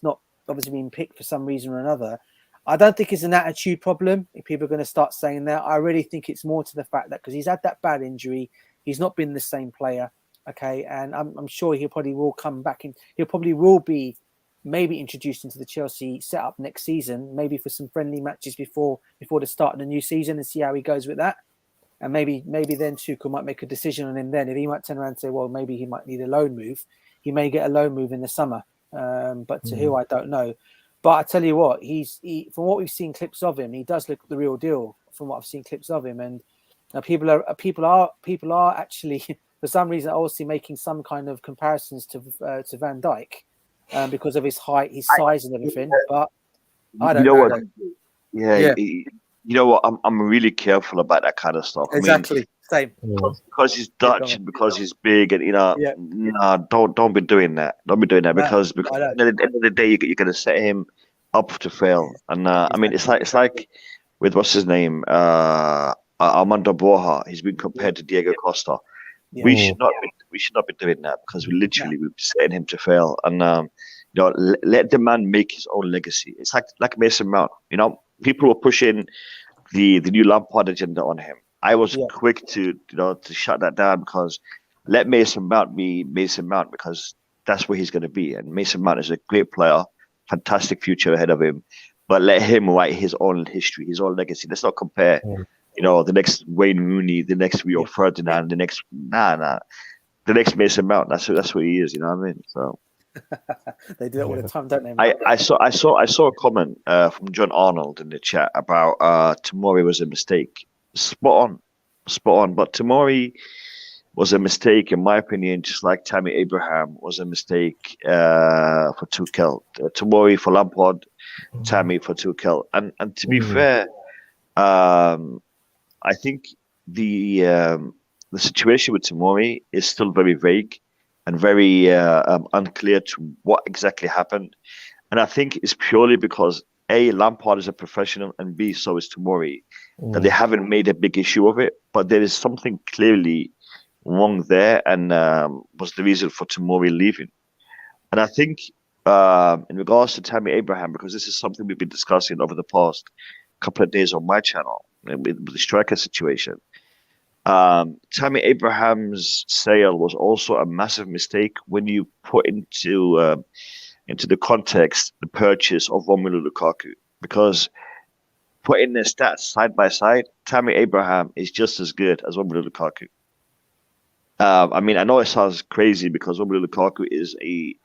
not been picked for some reason or another. I don't think it's an attitude problem. If people are going to start saying that, I really think it's more to the fact that because he's had that bad injury, he's not been the same player. Okay, and I'm sure he probably will come back in. He probably will be maybe introduced into the Chelsea setup next season, maybe for some friendly matches before the start of the new season, and see how he goes with that. And maybe then Tuchel might make a decision on him then. If he might turn around and say, well, maybe he might need a loan move, he may get a loan move in the summer. But to who, I don't know. But I tell you what, from what we've seen clips of him, he does look the real deal. From what I've seen clips of him, and people are actually for some reason obviously making some kind of comparisons to Van Dijk because of his height, his size, and everything. But I don't know. What? Yeah. You know what? I'm really careful about that kind of stuff. Exactly. Same. Because he's Dutch and because he's big, and don't be doing that. Don't be doing that because at the end of the day, you're going to set him up to fail. And I mean, it's like with what's his name, Armando Broja. He's been compared to Diego Costa. Yeah. We should not be doing that because we're setting him to fail. And let the man make his own legacy. It's like Mason Mount. People were pushing the new Lampard agenda on him. I was quick to shut that down because let Mason Mount be Mason Mount because that's where he's going to be. And Mason Mount is a great player, fantastic future ahead of him. But let him write his own history, his own legacy. Let's not compare, the next Wayne Rooney, the next Rio Ferdinand, the next the next Mason Mount. That's what he is. You know what I mean? So. They do that all the time, don't they? I saw a comment from John Arnold in the chat about Tomori was a mistake. Spot on. But Tomori was a mistake, in my opinion, just like Tammy Abraham was a mistake for Tuchel. Tomori for Lampard, Tammy for Tuchel. And to be fair, I think the situation with Tomori is still very vague and very unclear to what exactly happened. And I think it's purely because A, Lampard is a professional, and B, so is Tomori, that they haven't made a big issue of it. But there is something clearly wrong there, and was the reason for Tomori leaving. And I think in regards to Tammy Abraham, because this is something we've been discussing over the past couple of days on my channel, with the striker situation, Tammy Abraham's sale was also a massive mistake when you put into the context the purchase of Romelu Lukaku, because putting their stats side by side, Tammy Abraham is just as good as Romelu Lukaku. I mean, I know it sounds crazy because Romelu Lukaku is a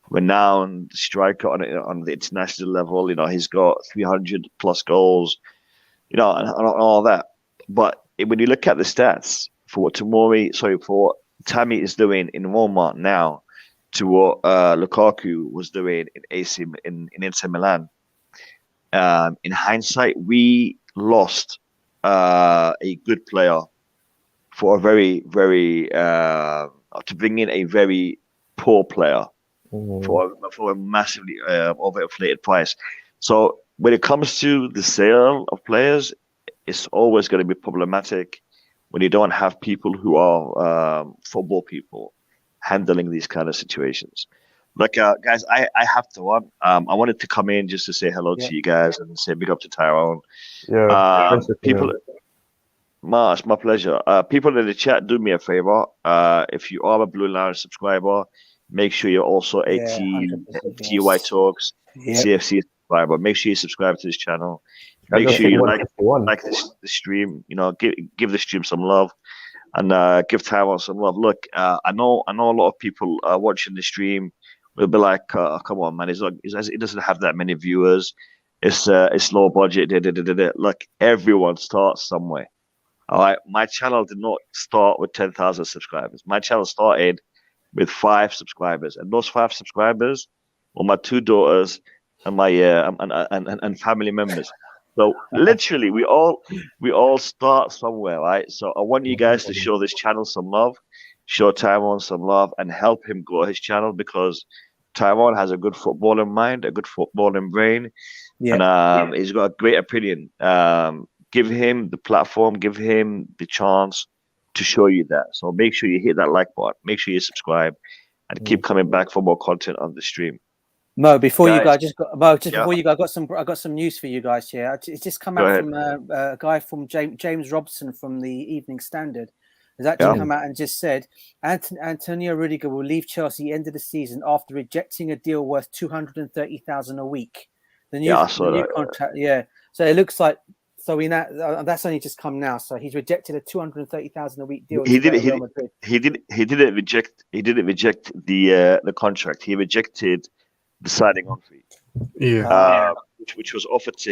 renowned striker on the international level. He's got 300 plus goals, and all that. But when you look at the stats for what Tammy is doing in Roma now to what Lukaku was doing in Inter Milan, in hindsight, we lost a good player for a very, very to bring in a very poor player for a massively overinflated price. So when it comes to the sale of players, it's always going to be problematic when you don't have people who are football people handling these kind of situations. Look, guys, I have to run. I wanted to come in just to say hello to you guys and say big up to Tyrone. People, it's my pleasure. People in the chat, do me a favor. If you are a Blue Lounge subscriber, make sure you're also a Tytalkz CFC subscriber. Make sure you subscribe to this channel. Make sure you like the stream. Give the stream some love. and give Taiwan some love. Look, I know a lot of people watching the stream will be like, "Come on, man! It doesn't have that many viewers. It's low budget." Look, everyone starts somewhere. All right, my channel did not start with 10,000 subscribers. My channel started with 5 subscribers, and those 5 subscribers were my 2 daughters and my and family members. So literally, we all start somewhere, right? So I want you guys to show this channel some love, show Taiwan some love, and help him grow his channel, because Taiwan has a good footballing mind, a good footballing brain, and he's got a great opinion. Give him the platform, give him the chance to show you that. So make sure you hit that like button, make sure you subscribe, and keep coming back for more content on the stream. Mo, before you go, Yeah. before you go, I got some news for you guys here. It's just come Go out ahead. from a guy from James Robson from the Evening Standard. Has actually come out and just said Antonio Rudiger will leave Chelsea end of the season after rejecting a deal worth 230,000 a week. The new contract, So it looks like we now that's only just come now. So he's rejected a 230,000 a week deal. He didn't reject the contract. He rejected the signing on fee. Yeah. Which was offered to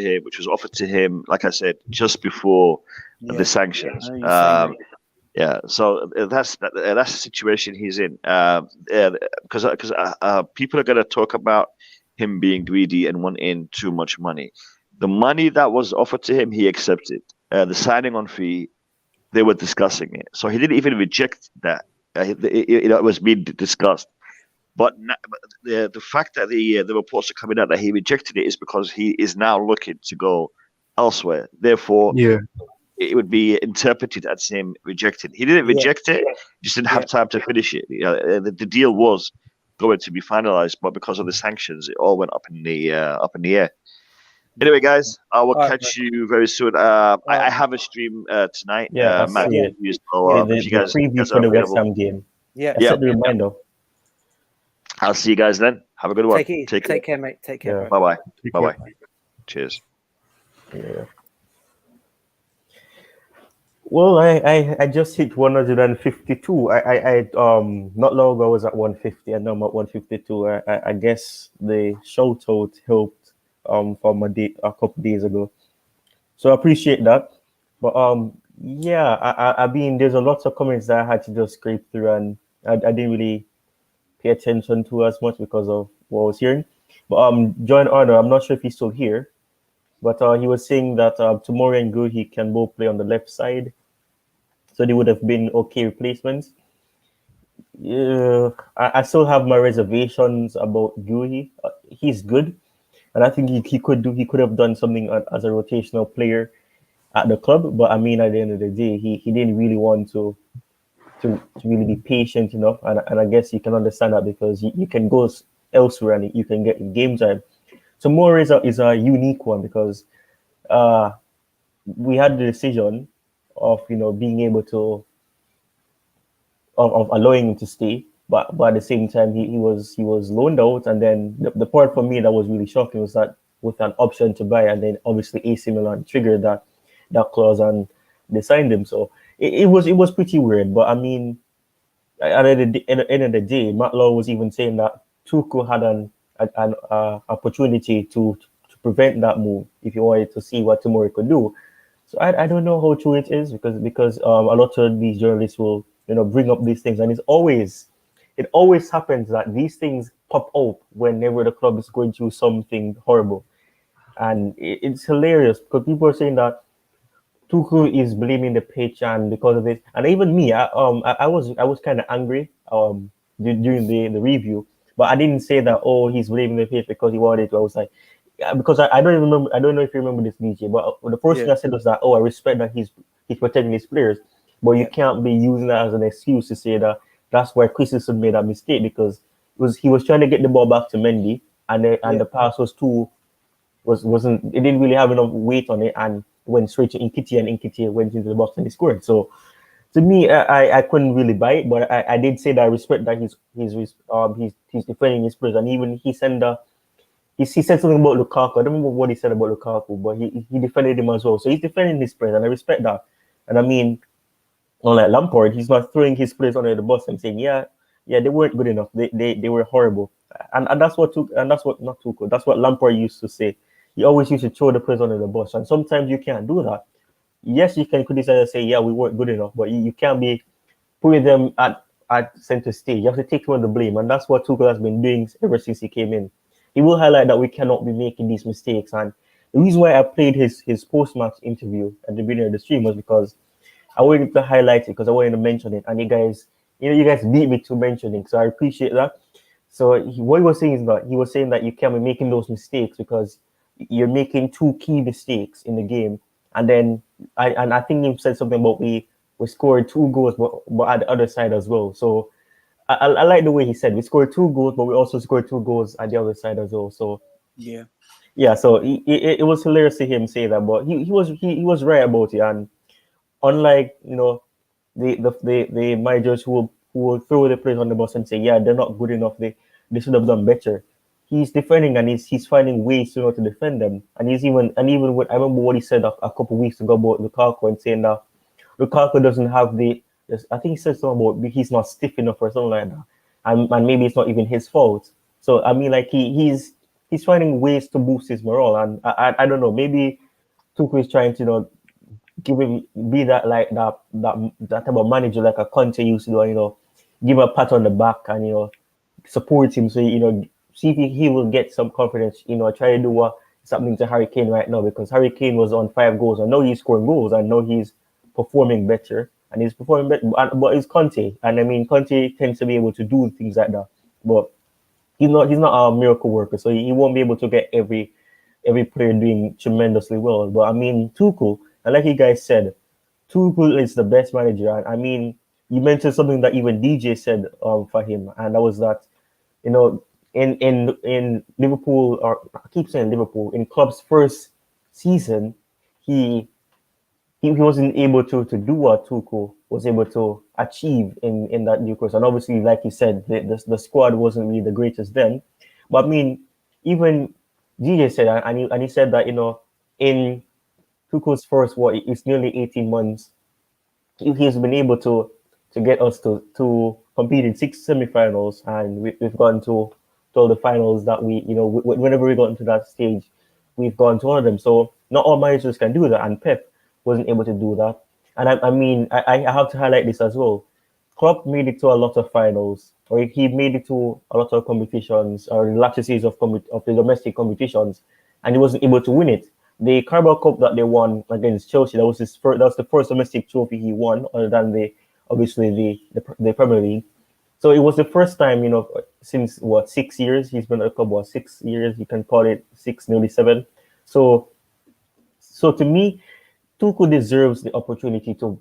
him, like I said, just before the sanctions. So that's the situation he's in. Because people are going to talk about him being greedy and wanting too much money. The money that was offered to him, he accepted. The signing on fee, they were discussing it. So he didn't even reject that. It was being discussed. But the fact that the reports are coming out that he rejected it is because he is now looking to go elsewhere. Therefore, it would be interpreted as him rejecting. He didn't reject it; just didn't have time to finish it. The deal was going to be finalized, but because of the sanctions, it all went up in the air. Anyway, guys, I will catch you very soon. I have a stream tonight. Matt, the preview for the West Ham game. I set the reminder. I'll see you guys then. Have a good one. Take care, mate. Take care. Bye bye. Cheers. Yeah. Well, I just hit 152. I not long ago I was at 150, and now I'm at 152. I guess the shout out helped from a couple days ago, so I appreciate that. But I mean, there's a lot of comments that I had to just scrape through, and I didn't really pay attention to as much because of what I was hearing. But John Arnold, I'm not sure if he's still here, but he was saying that Tomori and Guhi can both play on the left side, so they would have been okay replacements. I still have my reservations about Guhi. He's good, and I think he could have done something as a rotational player at the club. But I mean, at the end of the day, he didn't really want to really be patient enough, and I guess you can understand that because you can go elsewhere and you can get game time. So Moore is a unique one because we had the decision of being able to of allowing him to stay, but at the same time he was loaned out, and then the part for me that was really shocking was that with an option to buy, and then obviously AC Milan triggered that clause and they signed him. So it was pretty weird, but I mean, at the end of the day, Matt Law was even saying that Tuchel had an opportunity to prevent that move if he wanted to see what Tomori could do. So I don't know how true it is because a lot of these journalists will bring up these things, and it always happens that these things pop up whenever the club is going through something horrible, and it's hilarious because people are saying that Tuchel is blaming the pitch and because of it, and even me, I was kind of angry during the review, but I didn't say that he's blaming the pitch because he wanted to. I was like, because I don't even remember. I don't know if you remember this, DJ, but the first thing I said was that I respect that he's protecting his players, but you can't be using that as an excuse to say that that's why Christensen made that mistake, because he was trying to get the ball back to Mendy, and the pass wasn't it didn't really have enough weight on it and went straight to Nketiah, and Nketiah went into the box and he scored. So to me, I couldn't really buy it, but I did say that I respect that he's defending his players, and even he said something about Lukaku. I don't remember what he said about Lukaku, but he defended him as well. So he's defending his players, and I respect that. And I mean, unlike Lampard, he's not throwing his players under the bus and saying, yeah, they weren't good enough. They were horrible. And that's what not Tuchel. That's what Lampard used to say. He always used to throw the players under the bus. And sometimes you can't do that. Yes, you can criticize and say, yeah, we weren't good enough, but you can't be putting them at center stage. You have to take away the blame. And that's what Tuchel has been doing ever since he came in. He will highlight that we cannot be making these mistakes. And the reason why I played his post-match interview at the beginning of the stream was because I wanted to highlight it, because I wanted to mention it. And you guys beat me to mentioning, so I appreciate that. So what he was saying is that he was saying that you can't be making those mistakes because you're making two key mistakes in the game. And then I think he said something about we scored 2 goals, but at the other side as well. So I like the way he said we scored 2 goals, but we also scored 2 goals at the other side as well. So yeah. So it was hilarious to him say that, but he was right about it. And unlike the managers who will throw the players on the bus and say, yeah, they're not good enough, they should have done better. He's defending, and he's finding ways to defend them. And even what I remember what he said a couple of weeks ago about Lukaku, and saying that Lukaku doesn't have I think he said something about he's not stiff enough or something like that. And maybe it's not even his fault. So I mean, like he's finding ways to boost his morale. And I don't know, maybe Tuchel is trying to give him be that type of manager like a Conte used to do, give him a pat on the back and support him, so see if he will get some confidence, try to do what is happening to Harry Kane right now, because Harry Kane was on 5 goals. I know he's scoring goals, I know he's performing better, and he's performing better, but it's Conte, and I mean Conte tends to be able to do things like that, but he's not a miracle worker, so he won't be able to get every player doing tremendously well. But I mean Tuchel, and like you guys said, Tuchel is the best manager. And I mean, you mentioned something that even DJ said for him, and that was that, in Liverpool, or I keep saying Liverpool, in Klopp's first season, he wasn't able to do what Tuchel was able to achieve in that Newcastle. And obviously, like you said, the squad wasn't really the greatest then. But I mean, even DJ said, and he said that, in Tuchel's first, it's nearly 18 months, he's been able to get us to compete in 6 semi-finals, and we've gone to all the finals that whenever we got into that stage, we've gone to all of them. So not all managers can do that, and Pep wasn't able to do that. And I mean, I have to highlight this as well. Klopp made it to a lot of finals, or he made it to a lot of competitions, or the latter series of the domestic competitions, and he wasn't able to win it. The Carabao Cup that they won against Chelsea, that was the first domestic trophy he won, other than the Premier League. So it was the first time, since 6 years he's been at the club. 6 years, you can call it 6, nearly 7. So to me, Tuchel deserves the opportunity to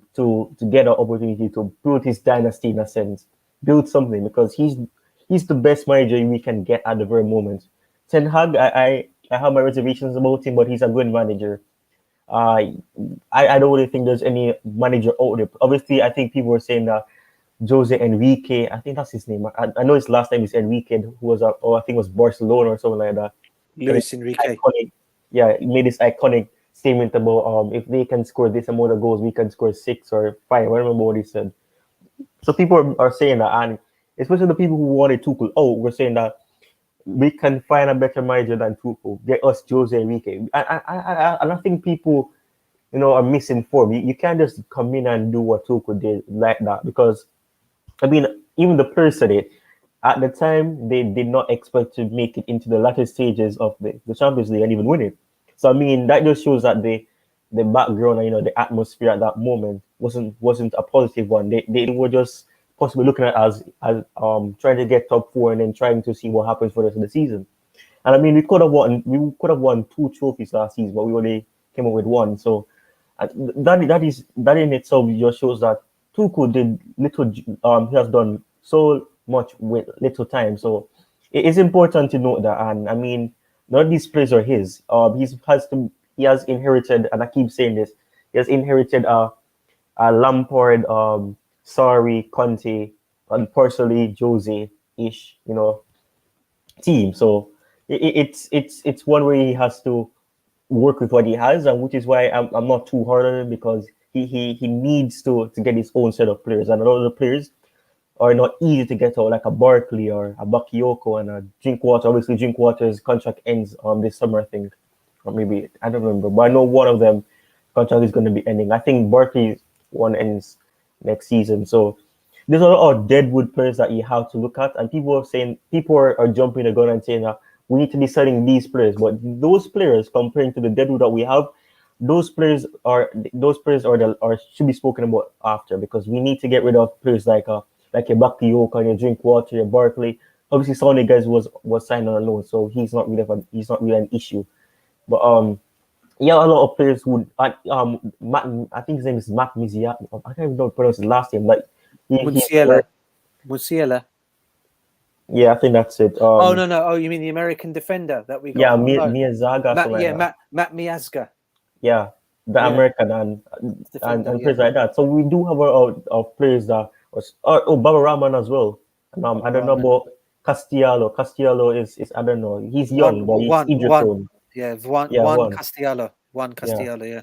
get an opportunity to build his dynasty, in a sense, build something, because he's the best manager we can get at the very moment. Ten Hag, I have my reservations about him, but he's a good manager. I don't really think there's any manager out there. Obviously, I think people were saying that Jose Enrique, I think that's his name. I know his last name is Enrique, who was I think it was Barcelona or something like that. Luis Enrique. He made this iconic statement about if they can score this amount of goals, we can score 6 or 5. I don't remember what he said. So people are saying that, and especially the people who wanted Tuchel out were saying that we can find a better manager than Tuchel. Get us Jose Enrique. I think people, are misinformed. You can't just come in and do what Tuchel did like that, because, I mean, even the players said it. At the time, they did not expect to make it into the latter stages of the Champions League and even win it. So I mean, that just shows that the background and the atmosphere at that moment wasn't a positive one. They were just possibly looking at as trying to get top 4 and then trying to see what happens for the rest of the season. And I mean, we could have won 2 trophies last season, but we only came up with 1. So that in itself just shows that Tuchel did little. He has done so much with little time. So it is important to note that. And I mean, none of these players are his. He has inherited, and I keep saying this, he has inherited a Lampard, Sarri, Conte, and partially Jose-ish, team. So it's one way he has to work with what he has, and which is why I'm not too hard on him, because he needs to get his own set of players, and a lot of the players are not easy to get out, like a Barkley or a Bakayoko and a Drinkwater. Obviously, Drinkwater's contract ends this summer, I think, or maybe I don't remember, but I know one of them contract is going to be ending. I think Barkley's one ends next season, so there's a lot of deadwood players that you have to look at, and people are jumping the gun and saying that we need to be selling these players, but those players, comparing to the deadwood that we have, those players should be spoken about after, because we need to get rid of players like your Bakayoko and your Drinkwater, your Barkley. Obviously, some of the guys was signed on a loan, so he's not really an issue. But yeah, a lot of players would. Matt, I think his name is Matt Mizia. I can't even know how to pronounce his last name. Like Musiala. Yeah, I think that's it. Oh no! Oh, you mean the American defender that we got? Yeah, Miyazaga. Matt Miazga. Yeah, the American and players like that. So we do have our players that. Baba Rahman as well. I don't know about Castello. Castello is I don't know. He's young, but he's injury prone. Yeah, one Castello. One Castello. Yeah.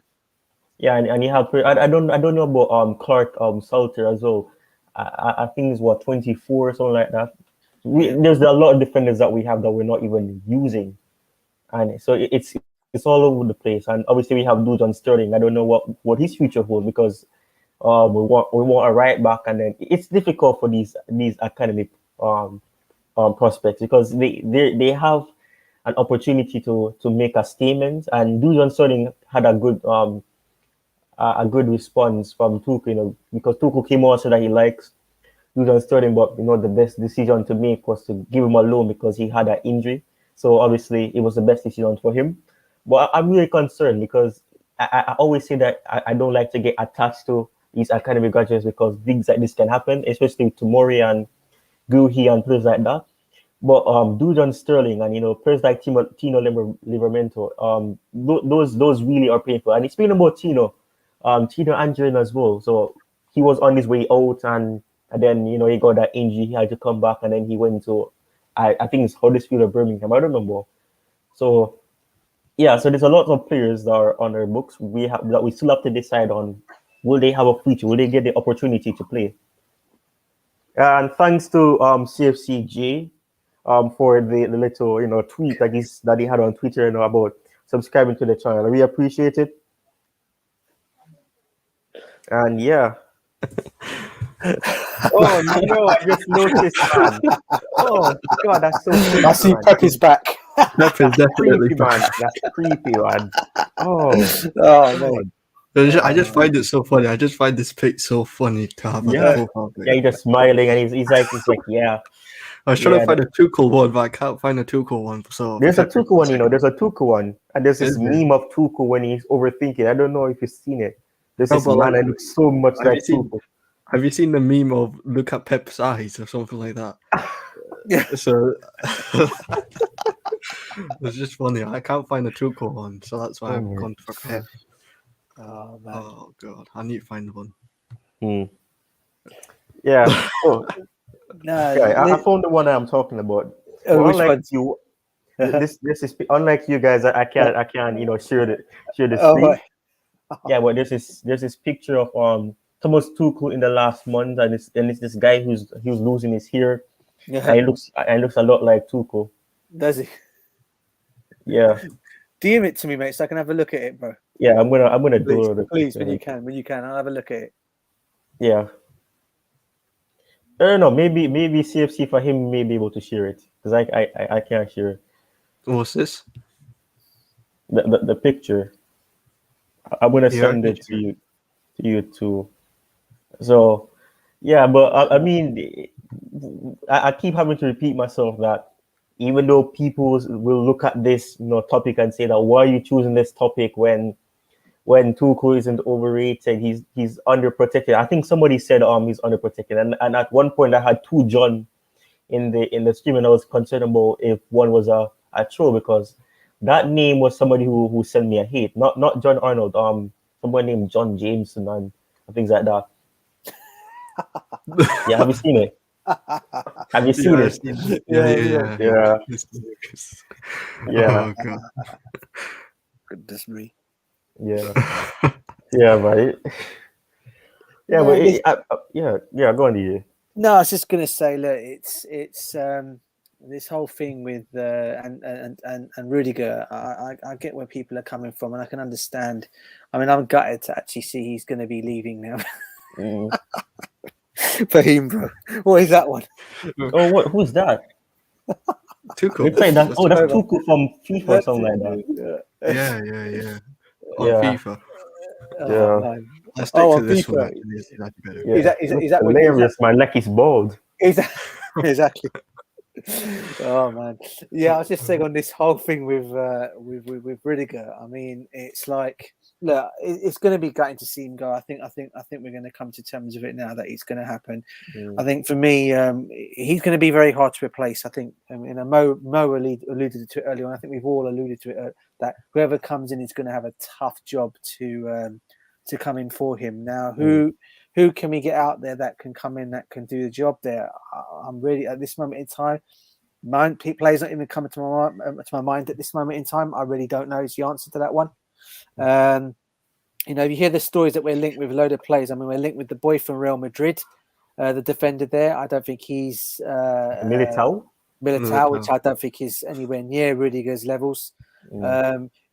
Yeah, and you have I don't know about Clark Salter as well. I think he's 24 or something like that. There's a lot of defenders that we have that we're not even using, and so it's all over the place. And obviously we have Dujon Sterling. I don't know what his future holds, because we want a right back, and then it's difficult for these academic prospects, because they have an opportunity to make a statement. And Dujon Sterling had a good response from Tuchel, because Tuchel came out and said that he likes Dujon Sterling, but the best decision to make was to give him a loan because he had an injury. So obviously it was the best decision for him. But I'm really concerned, because I always say that I don't like to get attached to these academy graduates, because things like this can happen, especially to Mori and Guhi and players like that. But Dujon Sterling and players like Tino Livramento, those really are painful. And speaking about Tino Angelin as well. So he was on his way out, and then he got that injury. He had to come back, and then he went to I think it's Huddersfield or Birmingham. I don't remember. So yeah, so there's a lot of players that are on our books. We still have to decide on. Will they have a future? Will they get the opportunity to play? And thanks to CFCJ for the little tweet that he had on Twitter about subscribing to the channel. We appreciate it. And yeah. Oh no! I just noticed, man. Oh God, that's so creepy. I see Pep is back. Pep is definitely creepy, man. That's creepy, man. Oh man. I just find it so funny. I just find this pic so funny to have. Yeah, he's just smiling, and he's like, yeah. I was trying to find a Tuchel one, but I can't find a Tuchel one. So there's a Tuchel one, There's a Tuchel one, and there's this meme of Tuchel when he's overthinking. I don't know if you've seen it. There's this man that looks so much like Tuchel. Have you seen the meme of look at Pep's eyes or something like that? Yeah. So it's just funny. I can't find a Tuchel one, so that's why I've gone for Pep. Oh man. Oh God, I need to find one. Yeah. Oh. No, yeah, I found the one I'm talking about. Unlike you, this is unlike you guys. I can't share the screen. Yeah, but there's this picture of Thomas Tuchel in the last month, and it's this guy who's losing his hair. Yeah, and it looks a lot like Tuchel. Does he? Yeah. DM it to me, mate, so I can have a look at it, bro. Yeah, I'm gonna do it. Please, when you can, I'll have a look at it. Yeah. I don't know. Maybe CFC for him may be able to share it, because I can't share it. What's this? The picture. I'm gonna send it to you too. So yeah, but I mean, I keep having to repeat myself that even though people will look at this topic and say that why are you choosing this topic when Tuchel isn't overrated, he's underprotected. I think somebody said he's underprotected, and at one point I had two John in the stream, and I was concerned about if one was a troll, because that name was somebody who sent me a hate, not John Arnold, someone named John Jameson and things like that. Yeah, have you seen it? Have you seen it? Yeah. Yeah. Oh God. goodness me. Yeah, yeah, but yeah, No, but this- yeah. Go on, DJ. No, I was just gonna say, look, it's this whole thing with and Rudiger. I get where people are coming from, and I can understand. I mean, I'm gutted to actually see he's going to be leaving now. Mm. For him, bro. What is that one? Oh, what? Who's that? Tuchel. It's like that. Oh, that's Over. Tuchel from FIFA or something like that. Yeah. On Yeah, FIFA. Oh, yeah. man. I stick Oh, to on this FIFA. one actually. It's actually better. Yeah. Is that what- hilarious, man? Like he's bald. Is that exactly? Oh man, yeah. I was just saying on this whole thing with Rudiger. I mean, it's like, look, it's going to be gutting to see him go. I think we're going to come to terms with it now that it's going to happen. Mm. I think for me, he's going to be very hard to replace. I think, Mo alluded to it earlier on. I think we've all alluded to it that whoever comes in is going to have a tough job to come in for him. Now, who can we get out there that can come in that can do the job there? I'm really at this moment in time. Players not even coming to my mind at this moment in time. I really don't know is the answer to that one. You hear the stories that we're linked with a load of players. I mean, we're linked with the boy from Real Madrid, the defender there. I don't think he's Militao, which I don't think is anywhere near Rudiger's levels.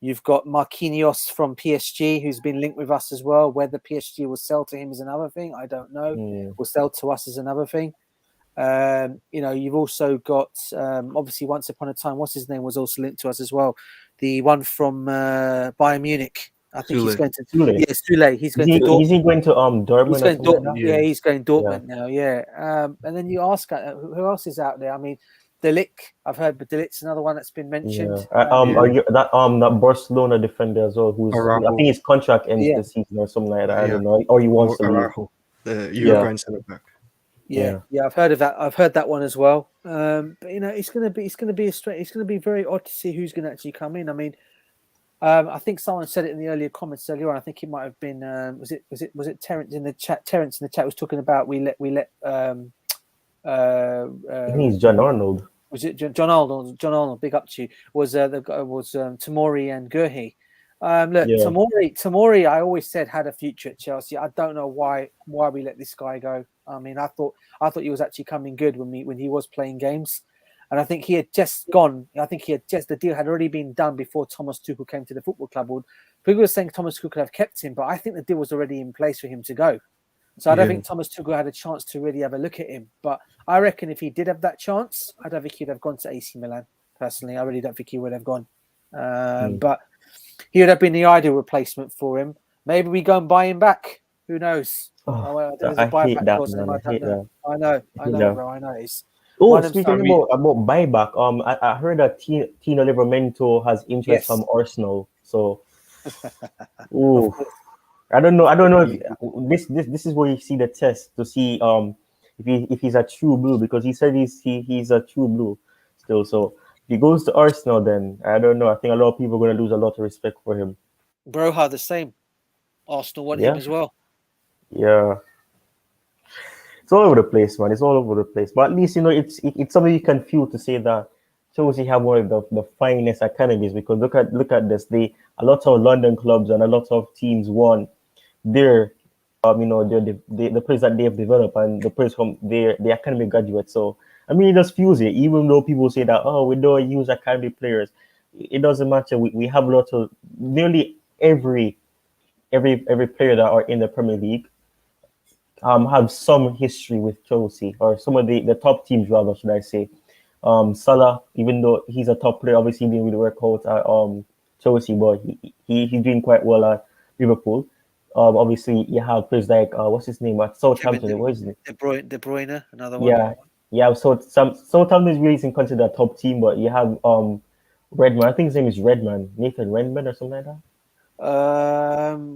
You've got Marquinhos from PSG, who's been linked with us as well. Whether PSG will sell to him is another thing. I don't know. Will sell to us is another thing. You've also got obviously once upon a time, what's his name was also linked to us as well. The one from Bayern Munich. I think he's going to Sule. Yes, Sule. He's going to Dortmund. Is he going to Dortmund? He's going or something Dortmund. like Yeah, he's going Dortmund now. Yeah. And then you ask who else is out there? I mean, Delic. I've heard, but Delic's another one that's been mentioned. Yeah. Are you that Barcelona defender as well? Who's I think his contract ends this season or something like that. I don't know. Or he wants to leave. The Uruguayan centre back. Yeah, I've heard of that. I've heard that one as well. But it's going to be very odd to see who's going to actually come in. I mean, I think someone said it in the earlier comments earlier on. I think it might have been was it Terence in the chat? Terence in the chat was talking about we let I think it's John Arnold. Was it John Arnold? John Arnold, big up to you. Was Tomori and Gurhi. Tomori, I always said had a future at Chelsea. I don't know why we let this guy go. I mean, I thought he was actually coming good when he was playing games, and I think he had just gone. I think the deal had already been done before Thomas Tuchel came to the football club. People were saying Thomas Tuchel could have kept him, but I think the deal was already in place for him to go. So I don't think Thomas Tuchel had a chance to really have a look at him. But I reckon if he did have that chance, I don't think he'd have gone to AC Milan. Personally, I really don't think he would have gone. But he would have been the ideal replacement for him. Maybe we go and buy him back. Who knows? I hate that, man. I hate that. I know, bro. I know. It's speaking about buyback, I heard that Tino Livramento has interest from Arsenal. So, I don't know if this is where you see the test to see if he's a true blue, because he said he's a true blue still. So if he goes to Arsenal, then I don't know. I think a lot of people are going to lose a lot of respect for him. Broha the same. Arsenal want him as well. Yeah. It's all over the place, man. It's all over the place. But at least, it's something you can feel to say that Chelsea have one of the finest academies, because look at this. A lot of London clubs and a lot of teams won their the players that they have developed and the players from the academy graduates. So I mean, it just feels it. Even though people say that we don't use academy players, it doesn't matter. We have a lot of nearly every player that are in the Premier League have some history with Chelsea, or some of the top teams rather, should I say. Salah, even though he's a top player, obviously didn't really work out at Chelsea, but he's doing quite well at Liverpool. Obviously you have players like what's his name at Southampton? What is it? De Bruyne, another one. Yeah. So Southampton is really isn't considered a top team, but you have Redman. I think his name is Nathan Redman or something like that.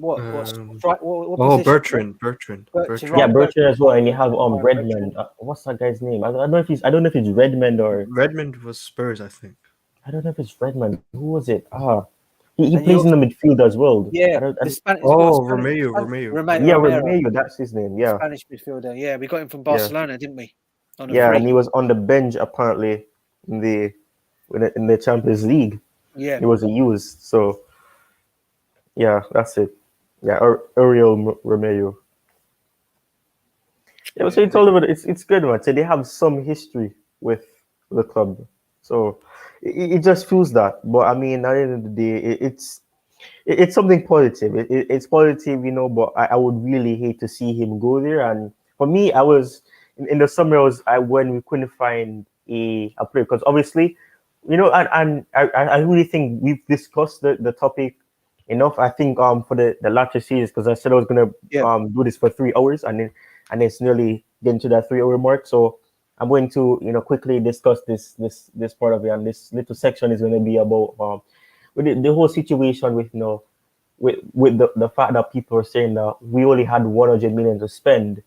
What Bertrand. Yeah, Bertrand as well, and you have Redmond. What's that guy's name? I don't know if it's Redmond or Redmond was Spurs, I think. I don't know if it's Redmond. Who was it? He plays in the midfield as well. Yeah, Romeo. Yeah, Romeo. That's his name. Yeah, Spanish midfielder. Yeah, we got him from Barcelona, didn't we? And he was on the bench apparently in the Champions League. Yeah, he wasn't used. So Yeah, that's it. Yeah, Oriol Romeo. Yeah, so it's all about it's good, man. So they have some history with the club, so it just feels that. But I mean, at the end of the day, it's something positive. It's positive, you know. But I would really hate to see him go there. And for me, I was in the summer. I when we couldn't find a player because obviously, you know, and I really think we've discussed the topic enough. I think for the latter series because I said I was gonna Yeah. do this for 3 hours and it's nearly getting to that 3 hour mark. So I'm going to quickly discuss this part of it, and this little section is going to be about with the whole situation with with the fact that people are saying that we only had 100 million to spend,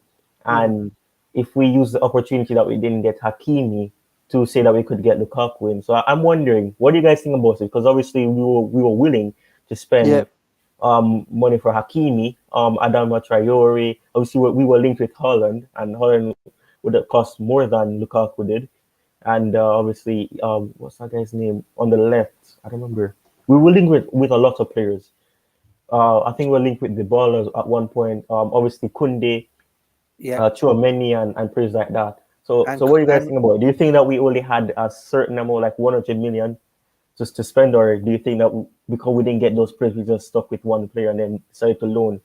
and if we use the opportunity that we didn't get Hakimi to say that we could get the cup win. So I'm wondering, what do you guys think about it? Because obviously we were willing to spend money for Hakimi, Adama Traore. Obviously, we were linked with Holland, and Holland would have cost more than Lukaku did. And obviously, what's that guy's name on the left? I don't remember. We were linked with a lot of players. I think we were linked with the ballers at one point. Obviously, Kunde, Chouameni, and players like that. So what do you guys think about it? Do you think that we only had a certain amount, like 100 million, just to spend, or do you think that because we didn't get those players, we just stuck with one player and then decided to loan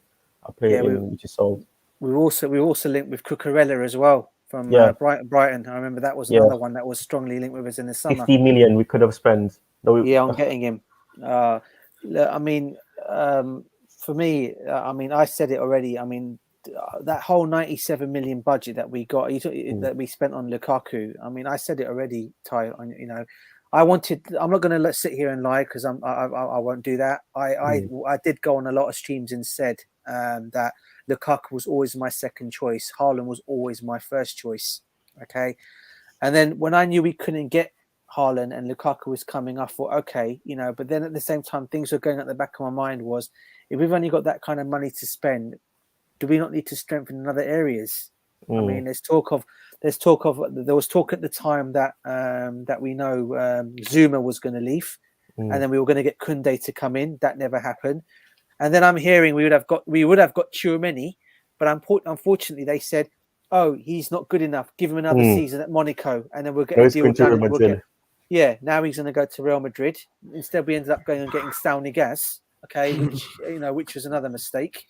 a player which is all? We were also linked with Cucurella as well from Brighton. I remember that was another one that was strongly linked with us in the summer. 50 million we could have spent. On getting him. I mean, for me, I mean, I said it already. I mean, that whole 97 million budget that we got, that we spent on Lukaku. I mean, I said it already, Ty. You know, I'm not going to sit here and lie because I won't do that. I did go on a lot of streams and said that Lukaku was always my second choice. Haaland was always my first choice. Okay, and then when I knew we couldn't get Haaland and Lukaku was coming, I thought, okay, you know. But then at the same time, things were going at the back of my mind was, if we've only got that kind of money to spend, do we not need to strengthen in other areas? I mean, there was talk at the time that that we know Zuma was going to leave, and then we were going to get Kunde to come in. That never happened. And then I'm hearing we would have got Chouameni, but unfortunately they said, oh, he's not good enough. Give him another season at Monaco, and then we'll get a deal done. Now he's going to go to Real Madrid. Instead, we ended up going and getting Saunigas, which was another mistake.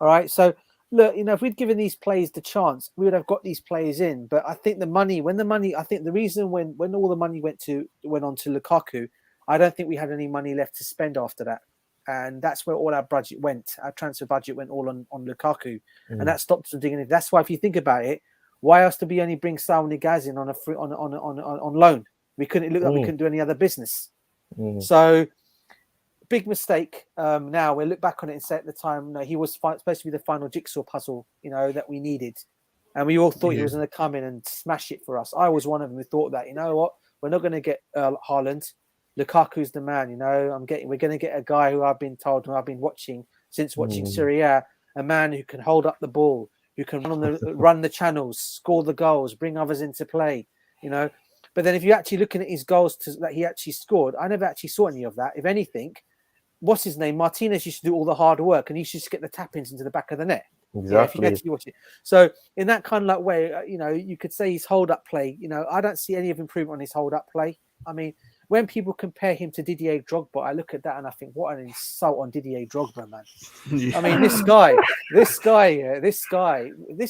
All right, so look, if we'd given these players the chance, we would have got these players in. But I think I think the reason when all the money went on to Lukaku, I don't think we had any money left to spend after that. And that's where all our budget went. Our transfer budget went all on Lukaku, and that stopped us from doing anything. That's why, if you think about it, why else did we only bring Saunigas in on loan? We couldn't look like we couldn't do any other business. So big mistake. Now we look back on it and say at the time, no, he was supposed to be the final jigsaw puzzle, that we needed, and we all thought he was going to come in and smash it for us. I was one of them who thought that, what, we're not going to get Haaland. Lukaku's the man, we're going to get a guy who I've been told, who I've been watching since watching Serie A, a man who can hold up the ball, who can run the channels, score the goals, bring others into play, But then if you're actually looking at his goals that he actually scored, I never actually saw any of that. If anything, what's his name? Martinez used to do all the hard work, and he used to get the tap-ins into the back of the net. Exactly. Yeah, if you actually watch it. So in that kind of way, you could say his hold-up play, I don't see any of improvement on his hold-up play. I mean, when people compare him to Didier Drogba, I look at that and I think, what an insult on Didier Drogba, man. I mean, this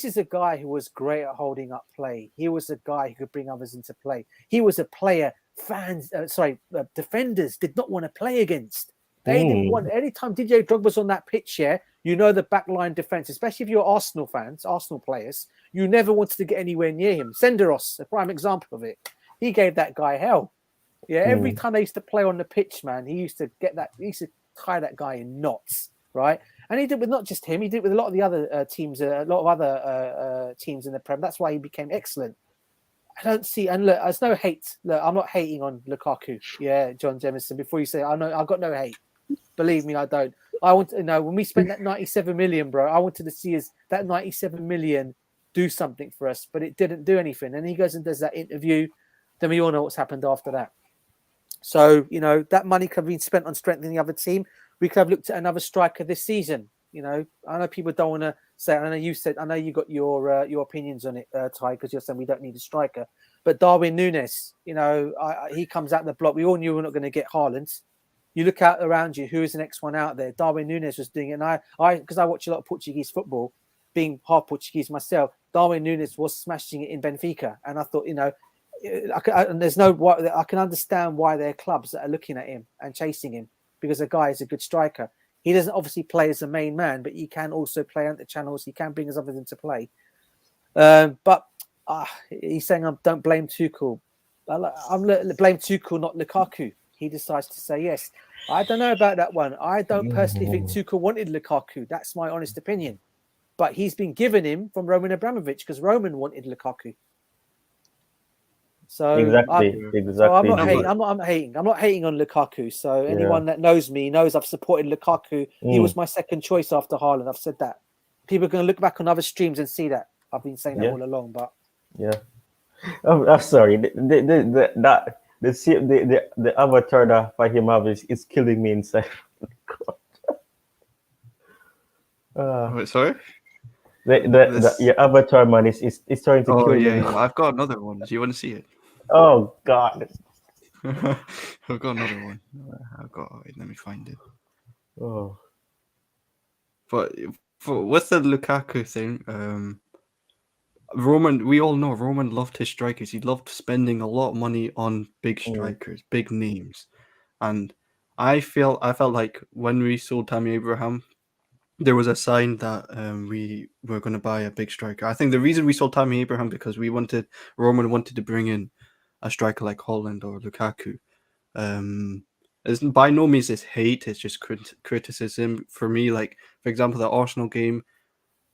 is a guy who was great at holding up play. He was a guy who could bring others into play. He was a player defenders did not want to play against. They didn't want. Anytime Didier Drogba's on that pitch, the backline defense, especially if you're Arsenal fans, Arsenal players, you never wanted to get anywhere near him. Senderos, a prime example of it. He gave that guy hell. Yeah, every time they used to play on the pitch, man, he used to tie that guy in knots, right? And he did with not just him, he did with a lot of the other teams, a lot of other teams in the Prem. That's why he became excellent. I don't see, and look, there's no hate. Look, I'm not hating on Lukaku. Yeah, John Jemison. Before you say, I've got no hate. Believe me, I don't. I want to know when we spent that 97 million, bro. I wanted to see that 97 million do something for us, but it didn't do anything. And he goes and does that interview. Then we all know what's happened after that. So, that money could have been spent on strengthening the other team. we could have looked at another striker this season. You know, I know people don't want to say. I know you said. I know you got your opinions on it, Ty, because you're saying we don't need a striker. But Darwin Núñez, you know, he comes out the block. We all knew we were not going to get Haaland. You look out around you, who is the next one out there? Darwin Núñez was doing it. And I because I watch a lot of Portuguese football, being half Portuguese myself, Darwin Núñez was smashing it in Benfica. And I thought, you know, I can understand why there are clubs that are looking at him and chasing him, because the guy is a good striker. He doesn't obviously play as the main man, but he can also play out the channels. He can bring us other than to play. But he's saying, don't blame Tuchel. I'm blame Tuchel, not Lukaku. He decides to say yes. I don't know about that one. I don't personally think Tuchel wanted Lukaku. That's my honest opinion. But he's been given him from Roman Abramovich because Roman wanted Lukaku. So exactly. So I'm not hating. I'm not hating on Lukaku. So anyone that knows me knows I've supported Lukaku. He was my second choice after Haaland. I've said that. People are going to look back on other streams and see that. I've been saying that all along. But I'm sorry. The avatar that Fahim is killing me inside. Wait, sorry? Your avatar, man, is starting to kill me. Yeah. I've got another one. Do you want to see it? Oh, God. I've got another one. Wait, let me find it. Oh. But with the Lukaku thing, Roman, we all know Roman loved his strikers. He loved spending a lot of money on big strikers, big names. And I felt like when we sold Tammy Abraham, there was a sign that we were going to buy a big striker. I think the reason we sold Tammy Abraham because Roman wanted to bring in a striker like Haaland or Lukaku. It's by no means is hate. It's just criticism for me. Like, for example, the Arsenal game,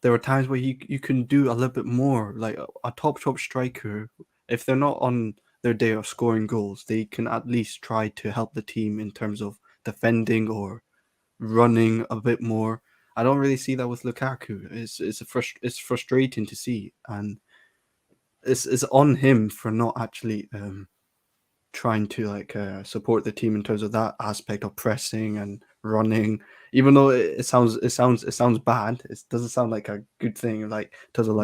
there were times where you can do a little bit more. Like a top striker, if they're not on their day of scoring goals, they can at least try to help the team in terms of defending or running a bit more. I don't really see that with Lukaku. It's frustrating to see, and it's on him for not actually trying to support the team in terms of that aspect of pressing and running. Even though it sounds bad, it doesn't sound like a good thing. Like in terms of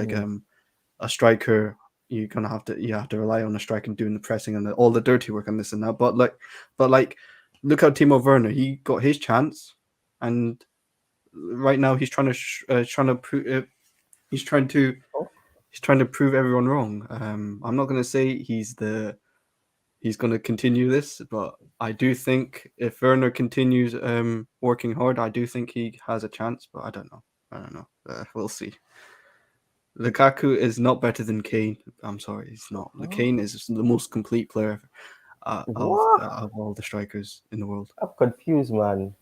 a striker, you have to rely on a striker doing the pressing and all the dirty work and this and that. But look at Timo Werner. He got his chance, and right now he's trying to prove everyone wrong. I'm not going to say he's going to continue this, but I do think if Werner continues working hard, I do think he has a chance. But I don't know. We'll see. Lukaku is not better than Kane. I'm sorry, he's not. Kane is the most complete player of all the strikers in the world. I'm confused, man.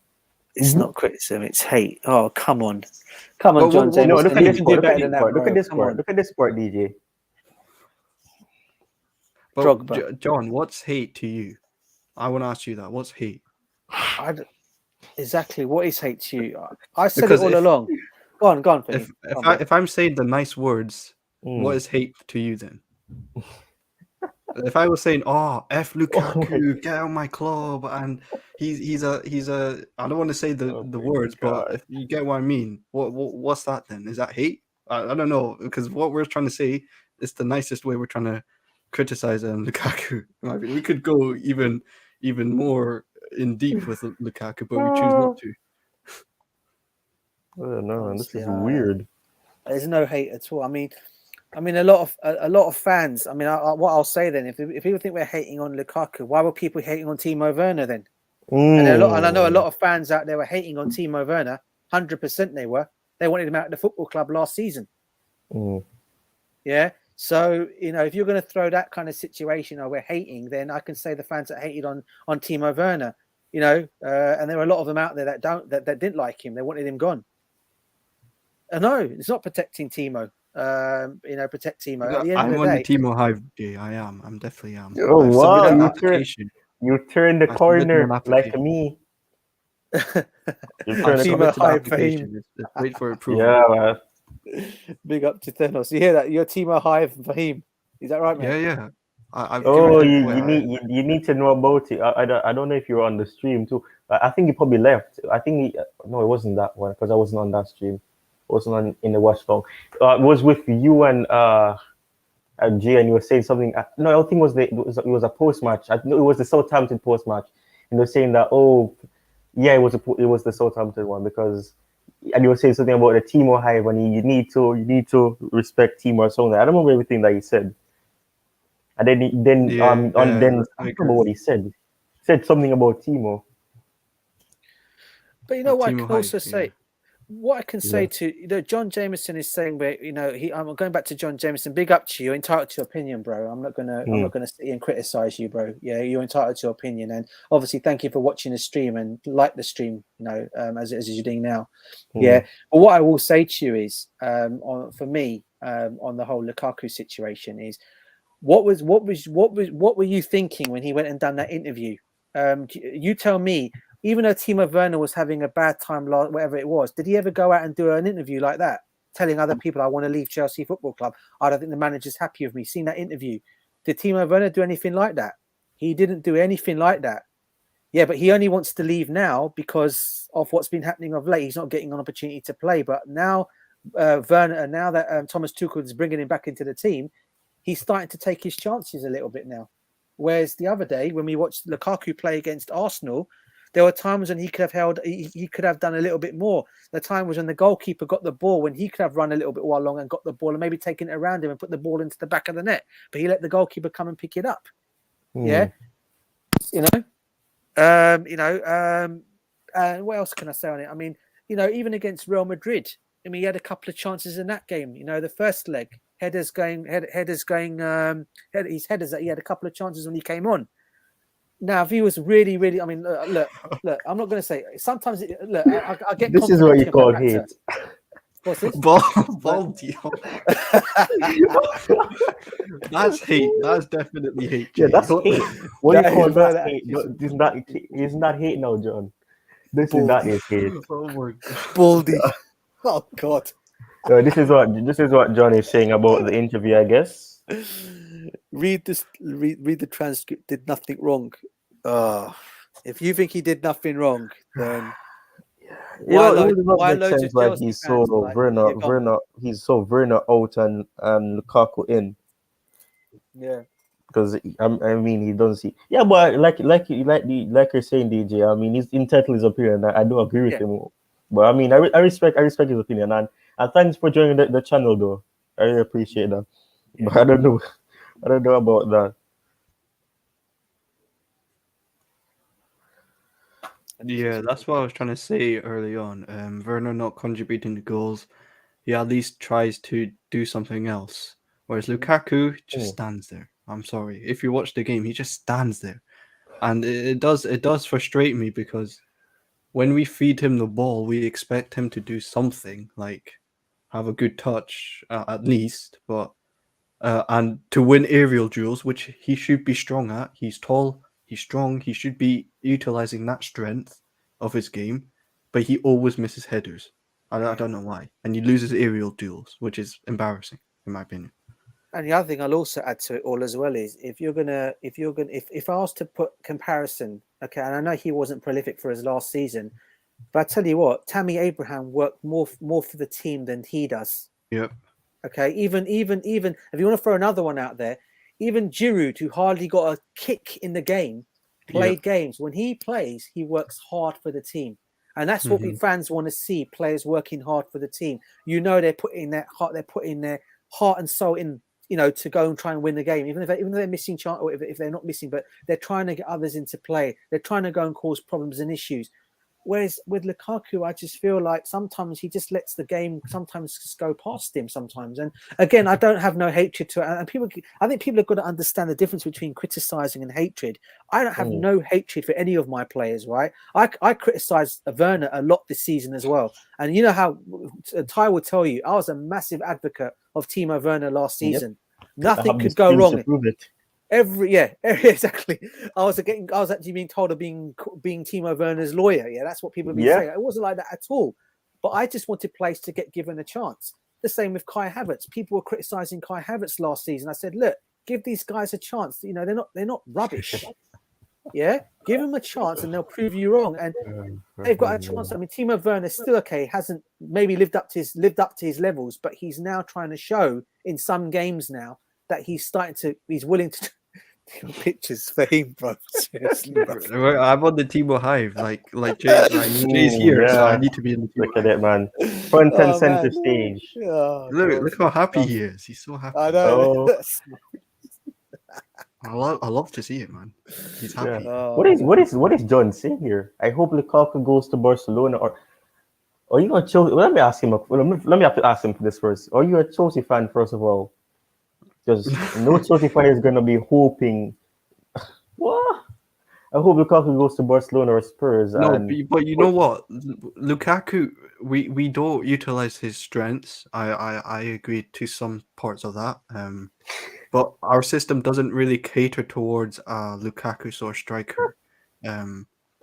It's not criticism, it's hate. Oh, come on, John. No, look at this sport. Look at this sport, DJ. But John, what's hate to you? I want to ask you that. What's hate? Exactly. What is hate to you? I said it all along. Go on. If I'm saying the nice words, what is hate to you then? If I was saying, F Lukaku, get out of my club, and he's a I don't want to say the words, but if you get what I mean, what's that then? Is that hate? I don't know, because what we're trying to say is the nicest way we're trying to criticize Lukaku. I mean, we could go even more in deep with Lukaku, but we choose not to. I don't know. This is weird. There's no hate at all. I mean, a lot of fans. I mean, what I'll say then, if people think we're hating on Lukaku, why were people hating on Timo Werner then? And I know a lot of fans out there were hating on Timo Werner. 100% they were. They wanted him out of the football club last season. Yeah. So, if you're going to throw that kind of situation, we're hating, then I can say the fans that hated on Timo Werner, and there were a lot of them out there that didn't like him. They wanted him gone. No, it's not protecting Timo. Protect Timo. At the end I'm of on the the Timo hive, Jay. I am. I'm definitely am. Oh, wow. You turned the corner like me. Timo hive for him. Wait for approval. Yeah, man. Big up to Thanos. You hear that? You're Timo hive for him. Is that right, man? Yeah. You need to know about it. I don't know if you're on the stream too. I think he probably left. I think no, it wasn't that one because I wasn't on that stream. It wasn't on in the watch long. It was with you and Jay, and you were saying something. No, I don't think it was a post match. It was the Southampton post match, and they were saying that yeah, it was the Southampton one because, and you were saying something about the Timo Hive, and you need to respect Timo or something. I don't remember everything that he said. And then I don't remember what he said. He said something about Timo. But you know what I Timo can Hive, also say. What I can say Yeah. to John Jameson is saying, but I'm going back to John Jameson. Big up to you. You're entitled to your opinion, bro. I'm not gonna sit here and criticize you, bro. Yeah, you're entitled to your opinion, and obviously, thank you for watching the stream and like the stream. As you're doing now. Yeah. But what I will say to you is, for me, on the whole Lukaku situation is, what were you thinking when he went and done that interview? You tell me. Even though Timo Werner was having a bad time, whatever it was, did he ever go out and do an interview like that, telling other people, I want to leave Chelsea Football Club? I don't think the manager's happy with me. Seen that interview. Did Timo Werner do anything like that? He didn't do anything like that. Yeah, but he only wants to leave now because of what's been happening of late. He's not getting an opportunity to play. But now, Werner, now that Thomas Tuchel is bringing him back into the team, he's starting to take his chances a little bit now. Whereas the other day, when we watched Lukaku play against Arsenal, there were times when he could have done a little bit more. The time was when the goalkeeper got the ball, when he could have run a little bit while long and got the ball and maybe taken it around him and put the ball into the back of the net. But he let the goalkeeper come and pick it up. Yeah. And what else can I say on it? I mean, even against Real Madrid, I mean, he had a couple of chances in that game. The first leg, his headers that he had a couple of chances when he came on. Now, if he was really, really, I mean, look, I'm not going to say. Sometimes, I get. This is what you call hate. What's this? Ball deal. That's hate. That's definitely hate. Yeah, that's hate. What do you call that hate? Isn't that hate now, John? That is hate. Baldy. Oh God. This is what John is saying about the interview, I guess. Read the transcript. Did nothing wrong. If you think he did nothing wrong, then why loads of like he's so Werner out and Lukaku in. Yeah. Because I mean he doesn't see. Yeah, but like you're saying, DJ. I mean he's entitled his opinion. I do agree with him. But I mean I respect his opinion and thanks for joining the channel though. I really appreciate that. Yeah. But I don't know about that. Yeah, that's what I was trying to say early on. Werner not contributing to goals, he at least tries to do something else. Whereas Lukaku just stands there. I'm sorry. If you watch the game, he just stands there. And it does frustrate me because when we feed him the ball, we expect him to do something, like have a good touch at least, but and to win aerial duels, which he should be strong at. He's tall, he's strong, he should be utilizing that strength of his game, but he always misses headers. I don't know why. And he loses aerial duels, which is embarrassing, in my opinion. And the other thing I'll also add to it all as well is if I was to put comparison, okay, and I know he wasn't prolific for his last season, but I tell you what, Tammy Abraham worked more for the team than he does. Yep. Okay, even if you want to throw another one out there, even Giroud, who hardly got a kick in the game, played games. When he plays, he works hard for the team. And that's what we fans want to see, players working hard for the team. They're putting their heart and soul in, to go and try and win the game, even if they're missing chance, or if they're not missing, but they're trying to get others into play. They're trying to go and cause problems and issues. Whereas with Lukaku, I just feel like sometimes he just lets the game sometimes just go past him sometimes. And again, I don't have no hatred to it. And I think people have got to understand the difference between criticizing and hatred. I don't have no hatred for any of my players, right? I criticized Werner a lot this season as well. And you know how Ty will tell you, I was a massive advocate of Timo Werner last season. Nothing could go wrong. Exactly. I was actually being told of being Timo Werner's lawyer. Yeah, that's what people have been saying. It wasn't like that at all. But I just wanted players to get given a chance. The same with Kai Havertz. People were criticizing Kai Havertz last season. I said, look, give these guys a chance. They're not rubbish. Yeah, give them a chance, and they'll prove you wrong. And they've got a chance. I mean, Timo Werner still okay. Hasn't maybe lived up to his levels, but he's now trying to show in some games now that he's willing to do pictures for him, bro. Seriously, bro. I'm on the Timo Hive, like Jay's here, so I need to be in the Timo Look at it, man. Front and center stage. Oh, Look how happy he is. He's so happy. I know. Oh. I love to see it, man. He's happy. Oh, What is John saying here? I hope Lukaku goes to Barcelona, or you a Chelsea? Well, let me ask him. Let me have to ask him for this first. Are you a Chelsea fan first of all? Because no Chelsea fan is gonna be hoping. What? I hope Lukaku goes to Barcelona or Spurs. No, but you know what, Lukaku, we don't utilize his strengths. I agree to some parts of that. But our system doesn't really cater towards Lukaku sort of striker,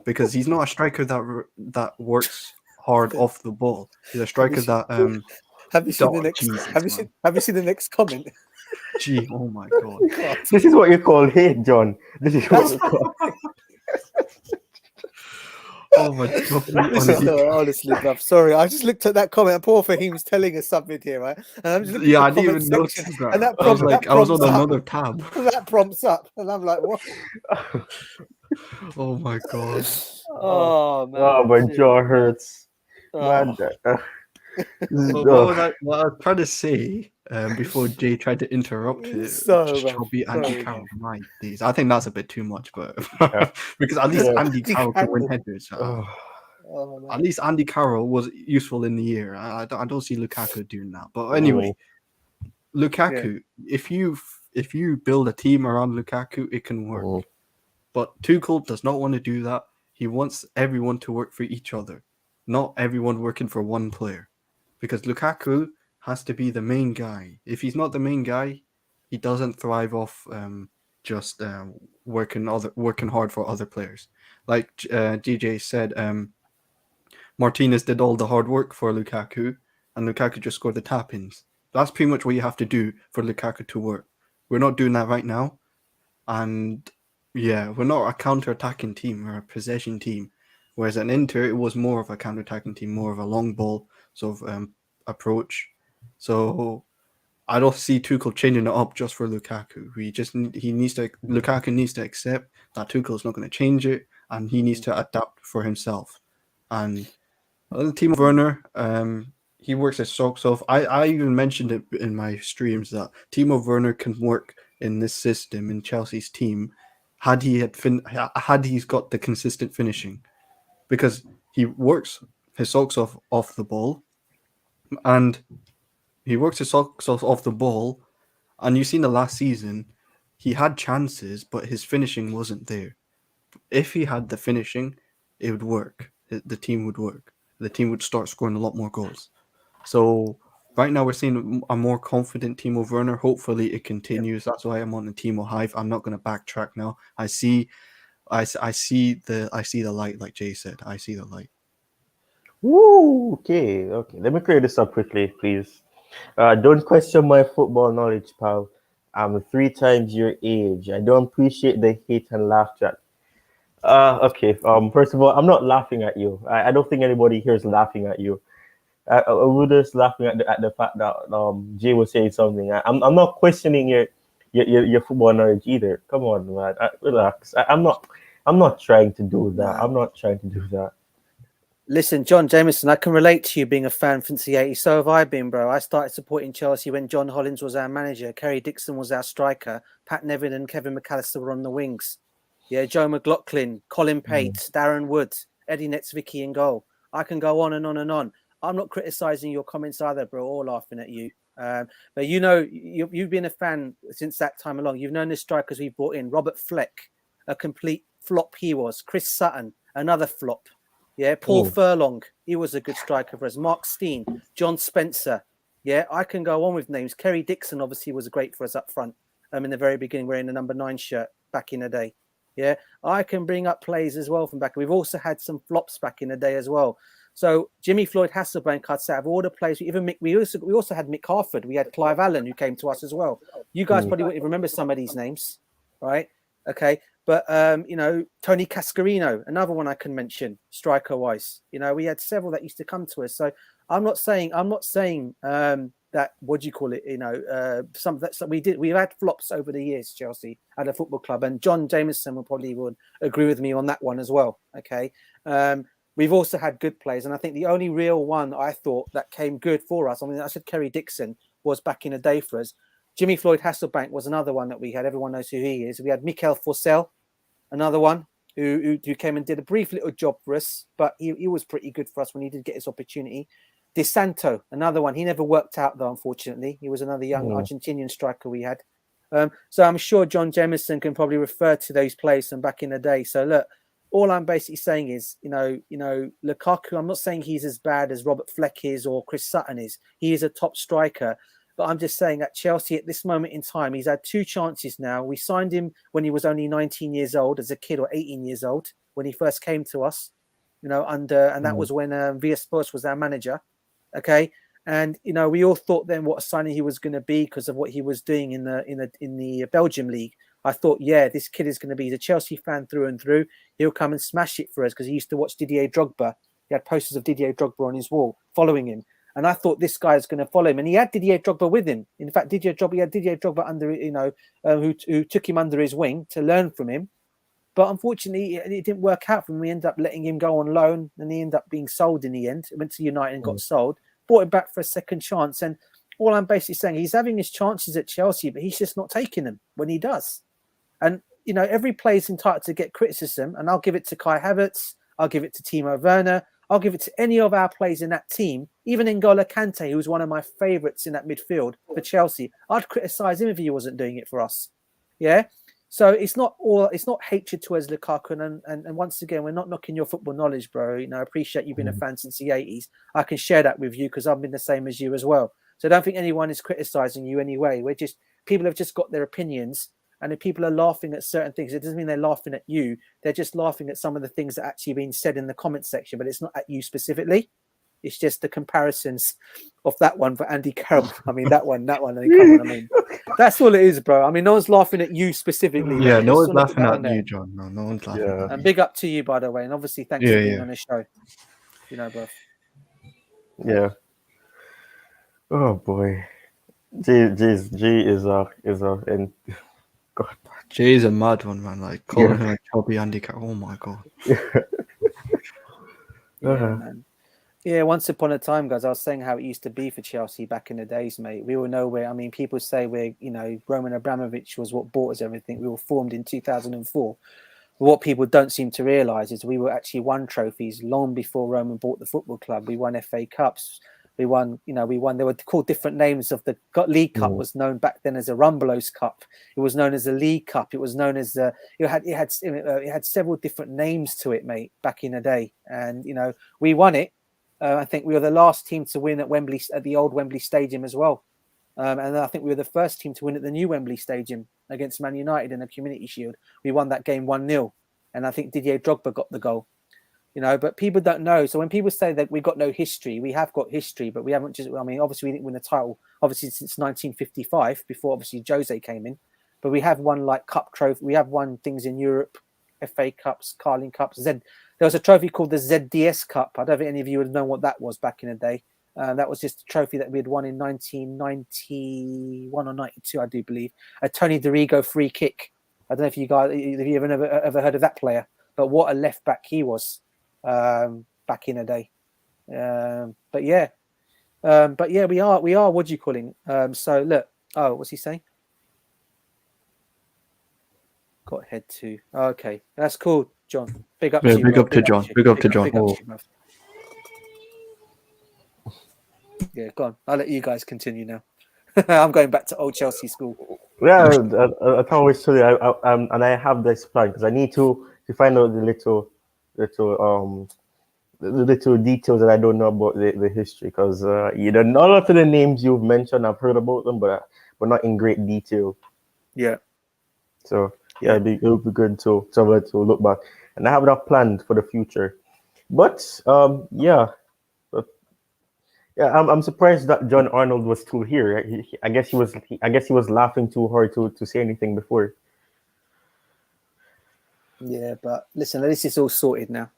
because he's not a striker that works hard off the ball. He's a striker that. Have you seen the next? Have you seen the next comment? Gee, oh my god! This is what you call hate, John. This is what you call. Oh my god! Honestly, bruv. Sorry, I just looked at that comment. Poor Fahim's telling us something here, right? And I'm just looking at I the didn't even comment notice section, that. and that I was like, I was on prompts up. another tab. That prompts up, and I'm like, what? Oh my god! Oh man! Oh, my jaw hurts. Man, What I was trying to say before Jay tried to interrupt it, chubby Andy Carroll. My days, I think that's a bit too much, but because at least Andy Carroll can win headers. At least Andy Carroll was useful in the year. I don't see Lukaku doing that. But anyway, Lukaku, if you build a team around Lukaku, it can work. But Tuchel does not want to do that. He wants everyone to work for each other, not everyone working for one player. Because Lukaku has to be the main guy. If he's not the main guy, he doesn't thrive off just working hard for other players. Like DJ said, Martinez did all the hard work for Lukaku, and Lukaku just scored the tap-ins. That's pretty much what you have to do for Lukaku to work. We're not doing that right now, and yeah, we're not a counter-attacking team. We're a possession team. Whereas at Inter, it was more of a counter-attacking team, more of a long ball sort of approach. So I don't see Tuchel changing it up just for Lukaku. Lukaku needs to accept that Tuchel is not going to change it, and he needs to adapt for himself. And Timo Werner, he works his socks off. I even mentioned it in my streams that Timo Werner can work in this system in Chelsea's team had he's got the consistent finishing, because he works his socks off the ball, and you've seen the last season, he had chances, but his finishing wasn't there. If he had the finishing, it would work. The team would work. The team would start scoring a lot more goals. So right now we're seeing a more confident Timo Werner. Hopefully it continues. That's why I'm on the Timo Hive. I'm not going to backtrack now. I see the light, like Jay said. I see the light. Woo! Okay. Let me clear this up quickly, please. Don't question my football knowledge, pal. I'm 3 times your age. I don't appreciate the hate and laugh chat. Okay. First of all, I'm not laughing at you. I don't think anybody here is laughing at you. We're just laughing at the fact that Jay was saying something. I'm not questioning your football knowledge either. Come on, man. Relax. I'm not trying to do that. I'm not trying to do that. Listen, John Jameson, I can relate to you being a fan since the 80s. So have I been, bro. I started supporting Chelsea when John Hollins was our manager, Kerry Dixon was our striker, Pat Nevin and Kevin McAllister were on the wings. Yeah, Joe McLaughlin, Colin Pate, Darren Woods, Eddie Netzvicki in goal. I can go on and on and on. I'm not criticising your comments either, bro, or laughing at you. But you know, you've been a fan since that time along. You've known the strikers we brought in. Robert Fleck, a complete flop he was. Chris Sutton, another flop. Yeah, Paul Furlong, he was a good striker for us. Mark Steen, John Spencer. Yeah, I can go on with names. Kerry Dixon obviously was great for us up front. In the very beginning, wearing the number 9 shirt back in the day. Yeah, I can bring up plays as well from back. We've also had some flops back in the day as well. So Jimmy Floyd Hasselbank, I'd say, out of all the players, we also had Mick Harford. We had Clive Allen, who came to us as well. You guys probably won't remember some of these names, right? Okay. But Tony Cascarino, another one I can mention, striker wise. We had several that used to come to us. So I'm not saying that, what do you call it? Some that we've had flops over the years, Chelsea at a football club, and John Jameson would agree with me on that one as well. Okay. We've also had good players, and I think the only real one I thought that came good for us, I mean, I said Kerry Dixon was back in the day for us. Jimmy Floyd Hasselbank was another one that we had. Everyone knows who he is. We had Mikel Forsell, another one who came and did a brief little job for us, but he was pretty good for us when he did get his opportunity. De Santo, another one. He never worked out, though, unfortunately. He was another young Argentinian striker we had. So I'm sure John Jameson can probably refer to those players from back in the day. So look, all I'm basically saying is, Lukaku, I'm not saying he's as bad as Robert Fleck is or Chris Sutton is. He is a top striker. But I'm just saying at Chelsea at this moment in time, he's had 2 chances now. We signed him when he was only 19 years old as a kid, or 18 years old when he first came to us, and that was when Villas-Boas was our manager. Okay. And, we all thought then what a signing he was going to be because of what he was doing in the Belgium league. I thought, yeah, this kid is going to be a Chelsea fan through and through. He'll come and smash it for us because he used to watch Didier Drogba. He had posters of Didier Drogba on his wall following him. And I thought this guy is going to follow him. And he had Didier Drogba with him. In fact, he had Didier Drogba under, who took him under his wing to learn from him. But unfortunately, it didn't work out for him. We ended up letting him go on loan, and he ended up being sold in the end. Went to United and got sold. Brought him back for a second chance. And all I'm basically saying, he's having his chances at Chelsea, but he's just not taking them when he does. And, every player is entitled to get criticism. And I'll give it to Kai Havertz. I'll give it to Timo Werner. I'll give it to any of our players in that team, even N'Golo Kante, who was one of my favourites in that midfield for Chelsea. I'd criticise him if he wasn't doing it for us. Yeah. So it's not hatred towards Lukaku. And once again, we're not knocking your football knowledge, bro. I appreciate you've been a fan since the 80s. I can share that with you because I've been the same as you as well. So I don't think anyone is criticising you anyway. People have just got their opinions. And if people are laughing at certain things, it doesn't mean they're laughing at you. They're just laughing at some of the things that actually been said in the comment section, but it's not at you specifically. It's just the comparisons of that one for Andy Carroll. I mean, that one. I mean, that's all it is, bro. I mean, no one's laughing at you specifically. Yeah, no one's laughing at you, John. No one's laughing at you. And big up to you, by the way. And obviously, thanks for being on the show. Bro. Yeah. Oh, boy. G is and God. Jay's a mad one, man. Like calling him a chubby Andy Carroll. Oh my god. Man. Yeah, once upon a time, guys, I was saying how it used to be for Chelsea back in the days, mate. We all know where. I mean, people say Roman Abramovich was what bought us everything. We were formed in 2004. But what people don't seem to realise is we were actually won trophies long before Roman bought the football club. We won FA Cups. We won. They were called different names of the League Cup. Was known back then as a Rumbelows Cup. It was known as a League Cup. It was known as it had several different names to it, mate, back in the day. And we won it. I think we were the last team to win at Wembley, at the old Wembley Stadium as well. And I think we were the first team to win at the new Wembley Stadium against Man United in the Community Shield. We won that game 1-0, and I think Didier Drogba got the goal. But people don't know. So when people say that we've got no history, we have got history, but we haven't obviously we didn't win the title, obviously since 1955, before obviously Jose came in. But we have won like cup trophy. We have won things in Europe, FA Cups, Carling Cups. There was a trophy called the ZDS Cup. I don't think any of you would know what that was back in the day. That was just a trophy that we had won in 1991 or 92, I do believe. A Tony Dorigo free kick. I don't know if you guys, have you ever heard of that player? But what a left back he was. Back in the day, but yeah, we are. What do you calling? So look. Oh, what's he saying? Got head to. Okay, that's cool, John. Big up to you. Big up to John. Big up to John. Yeah, go on. I'll let you guys continue now. I'm going back to old Chelsea school. Yeah, I always tell you, and I have this plan because I need to find out the little details that I don't know about the history, because none of the names you've mentioned, I've heard about them, but not in great detail. Yeah. So yeah, it would be good to look back, and I have that planned for the future. But I'm surprised that John Arnold was still here. I guess he was laughing too hard to say anything before. Yeah, but listen, at least it's all sorted now.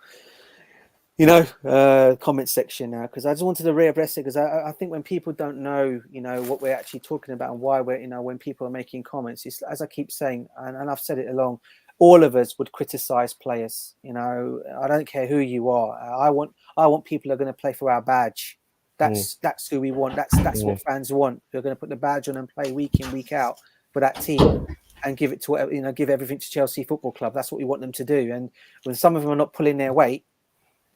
Comment section now, because I just wanted to readdress it, because I think when people don't know, what we're actually talking about and why we're, when people are making comments, it's, as I keep saying, and I've said it along, all of us would criticize players. I don't care who you are. I want people who are going to play for our badge. That's who we want. That's what fans want. They're going to put the badge on and play week in, week out for that team, and give it to give everything to Chelsea Football Club. That's what we want them to do. And when some of them are not pulling their weight,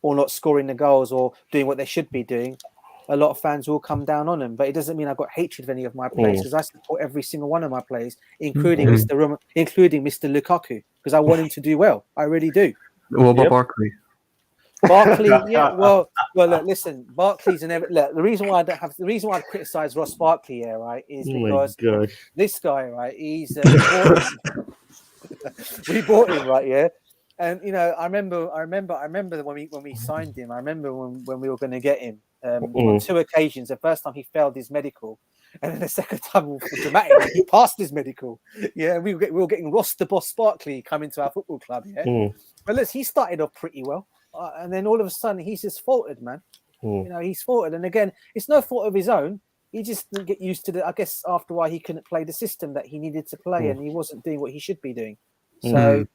or not scoring the goals, or doing what they should be doing, a lot of fans will come down on them. But it doesn't mean I've got hatred of any of my players, because I support every single one of my players, including Mr. Lukaku, because I want him to do well. I really do. What about Barkley? Barkley, yeah. Well, look, listen. Barkley's the reason why I criticize Ross Barkley here, right, is because this guy, right, he's we bought him, right, yeah. And I remember when we signed him. I remember when we were going to get him on 2 occasions. The first time he failed his medical, and then the second time, dramatically, he passed his medical. Yeah, we were getting Ross the Boss Barkley coming to our football club. Yeah, but listen, he started off pretty well, and then all of a sudden he's just faltered, man. He's faltered, and again, it's no fault of his own. He just didn't get used to I guess after a while he couldn't play the system that he needed to play, and he wasn't doing what he should be doing. So.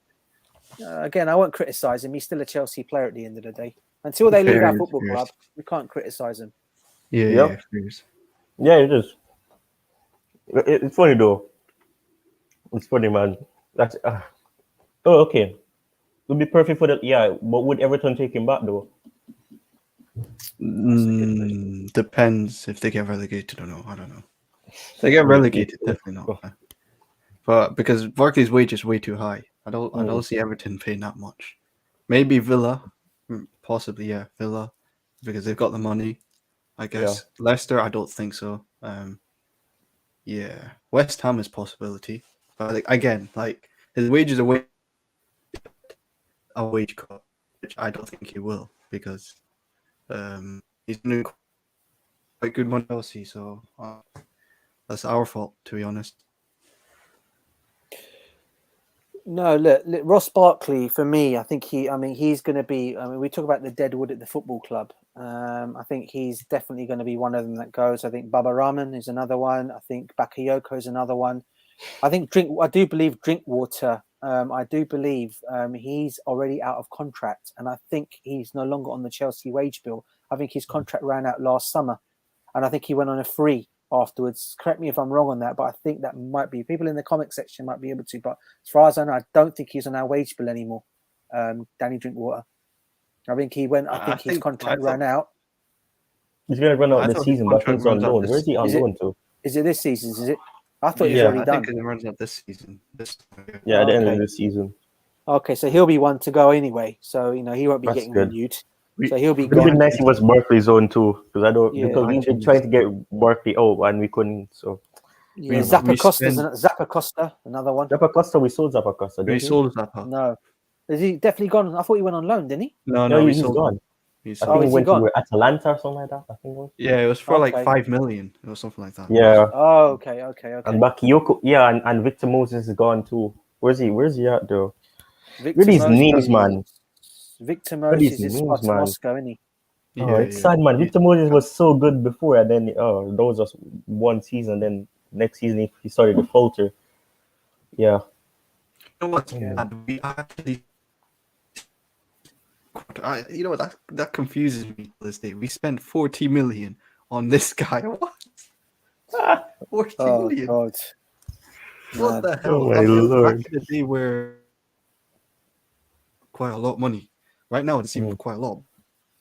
Again, I won't criticise him. He's still a Chelsea player at the end of the day. Until they leave our football club, we can't criticise him. Yeah, it is. It's funny though. It's funny, man. That's okay. It would be perfect for that. Yeah, but would Everton take him back though? Depends if they get relegated or no. I don't know. If they get relegated, definitely not. But because Barkley's wage is way too high. I don't see Everton paying that much. Maybe Villa, possibly, yeah, Villa, because they've got the money. I guess Leicester, I don't think so. West Ham is a possibility, but his wages are a wage cut, which I don't think he will, because he's doing quite good money, Chelsea. So that's our fault, to be honest. No, look, Ross Barkley, for me, I think he's going to be, we talk about the dead wood at the football club. I think he's definitely going to be one of them that goes. I think Baba Rahman is another one. I think Bakayoko is another one. I do believe Drinkwater. I do believe he's already out of contract, and I think he's no longer on the Chelsea wage bill. I think his contract ran out last summer, and I think he went on a free afterwards. Correct me if I'm wrong on that, but I think that might be, people in the comment section might be able to, but as far as I know, I don't think he's on our wage bill anymore. Danny Drinkwater, I think his contract ran out. He's going to run out this season, but he's on loan. Where's he on loan to? Is it this season? Is it? I thought he's already done. I think it runs out this season. At the end of the season. Okay, so he'll be one to go anyway. So he won't be getting renewed. So he'll be. It would be nice if he was Barkley's own too, because we've been trying to get Barkley out and we couldn't. So Zappa Costa, another one. Zappa Costa, we sold Zappa Costa. We sold Zappa. No, is he definitely gone? I thought he went on loan, didn't he? No, he's gone. I think he went to Atalanta or something like that. I think it was. Yeah, it was for like 5 million or something like that. Yeah. Oh, okay. And Bakayoko, and Victor Moses is gone too. Where's he at though? Read his names, man. Victor Moses is Sparta Moscow, isn't he? It's sad, man. Victor Moses was so good before, and then that was just one season. Then next season he started to falter. Yeah. You know what? We actually. You know what? That confuses me to this day. We spent 40 million on this guy. What? 40 million. God. What the hell? Oh my Lord. Back in the day where quite a lot of money. Right now it seems quite a lot.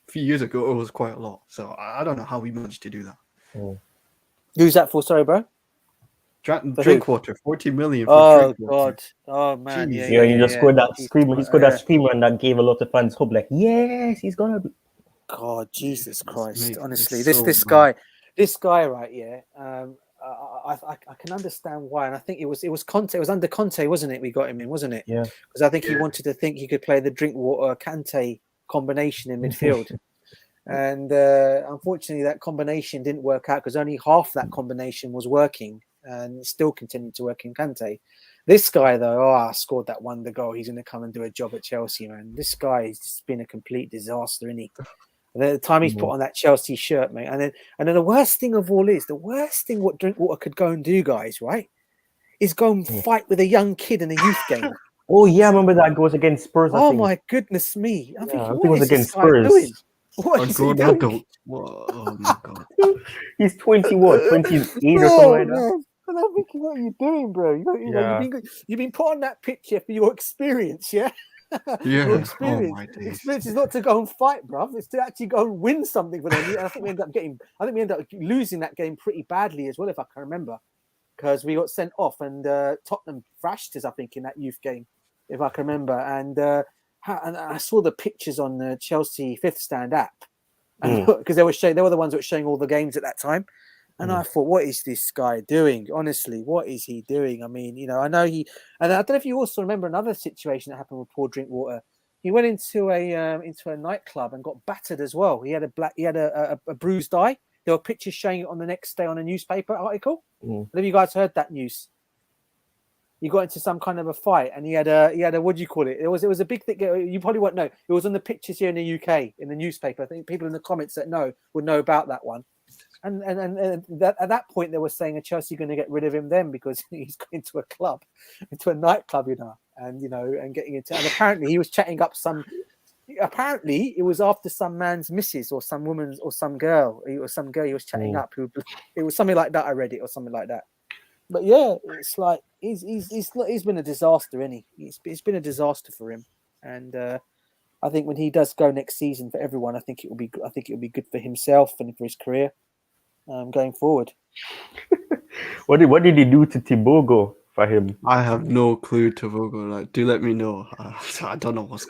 A few years ago it was quite a lot. So I don't know how we managed to do that. Who's that for? Sorry, bro. Drinkwater, 40 million for Drinkwater. God. Oh man. Jeez. You just scored that screamer. He scored that screamer, and that gave a lot of fans hope. Like, yes, he's gonna be. God, Jesus Christ! Honestly, this guy, right? Yeah. I can understand why, and I think it was Conte. It was under Conte, wasn't it? We got him in, wasn't it? Yeah. Because I think he wanted to think he could play the Drinkwater Kante combination in midfield. And unfortunately, that combination didn't work out because only half that combination was working. and still continued to work in Kante. This guy, though, scored that wonder goal. He's going to come and do a job at Chelsea, man. This guy has just been a complete disaster, isn't he? The time he's put on that Chelsea shirt, mate, and then the worst thing of all is what Drinkwater could go and do, guys, right? Is go and fight with a young kid in a youth game. Oh yeah, I remember that goes against Spurs. I think. My goodness me! I think it was against Spurs. Doing? What is he doing? Adult. Oh my god! He's 28 or something like that. And I'm thinking, what are you doing, bro? You've been put on that picture for your experience, yeah? Your experience is not to go and fight, bruv. It's to actually go and win something for them. And I think we ended up losing that game pretty badly as well, if I can remember, because we got sent off and Tottenham thrashed us, I think, in that youth game, if I can remember. And I saw the pictures on the Chelsea Fifth Stand app because they were the ones that were showing all the games at that time. And I thought, what is this guy doing? Honestly, what is he doing? I mean, I know and I don't know if you also remember another situation that happened with Paul Drinkwater. He went into a nightclub and got battered as well. He had a bruised eye. There were pictures showing it on the next day on a newspaper article. Have you guys heard that news? He got into some kind of a fight, and he had a what do you call it? It was a big thing. You probably won't know. It was on the pictures here in the UK in the newspaper. I think people in the comments that would know about that one. And at that point, they were saying, "Are Chelsea going to get rid of him then because he's going to a club, into a nightclub, and getting into." And apparently, he was chatting up some. Apparently, it was after some man's missus or some woman's or some girl. He was chatting up. It was something like that. I read it or something like that. But yeah, it's like he's been a disaster, isn't he? It's been a disaster for him, and I think when he does go next season for everyone, I think it will be good for himself and for his career. Going forward. What did he do to Thibaut for him? I have no clue, Thibaut. Like, do let me know. I don't know what's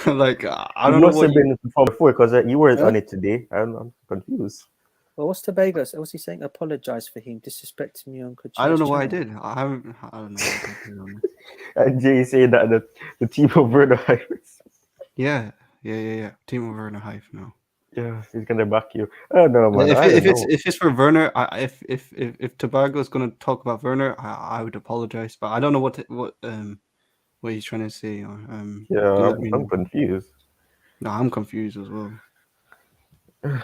like. I don't know what have been before because you weren't on it today. I'm confused. Well, what's Tobago? What's he saying? Apologize for him disrespecting me on. I don't know what I did. I don't know. And Jay saying that the team of Werner Hive. Yeah. Team of Werner Hive. No. Yeah, he's gonna back you. Oh no, man. If it's for Werner, if Tobago is gonna talk about Werner, I would apologize, but I don't know what he's trying to say. I'm confused. No, I'm confused as well. Oh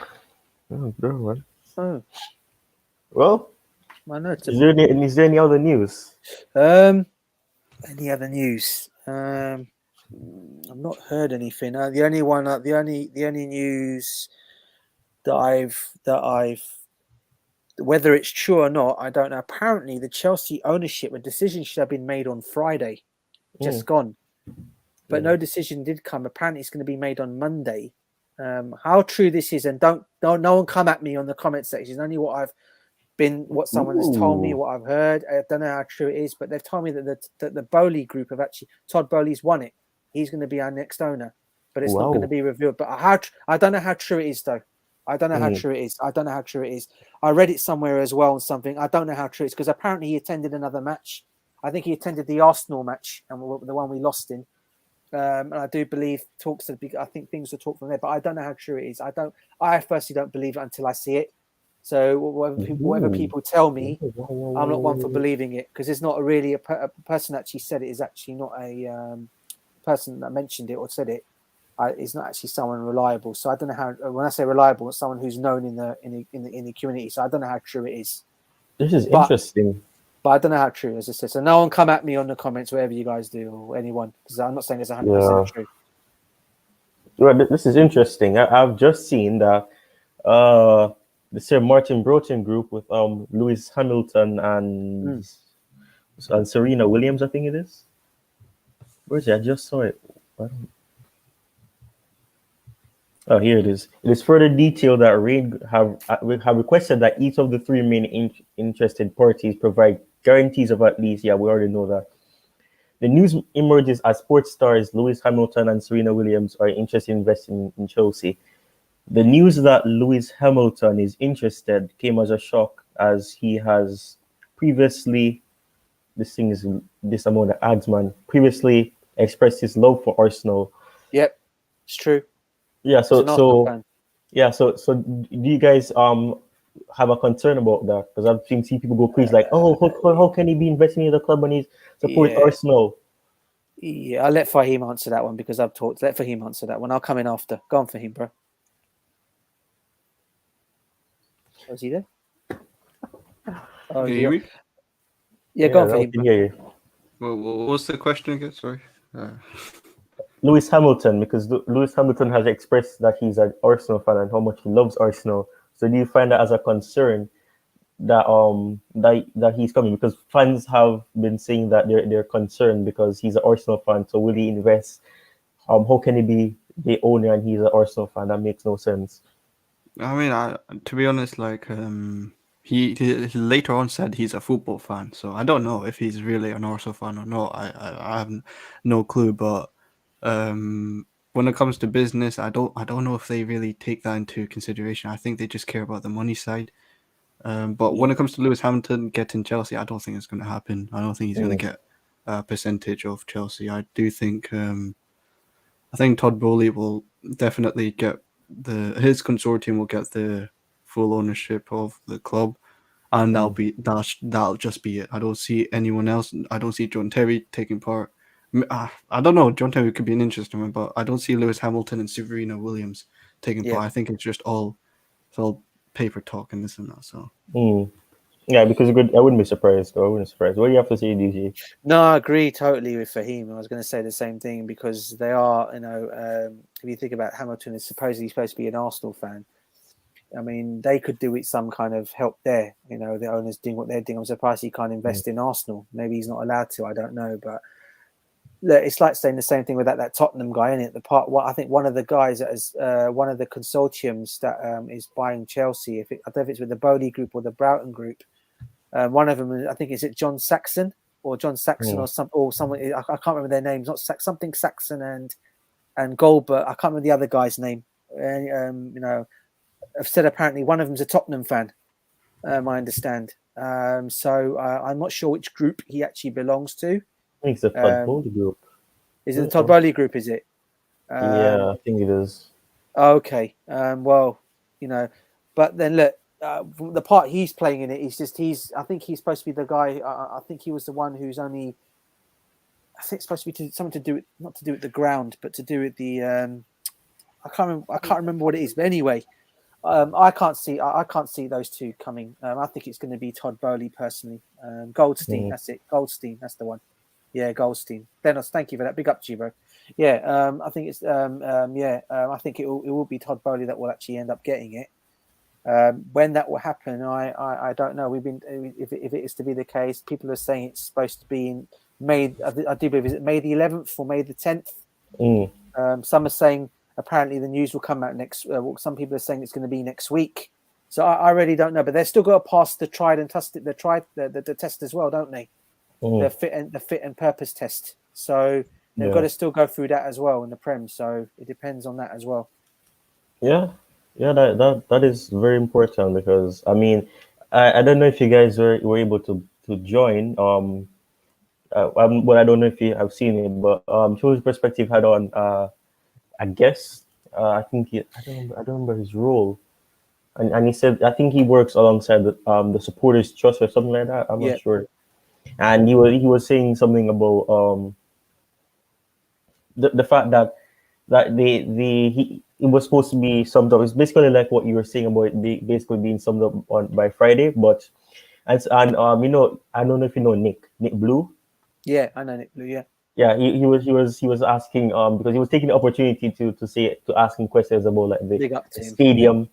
no, man. Oh. Well, is there any other news? Any other news? I've not heard anything. The only news that I've whether it's true or not, I don't know. Apparently, the Chelsea ownership, a decision should have been made on Friday, just gone, but no decision did come. Apparently, it's going to be made on Monday. How true this is, and don't no one come at me on the comment section. Only what someone has told me, what I've heard. I don't know how true it is, but they've told me that the Bowley group have actually Todd Bowley's won it. He's going to be our next owner, but it's not going to be revealed. But I don't know how true it is, though. I don't know how true it is. I read it somewhere as well on something. I don't know how true it is because apparently he attended another match. I think he attended the Arsenal match and the one we lost in. And I do believe I think things will talk from there, but I don't know how true it is. I firstly don't believe it until I see it. So whatever people tell me, I'm not one for believing it because it's not really a person that actually said it is actually not a person that mentioned it or said it. Is not actually someone reliable. So I don't know how. When I say reliable, it's someone who's known in the community. So I don't know how true it is. This is interesting. But I don't know how true, as I said. So no one come at me on the comments, whatever you guys do, or anyone, because I'm not saying it's 100% true. Well, this is interesting. I've just seen that the Sir Martin Broughton group with Lewis Hamilton and Serena Williams, I think it is. Where is it? I just saw it. Oh, here it is. It is further detailed that Reid have requested that each of the three main interested parties provide guarantees of at least, we already know that. The news emerges as sports stars Lewis Hamilton and Serena Williams are interested in investing in Chelsea. The news that Lewis Hamilton is interested came as a shock as he has previously, previously expressed his love for Arsenal. Yep, it's true. Yeah, so do you guys have a concern about that because I've seen people go crazy like, oh, how can he be investing in the club when he's supporting Arsenal? Yeah, I'll let Fahim answer that one because I've talked. Let Fahim answer that one. I'll come in after. Go on, Fahim, bro. Was he there? Oh, Can you hear me? Yeah, go on, I Fahim. can hear you. Well, what's the question again? Sorry. Lewis Hamilton, because Lewis Hamilton has expressed that he's an Arsenal fan and how much he loves Arsenal. So do you find that as a concern that that he's coming? Because fans have been saying that they're concerned because he's an Arsenal fan. So will he invest? How can he be the owner and he's an Arsenal fan? That makes no sense. I mean, to be honest, like he later on said he's a football fan. So I don't know if he's really an Arsenal fan or not. I have no clue. But when it comes to business, I don't know if they really take that into consideration. I think they just care about the money side. But when it comes to Lewis Hamilton getting Chelsea, I don't think it's going to happen. I don't think he's going to get a percentage of Chelsea. I do think I think Todd Bowley will definitely get his consortium will get the full ownership of the club, and that'll just be it. I don't see anyone else. I don't see John Terry taking part. I don't know. John Terry could be an interesting one, but I don't see Lewis Hamilton and Serena Williams taking part. I think it's all paper talk and this and that. So yeah, because I wouldn't be surprised. Though I wouldn't be surprised. What do you have to say, DJ? No, I agree totally with Fahim. I was going to say the same thing because they are, if you think about Hamilton is supposed to be an Arsenal fan. I mean, they could do with some kind of help there. The owners doing what they're doing. I'm surprised he can't invest in Arsenal. Maybe he's not allowed to. I don't know, but look, it's like saying the same thing with that Tottenham guy, isn't it? I think one of the guys that is one of the consortiums that is buying Chelsea. I don't know if it's with the Bowley Group or the Broughton Group. One of them, I think, is it John Saxon or someone. I can't remember their names. Not something Saxon and Goldberg. I can't remember the other guy's name. I've said apparently one of them's a Tottenham fan. I understand. So I'm not sure which group he actually belongs to. I think it's the Todd Bowley Group. Is it the Todd Bowley Group? Is it? Yeah, I think it is. Okay. Well, but then look. The part he's playing in it is I think he's supposed to be the guy. I think he was the one who's only. I think it's supposed to be something to do with not to do with the ground, but to do with the. I can't remember what it is, but anyway, I can't see those two coming. I think it's going to be Todd Bowley personally. Goldstein, that's it. Goldstein, that's the one. Yeah, Goldstein. Dennis, thank you for that. Big up to you, bro. Yeah, I think it's. I think it will be Todd Bowley that will actually end up getting it. When that will happen, I don't know. We've been if it is to be the case, people are saying it's supposed to be in May. I do believe is it May the 11th or May the 10th. Some are saying apparently the news will come out next. Some people are saying it's going to be next week. So I really don't know. But they're still got to pass the tried and tested the test as well, don't they? The fit and purpose test. So they've got to still go through that as well in the Prem. So it depends on that as well. Yeah, that is very important because I mean, I don't know if you guys were able to join. Well, I don't know if you have seen it, but Cho's Perspective had on a guest. I think I don't remember his role, and he said I think he works alongside the Supporters Trust or something like that. I'm not sure, and he was saying something about the fact that it was supposed to be summed up. It's basically like what you were saying about it basically being summed up by Friday. But and I don't know if you know Nick Blue. Yeah, I know Nick Blue. Yeah. Yeah, he was asking because he was taking the opportunity to ask him questions about like the stadium.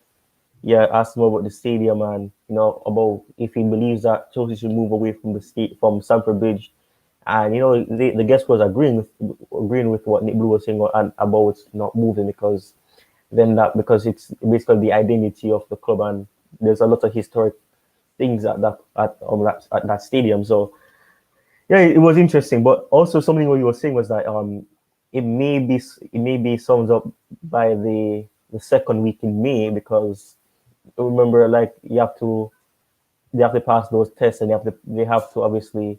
Yeah, asked him about the stadium and about if he believes that Chelsea should move away from from Stamford Bridge. And the guest was agreeing with what Nick Blue was saying and about not moving because it's basically the identity of the club and there's a lot of historic things at that stadium. So yeah, it was interesting. But also something what you were saying was that it may be summed up by the second week in May because remember like they have to pass those tests and they have to obviously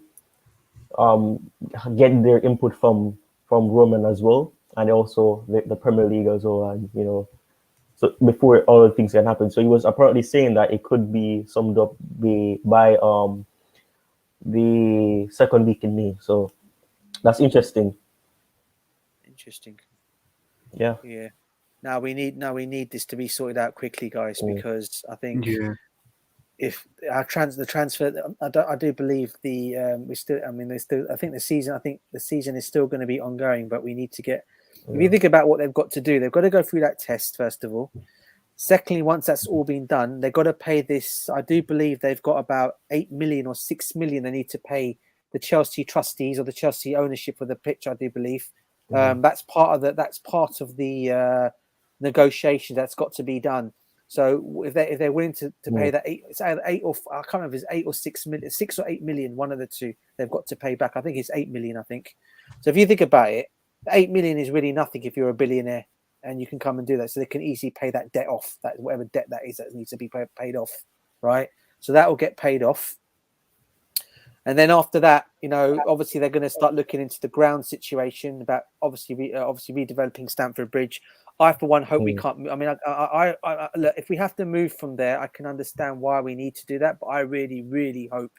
get their input from Roman as well, and also the Premier League as well, and So before all the things can happen. So he was apparently saying that it could be summed up by the second week in May. So that's interesting. Interesting. Yeah. Yeah. Now we need this to be sorted out quickly, guys, because I think if the transfer, I do believe we still. I mean, I think the season is still going to be ongoing, but we need to get. If you think about what they've got to do, they've got to go through that test first of all. Secondly, once that's all been done, they've got to pay this. I do believe they've got about 8 million or 6 million they need to pay the Chelsea trustees or the Chelsea ownership of the pitch. I do believe that's part of the negotiation that's got to be done. So if they're willing to pay that it's either 8 or I can't remember if it's 8 or 6 million, 6 or 8 million, one of the two they've got to pay back. I think it's 8 million. I think so. If you think about it, 8 million is really nothing if you're a billionaire and you can come and do that. So they can easily pay that debt off, that whatever debt that is that needs to be paid off, right? So that will get paid off. And then after that, obviously they're going to start looking into the ground situation about obviously redeveloping Stamford Bridge. I, for one, hope we can't. I mean, I look, if we have to move from there, I can understand why we need to do that. But I really, really hope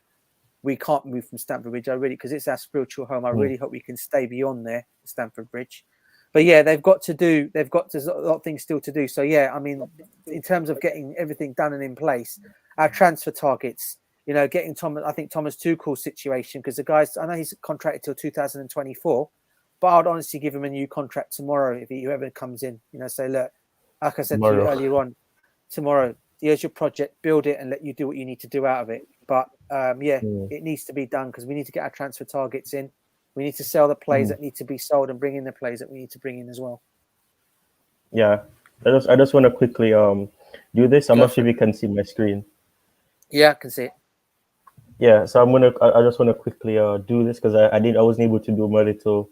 we can't move from Stamford Bridge. Because it's our spiritual home. I really hope we can stay beyond there, Stamford Bridge. But yeah, they've got a lot of things still to do. So yeah, I mean, in terms of getting everything done and in place, our transfer targets, getting Thomas Tuchel's situation, because the guys, I know he's contracted till 2024, but I'd honestly give him a new contract tomorrow if whoever comes in, say, look, like I said to you earlier on, tomorrow, here's your project, build it and let you do what you need to do out of it. But it needs to be done because we need to get our transfer targets in. We need to sell the players that need to be sold and bring in the players that we need to bring in as well. Yeah, I just want to quickly do this. I'm not sure if you can see my screen. Yeah, I can see it. Yeah, so I just want to quickly do this because I wasn't able to do my little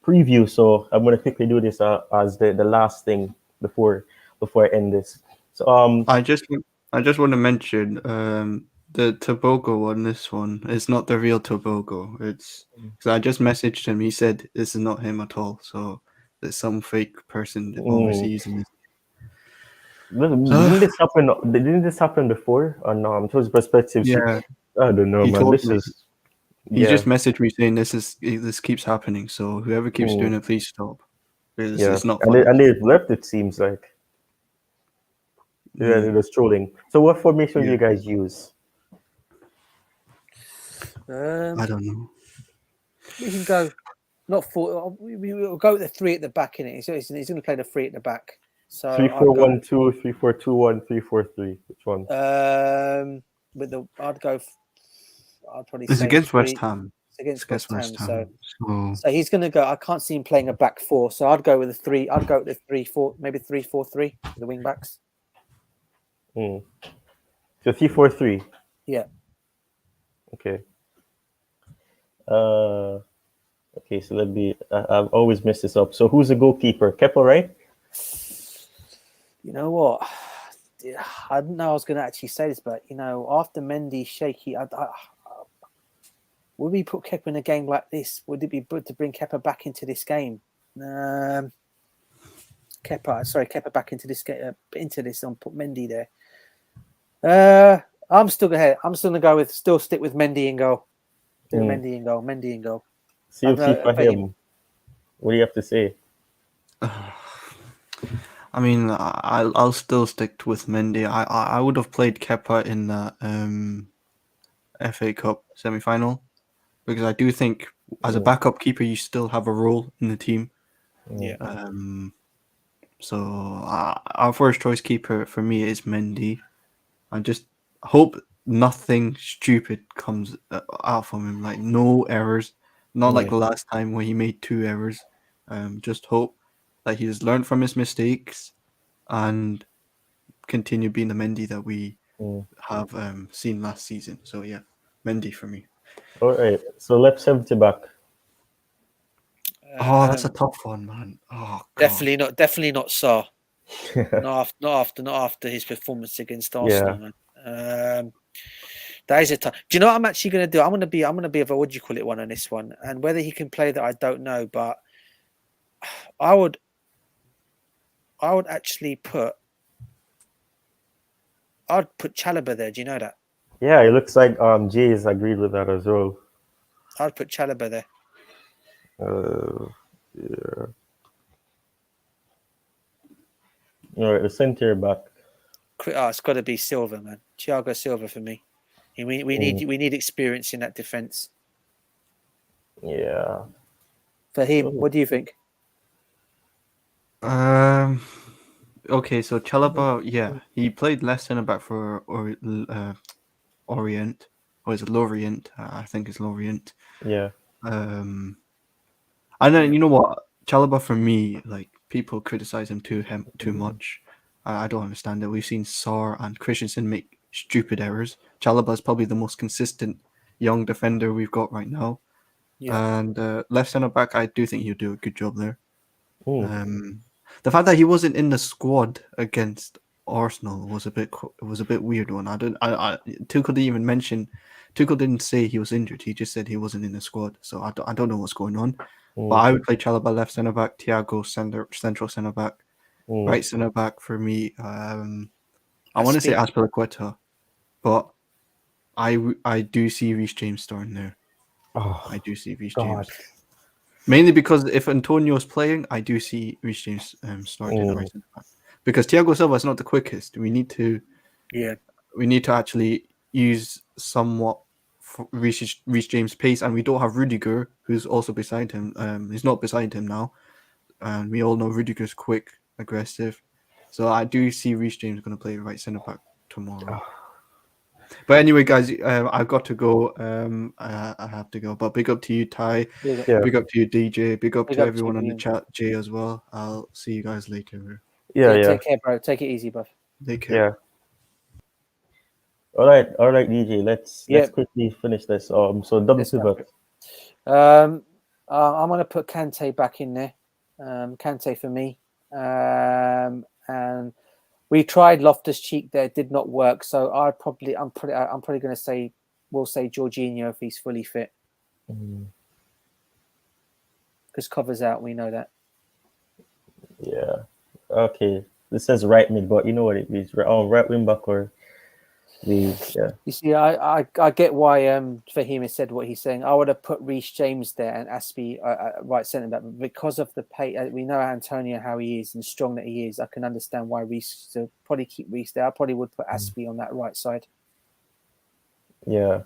preview, so I'm gonna quickly do this as the last thing before I end this. So I just want to mention the Tobago on this one is not the real Tobago. It's because I just messaged him. He said this is not him at all. So there's some fake person overseas. Didn't this happen before? Or no? I'm towards perspective. Yeah, I don't know, he man. told This me. is. He just messaged me saying this keeps happening. So whoever keeps doing it, please stop. It's not fun. And they've left. It seems like. Yeah, they're just trolling. So what formation do you guys use? I don't know. We can go not 4. We'll go with the 3 at the back in it. So he's going to play the 3 at the back. So 3-4-1-2, 3-4-2-1, 3-4-3. Which one? I'd probably it's say against West Ham. It's against West Ham. So he's going to go. I can't see him playing a back 4. So I'd go with the 3. I'd go with the 3-4, maybe 3-4-3 for the wing backs. So 3-4-3. Yeah. Okay. Okay. So let me. I've always messed this up. So who's the goalkeeper? Kepa, right? You know what? I didn't know I was going to actually say this, but after Mendy's shaky, would we put Kepa in a game like this? Would it be good to bring Kepa back into this game? Kepa back into this game, and put Mendy there. I'm still gonna go with stick with Mendy and goal. Mendy and goal. See for him. What do you have to say? I mean, I'll still stick with Mendy. I would have played Kepa in the FA Cup semi-final because I do think as a backup keeper you still have a role in the team. Yeah. So our first choice keeper for me is Mendy. I just hope nothing stupid comes out from him, like no errors, not like the last time when he made 2 errors. Just hope that he has learned from his mistakes and continue being the Mendy that we have seen last season. So yeah, Mendy for me. All right. So left 70 back. That's a tough one, man. Oh, God. Definitely not Salah. not after his performance against Arsenal, man. That is a tough. Do you know what I'm actually going to do? I'm going to be of a what do you call it one on this one, and whether he can play that I don't know, but I would actually put I'd put Chalobah there. Do you know that? Yeah, it looks like Jay's agreed with that as well. I'd put Chalobah there. Yeah. All right, the centre back. It's got to be Silva, man. Thiago Silva for me. We need experience in that defence. Yeah. For him, Oh. what do you think? Okay, so Chalobah, yeah, he played left centre back for Orient, or is it Lorient? I think it's Lorient. Yeah. And then you know what, Chalobah for me, like people criticize him too much. I don't understand it. We've seen Sarr and Christensen make stupid errors. Chalobah is probably the most consistent young defender we've got right now. Yeah. And left centre back, I do think he'll do a good job there. Mm. The fact that he wasn't in the squad against Arsenal was a bit weird one. Tuchel didn't even mention. Tuchel didn't say he was injured. He just said he wasn't in the squad. So I don't know what's going on. But I would play Chalobah left centre back, Thiago central centre back, right centre back for me. I want to say Azpilicueta, but I do see Reece James starting there. Oh, I do see Reece God. James. Mainly because if Antonio's playing, I do see Reece James starting right centre back. Because Thiago Silva is not the quickest. We need to actually use somewhat Reece James' pace, and we don't have Rudiger, who's also beside him. He's not beside him now, and we all know Rudiger's quick, aggressive. So I do see Reece James going to play right centre back tomorrow. But anyway, guys, I've got to go. I have to go. But big up to you, Ty. Big up to you, DJ. Big up to everyone on the chat, Jay, as well. I'll see you guys later. Yeah. Take care, bro. Take it easy, bro. Take care. Yeah. All right, DJ. Let's quickly finish this. So double pivot. I'm gonna put Kante back in there. Kante for me. And we tried Loftus-Cheek there, it did not work. So I'm probably going to say we'll say Jorginho if he's fully fit, because Cover's out. We know that. Yeah. Okay. This says right mid, but you know what it is. Right wing back or the You see, I get why Fahim has said what he's saying. I would have put Reece James there and Aspie right centre back, but because of the pay, we know Antonio how he is and strong that he is. I can understand why Reece. So probably keep Reece there. I probably would put Aspie on that right side. Yeah.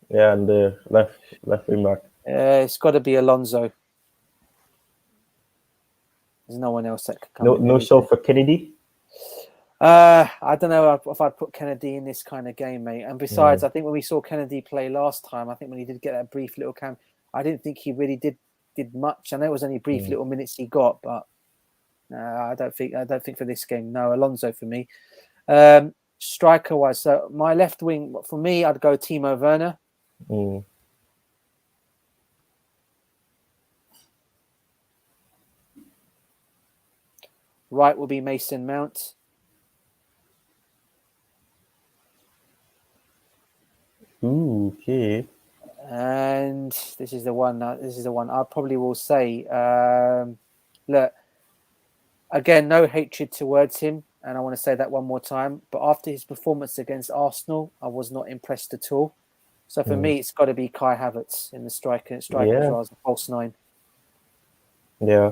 Yeah, and the left wing back. It's got to be Alonso. There's no one else that could come. No show for Kennedy. I don't know if I'd put Kennedy in this kind of game, mate. And besides, I think when we saw Kennedy play last time, I think when he did get that brief little I didn't think he really did much. I know it was only brief little minutes he got, but I don't think for this game. No, Alonso for me. Striker wise, so my left wing for me, I'd go Timo Werner. Right will be Mason Mount. Ooh, okay. And this is the one. I probably will say. Look, again, no hatred towards him, and I want to say that one more time. But after his performance against Arsenal, I was not impressed at all. So for me, it's got to be Kai Havertz in the striker as well as the false nine. Yeah.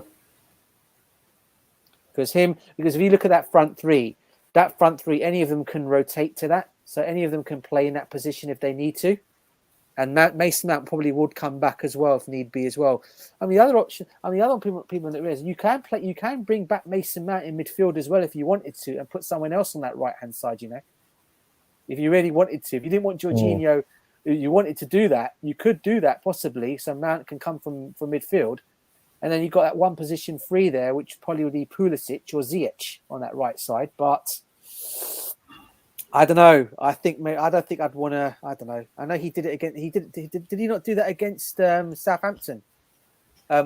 Because if you look at that front three, any of them can rotate to that. So any of them can play in that position if they need to. And Mason Mount probably would come back as well if need be as well. The other option, the other people that is, you can bring back Mason Mount in midfield as well if you wanted to, and put someone else on that right hand side. You know, if you really wanted to, if you didn't want Jorginho, you wanted to do that, you could do that possibly. So Mount can come from midfield. And then you've got that one position free there, which probably would be Pulisic or Ziyech on that right side. But I don't know. I don't think I'd want to. I don't know. I know he did it again. Did he not do that against Southampton?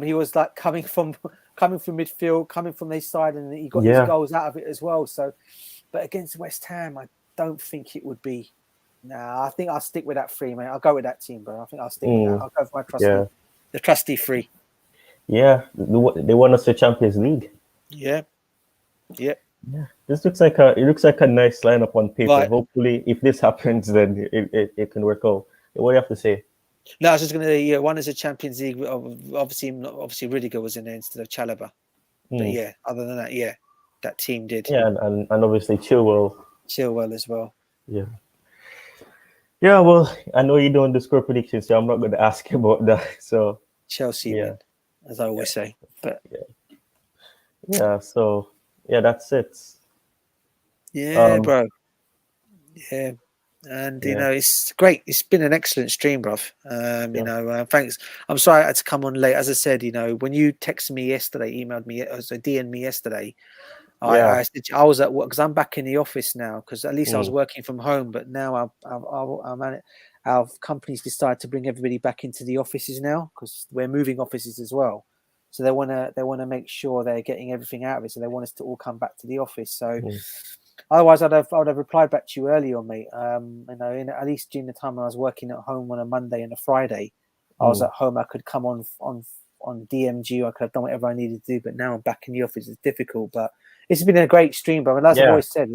He was like coming from midfield, coming from their side, and he got his goals out of it as well. So, but against West Ham, I don't think it would be. I think I'll stick with that three, mate. I'll go with that team, bro. I think I'll stick with that. I'll go for my trusty, the trusty three. Yeah, they won us the Champions League. Yeah. Yeah. Yeah, this looks like a nice lineup on paper. Right. Hopefully, if this happens, then it can work out. What do you have to say? No, I was just going to. Yeah, one is a Champions League. Obviously, Rudiger was in there instead of Chalobah. But Hmm. yeah, other than that, yeah, that team did. Yeah, and obviously Chilwell. Chilwell as well. Yeah. Yeah, well, I know you don't do score predictions, so I'm not going to ask you about that. So Chelsea yeah, win, as I always say. But yeah. So yeah, that's it. yeah, Um, bro. Yeah. And yeah, it's great. It's been an excellent stream, bruv. yeah, Thanks. I'm sorry I had to come on late. As I said, when you texted me yesterday, emailed me, so DM'd me yesterday, yeah. I was at work because I'm back in the office now. Because at least I was Mm, working from home, but now our company's decided to bring everybody back into the offices now because we're moving offices as well. So they wanna make sure they're getting everything out of it. So they want us to all come back to the office. So. mm, Otherwise, I would have replied back to you earlier, mate. At least during the time when I was working at home on a Monday and a Friday, I was mm. at home. I could come on DMG. I could have done whatever I needed to do. But now I'm back in the office. It's difficult, but it's been a great stream, bro. And as I've Yeah. always said,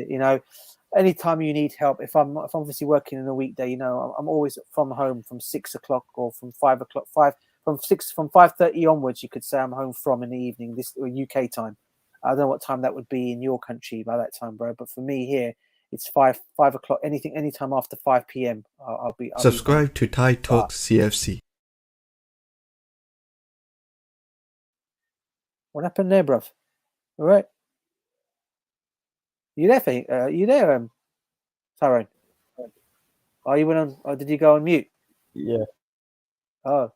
anytime you need help, if I'm obviously working in a weekday, I'm always from home from 6 o'clock or from 5 o'clock, from 5:30 onwards. You could say I'm home from in the evening, this or UK time. I don't know what time that would be in your country by that time, bro. But for me here, it's 5 o'clock. Anytime after 5 p.m. I'll be. Subscribe to Tytalkz CFC. What happened there, bruv? All right. You there, you there, Tyrone? Oh, you went on. Oh, did you go on mute? Yeah. Oh,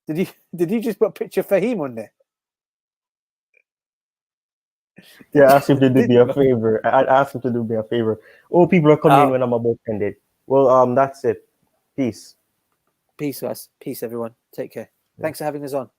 did you just put a picture of Fahim on there? Yeah, ask him to do Did me you, a bro? favor. I asked him to do me a favor. Oh, people are coming in Oh, when I'm about to end it. Well, that's it. Peace. peace, guys. Peace, everyone. Take care. Thanks for having us on.